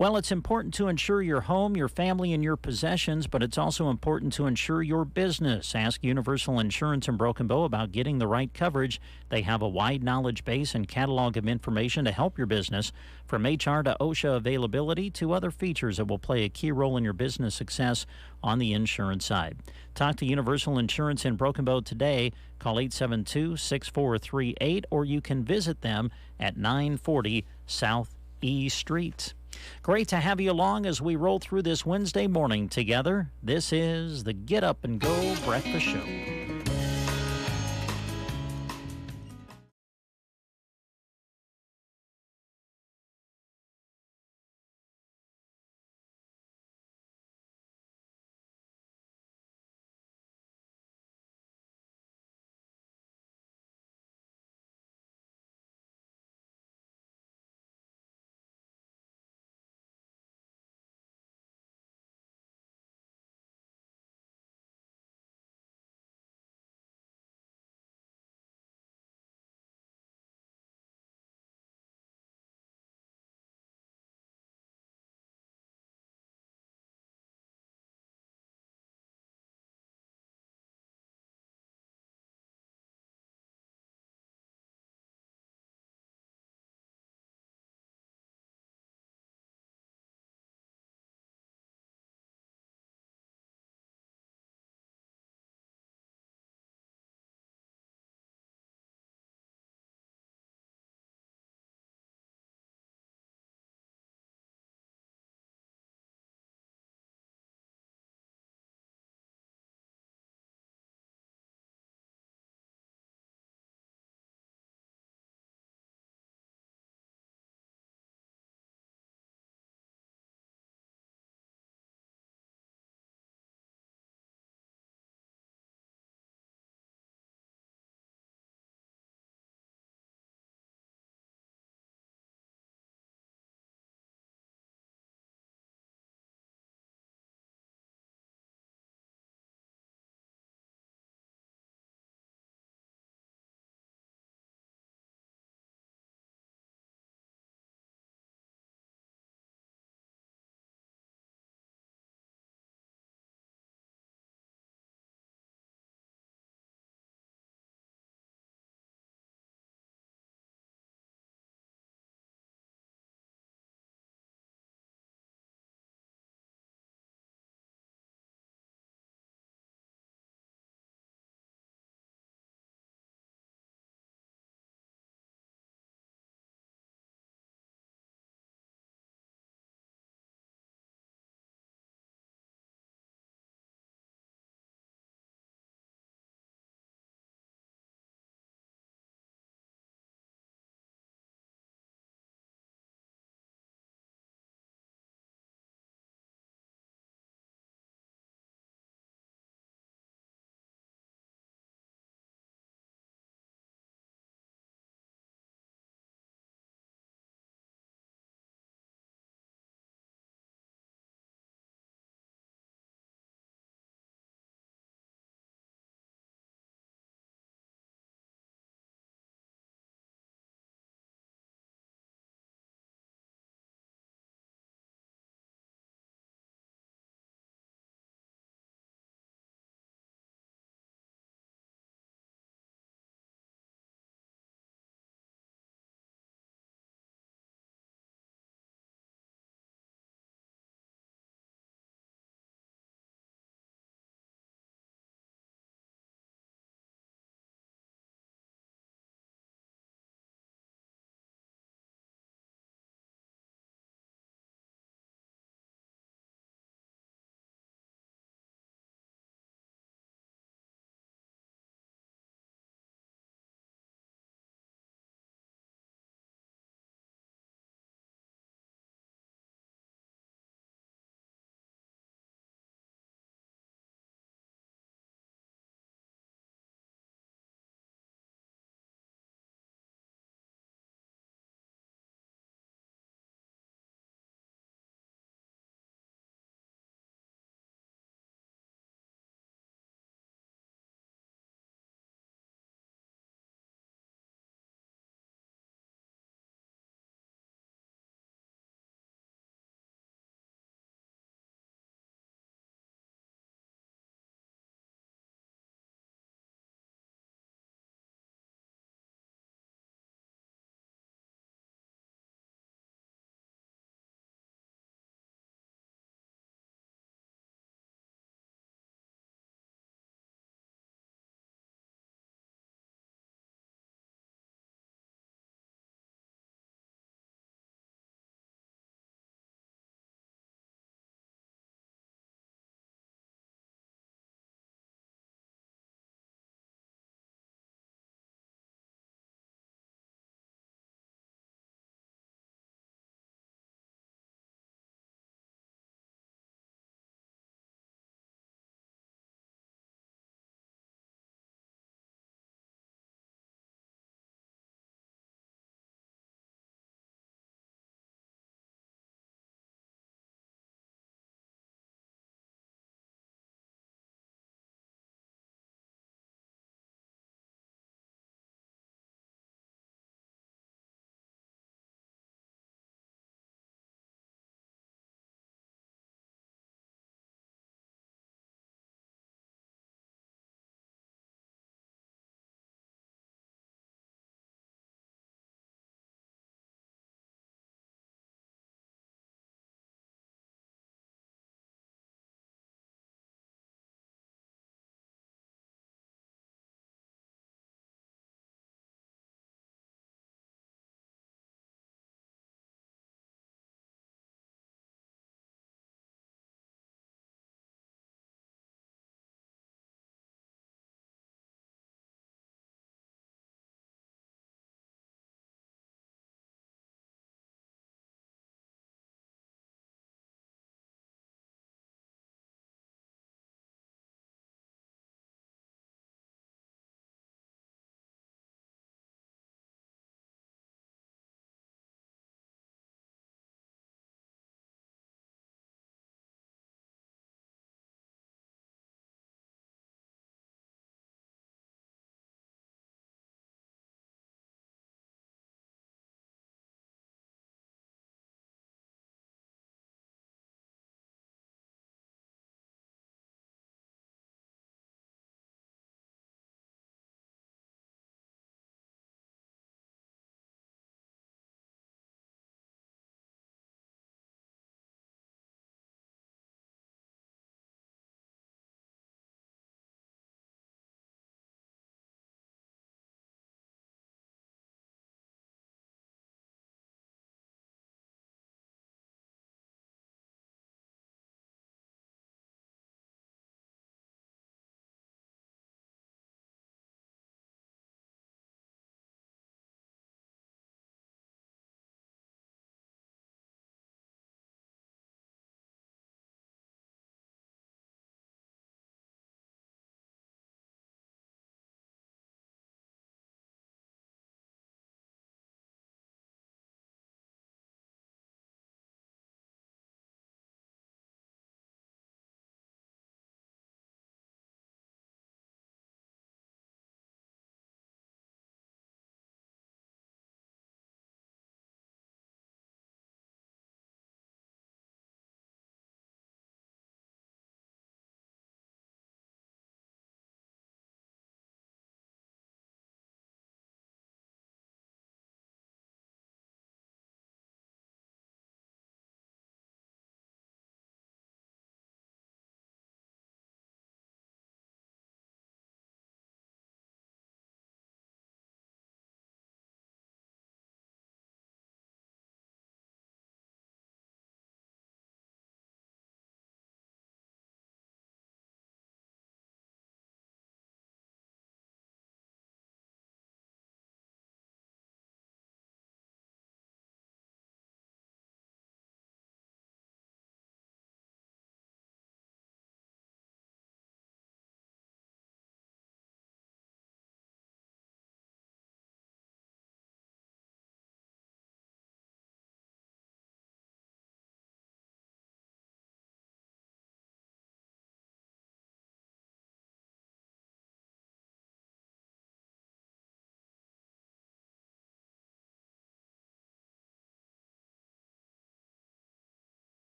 Speaker 2: Well, it's important to insure your home, your family, and your possessions, but it's also important to insure your business. Ask Universal Insurance in Broken Bow about getting the right coverage. They have a wide knowledge base and catalog of information to help your business, from HR to OSHA availability to other features that will play a key role in your business success on the insurance side. Talk to Universal Insurance in Broken Bow today. Call 872-6438, or you can visit them at 940 South E Street. Great to have you along as we roll through this Wednesday morning together. This is the Get Up and Go Breakfast Show.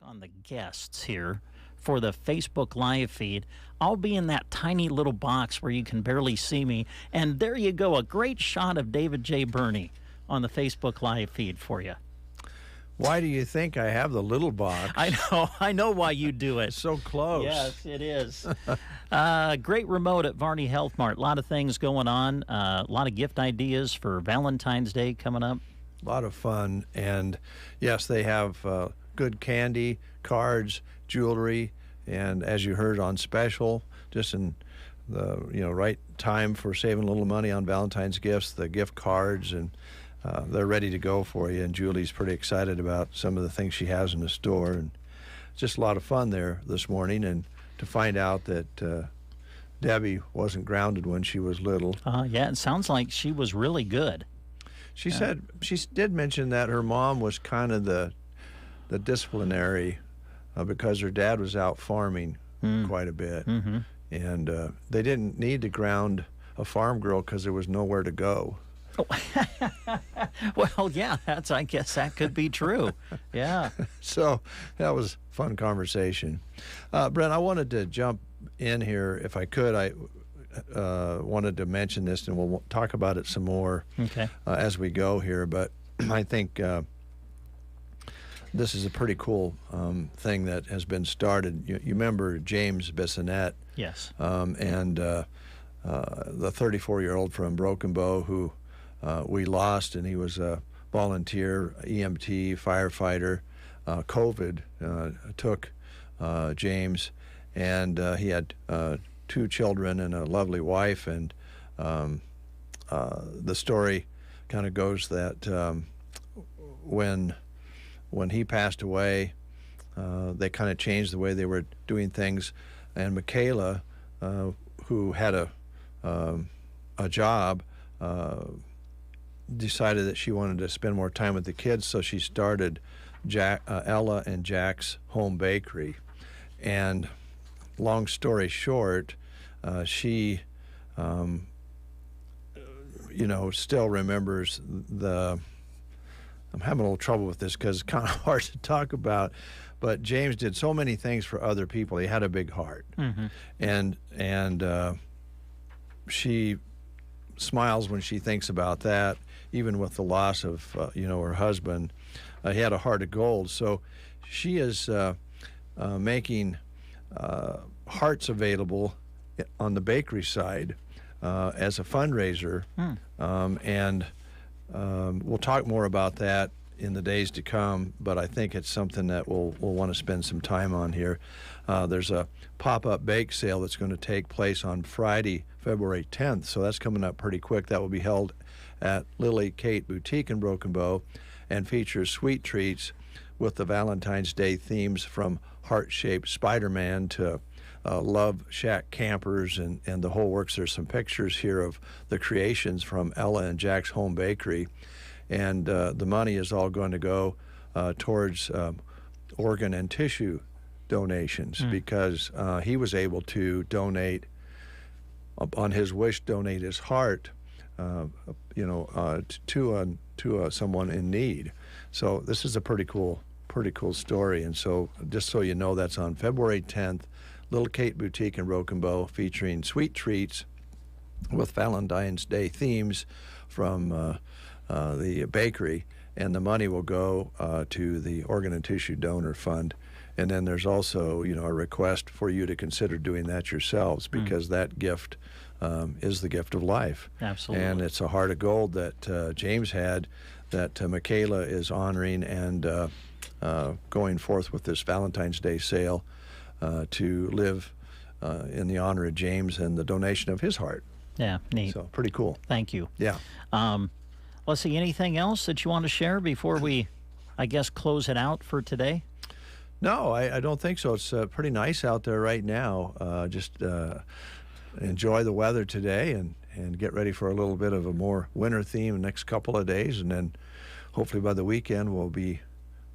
Speaker 2: on the guests here for the Facebook Live feed. I'll be in that tiny little box where you can barely see me. And there you go, a great shot of David J. Burney on the Facebook Live feed for you.
Speaker 1: Why do you think I have the little box?
Speaker 2: I know why you do it.
Speaker 1: So close.
Speaker 2: Yes, it is. Great remote at Varney Health Mart. A lot of things going on. A lot of gift ideas for Valentine's Day coming up.
Speaker 1: A lot of fun. And yes, they have good candy, cards, jewelry, and as you heard, on special, just in the right time for saving a little money on Valentine's gifts, the gift cards, and they're ready to go for you. And Julie's pretty excited about some of the things she has in the store, and it's just a lot of fun there this morning. And to find out that Debbie wasn't grounded when she was little.
Speaker 2: Yeah, it sounds like she was really good.
Speaker 1: She said she did mention that her mom was kind of the disciplinary because her dad was out farming quite a bit.
Speaker 2: Mm-hmm.
Speaker 1: And they didn't need to ground a farm girl because there was nowhere to go.
Speaker 2: Well, yeah, I guess that could be true. Yeah.
Speaker 1: So that was a fun conversation. Brent, I wanted to jump in here if I could. I wanted to mention this, and we'll talk about it some more as we go here. But I think this is a pretty cool thing that has been started. You remember James Bissonette?
Speaker 2: Yes.
Speaker 1: And the 34-year-old from Broken Bow who we lost, and he was a volunteer EMT firefighter. COVID took James, and he had 2 children and a lovely wife. And the story kind of goes that when he passed away, they kind of changed the way they were doing things. And Michaela, who had a job, decided that she wanted to spend more time with the kids, so she started Ella and Jack's Home Bakery. And long story short, she still remembers I'm having a little trouble with this because it's kind of hard to talk about, but James did so many things for other people. He had a big heart.
Speaker 2: Mm-hmm.
Speaker 1: And she smiles when she thinks about that, even with the loss of her husband. He had a heart of gold. So she is making hearts available on the bakery side as a fundraiser. And we'll talk more about that in the days to come, but I think it's something that we'll want to spend some time on here. There's a pop-up bake sale that's going to take place on Friday, February 10th, so that's coming up pretty quick. That will be held at Lily Kate Boutique in Broken Bow and features sweet treats with the Valentine's Day themes from heart-shaped Spider-Man to Love Shack campers and the whole works. There's some pictures here of the creations from Ella and Jack's Home Bakery, and the money is all going to go towards organ and tissue donations because he was able to donate, on his wish, donate his heart to someone in need. So this is a pretty cool story. And so just so you know, that's on February 10th, Little Kate Boutique in Broken Bow, featuring sweet treats with Valentine's Day themes from the bakery, and the money will go to the Organ and Tissue Donor Fund. And then there's also, a request for you to consider doing that yourselves, because that gift is the gift of life.
Speaker 2: Absolutely.
Speaker 1: And it's a heart of gold that James had, that Michaela is honoring and going forth with this Valentine's Day sale to live in the honor of James and the donation of his heart.
Speaker 2: Yeah, neat.
Speaker 1: So pretty cool.
Speaker 2: Thank you.
Speaker 1: Yeah.
Speaker 2: Let's see, anything else that you want to share before we, I guess, close it out for today?
Speaker 1: No, I don't think so. It's pretty nice out there right now. Just enjoy the weather today and get ready for a little bit of a more winter theme the next couple of days. And then hopefully by the weekend we'll be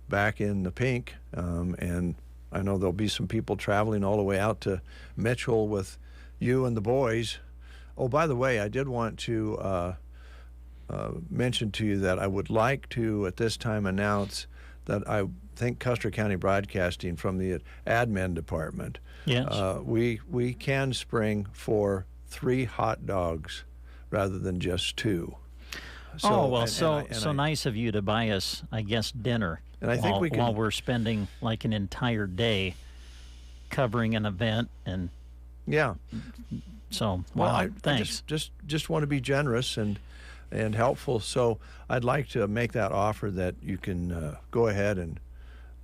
Speaker 1: back in the pink. And I know there'll be some people traveling all the way out to Mitchell with you and the boys. Oh, by the way, I did want to mention to you that I would like to at this time announce that I think Custer County Broadcasting from the admin department.
Speaker 2: Yes.
Speaker 1: We can spring for 3 hot dogs rather than just 2.
Speaker 2: So nice of you to buy us, I guess, dinner.
Speaker 1: And I think we can,
Speaker 2: while we're spending like an entire day covering an event, and
Speaker 1: yeah.
Speaker 2: So
Speaker 1: I
Speaker 2: thanks.
Speaker 1: just want to be generous and helpful. So I'd like to make that offer that you can go ahead and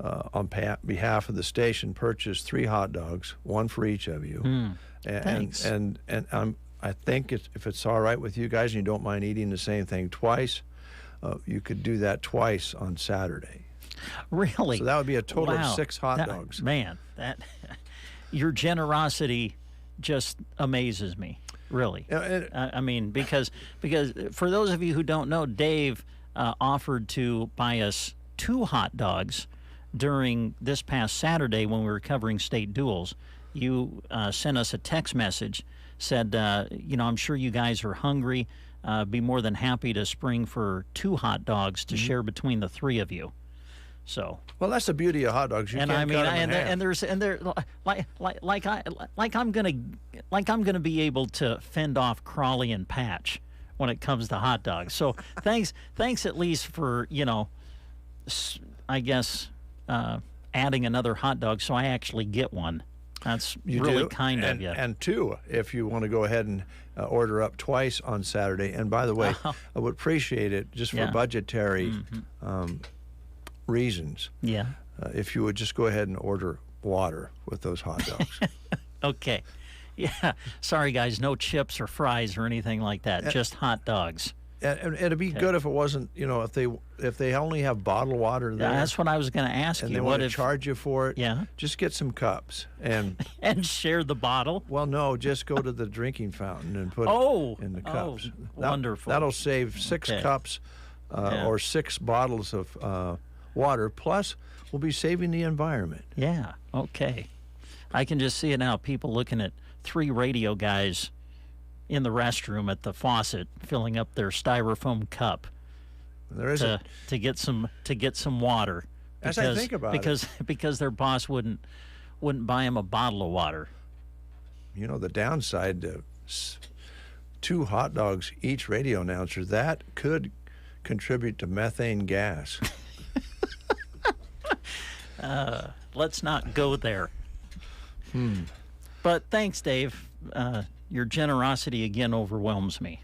Speaker 1: on behalf of the station purchase 3 hot dogs, 1 for each of you.
Speaker 2: Thanks.
Speaker 1: And I think if it's all right with you guys and you don't mind eating the same thing twice, you could do that twice on Saturday.
Speaker 2: Really?
Speaker 1: So that would be a total
Speaker 2: Wow.
Speaker 1: of 6 hot dogs.
Speaker 2: Man, your generosity just amazes me. Really. I mean, because for those of you who don't know, Dave offered to buy us 2 hot dogs during this past Saturday when we were covering state duels. You sent us a text message, said, I'm sure you guys are hungry. Be more than happy to spring for 2 hot dogs to share between the 3 of you. So.
Speaker 1: Well, that's the beauty of hot dogs. You
Speaker 2: and
Speaker 1: can't
Speaker 2: I mean,
Speaker 1: cut them in half.
Speaker 2: and they're like I'm gonna be able to fend off Crawley and Patch when it comes to hot dogs. So thanks at least for I guess adding another hot dog so I actually get one. That's really kind of you.
Speaker 1: And 2, if you want to go ahead and order up twice on Saturday. And by the way, I would appreciate it just for budgetary reasons.
Speaker 2: Yeah.
Speaker 1: If you would just go ahead and order water with those hot dogs.
Speaker 2: Okay. Yeah. Sorry, guys. No chips or fries or anything like that. Just hot dogs.
Speaker 1: And it'd be good if it wasn't, if they only have bottled water there.
Speaker 2: Yeah, that's what I was going to ask
Speaker 1: and
Speaker 2: you.
Speaker 1: they want to charge you for it.
Speaker 2: Yeah.
Speaker 1: Just get some cups and
Speaker 2: and share the bottle.
Speaker 1: Well, no, just go to the drinking fountain and put it in the cups.
Speaker 2: Wonderful.
Speaker 1: That'll save 6 cups or 6 bottles of water. Plus, we'll be saving the environment.
Speaker 2: Yeah. Okay. I can just see it now. People looking at 3 radio guys in the restroom at the faucet, filling up their styrofoam cup.
Speaker 1: There is
Speaker 2: to get some water.
Speaker 1: As I think about
Speaker 2: it, because their boss wouldn't buy them a bottle of water.
Speaker 1: The downside, 2 hot dogs each radio announcer, that could contribute to methane gas.
Speaker 2: Let's not go there. But thanks, Dave. Your generosity again overwhelms me.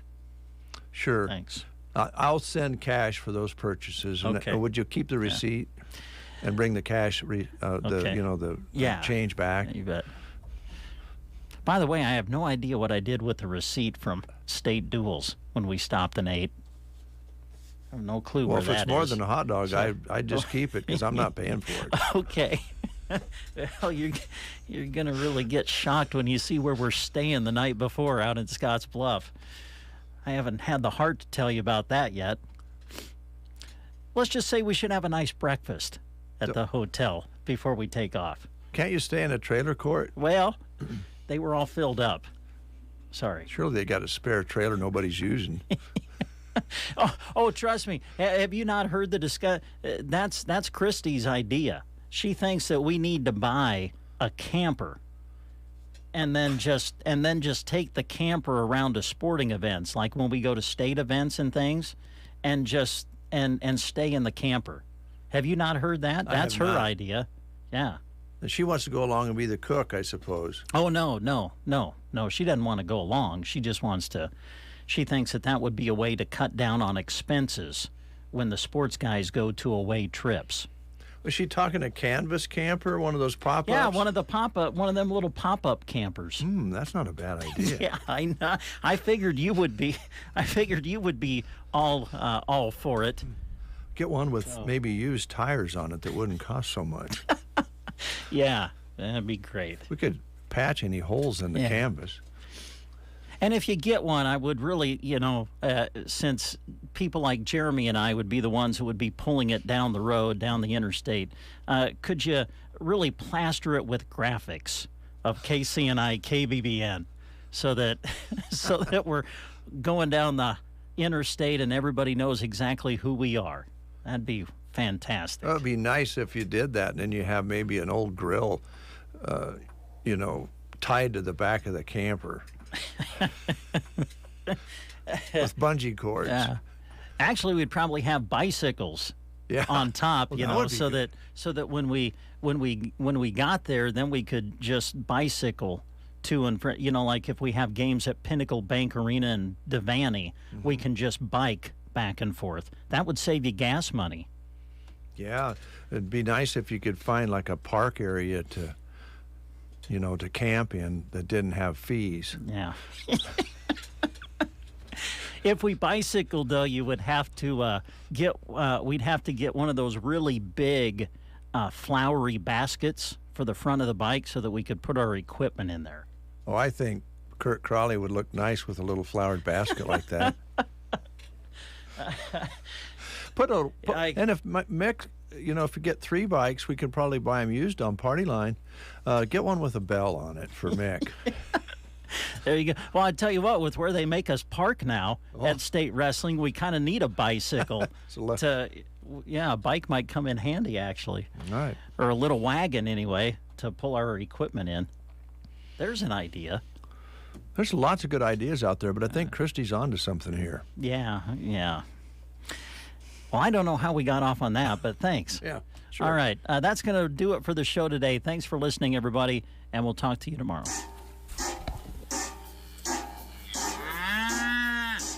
Speaker 1: Sure.
Speaker 2: Thanks.
Speaker 1: I'll send cash for those purchases.
Speaker 2: Okay.
Speaker 1: And would you keep the receipt and bring the cash, the change back?
Speaker 2: You bet. By the way, I have no idea what I did with the receipt from State Duels when we stopped and ate. I have no clue where that is.
Speaker 1: Well, if it's more than a hot dog, I'd just keep it because I'm not paying for it.
Speaker 2: Okay. Well, you're going to really get shocked when you see where we're staying the night before out in Scotts Bluff. I haven't had the heart to tell you about that yet. Let's just say we should have a nice breakfast at the hotel before we take off.
Speaker 1: Can't you stay in a trailer court?
Speaker 2: Well, they were all filled up. Sorry.
Speaker 1: Surely they got a spare trailer nobody's using.
Speaker 2: Oh, trust me. Have you not heard the discuss? That's Christy's idea. She thinks that we need to buy a camper and then just take the camper around to sporting events, like when we go to state events and things, and just and stay in the camper. Have you not heard that? That's her idea. Yeah.
Speaker 1: She wants to go along and be the cook, I suppose.
Speaker 2: Oh, no. She doesn't want to go along. She just wants to. She thinks that would be a way to cut down on expenses when the sports guys go to away trips.
Speaker 1: Was she talking a canvas camper, one of those pop-ups?
Speaker 2: Yeah, one of them little pop-up campers.
Speaker 1: That's not a bad idea.
Speaker 2: Yeah, I know. I figured you would be. all for it.
Speaker 1: Get one with maybe used tires on it that wouldn't cost so much.
Speaker 2: Yeah, that'd be great.
Speaker 1: We could patch any holes in the canvas.
Speaker 2: And if you get one, I would really, since people like Jeremy and I would be the ones who would be pulling it down the road, down the interstate, could you really plaster it with graphics of KCNI, KBBN, so that we're going down the interstate and everybody knows exactly who we are? That'd be fantastic.
Speaker 1: It would be nice if you did that, and then you have maybe an old grill, tied to the back of the camper with bungee cords.
Speaker 2: Yeah. Actually, we'd probably have bicycles on top,
Speaker 1: Well,
Speaker 2: so that when we got there, then we could just bicycle to and from, like if we have games at Pinnacle Bank Arena in Devaney, we can just bike back and forth. That would save you gas money.
Speaker 1: Yeah, it'd be nice if you could find like a park area to camp in that didn't have fees.
Speaker 2: Yeah. If we bicycled, though, you would have to we'd have to get one of those really big flowery baskets for the front of the bike so that we could put our equipment in there.
Speaker 1: Oh, I think Kurt Crawley would look nice with a little flowered basket like that. And if Mick, if you get 3 bikes, we could probably buy them used on Party Line. Get one with a bell on it for Mick.
Speaker 2: There you go. Well, I tell you what, with where they make us park now at State Wrestling, we kind of need a bicycle. A bike might come in handy, actually.
Speaker 1: All right.
Speaker 2: Or a little wagon, anyway, to pull our equipment in. There's an idea.
Speaker 1: There's lots of good ideas out there, but I think Christy's onto something here.
Speaker 2: Yeah. Well, I don't know how we got off on that, but thanks.
Speaker 1: Yeah, sure.
Speaker 2: All right. That's going to do it for the show today. Thanks for listening, everybody, and we'll talk to you tomorrow.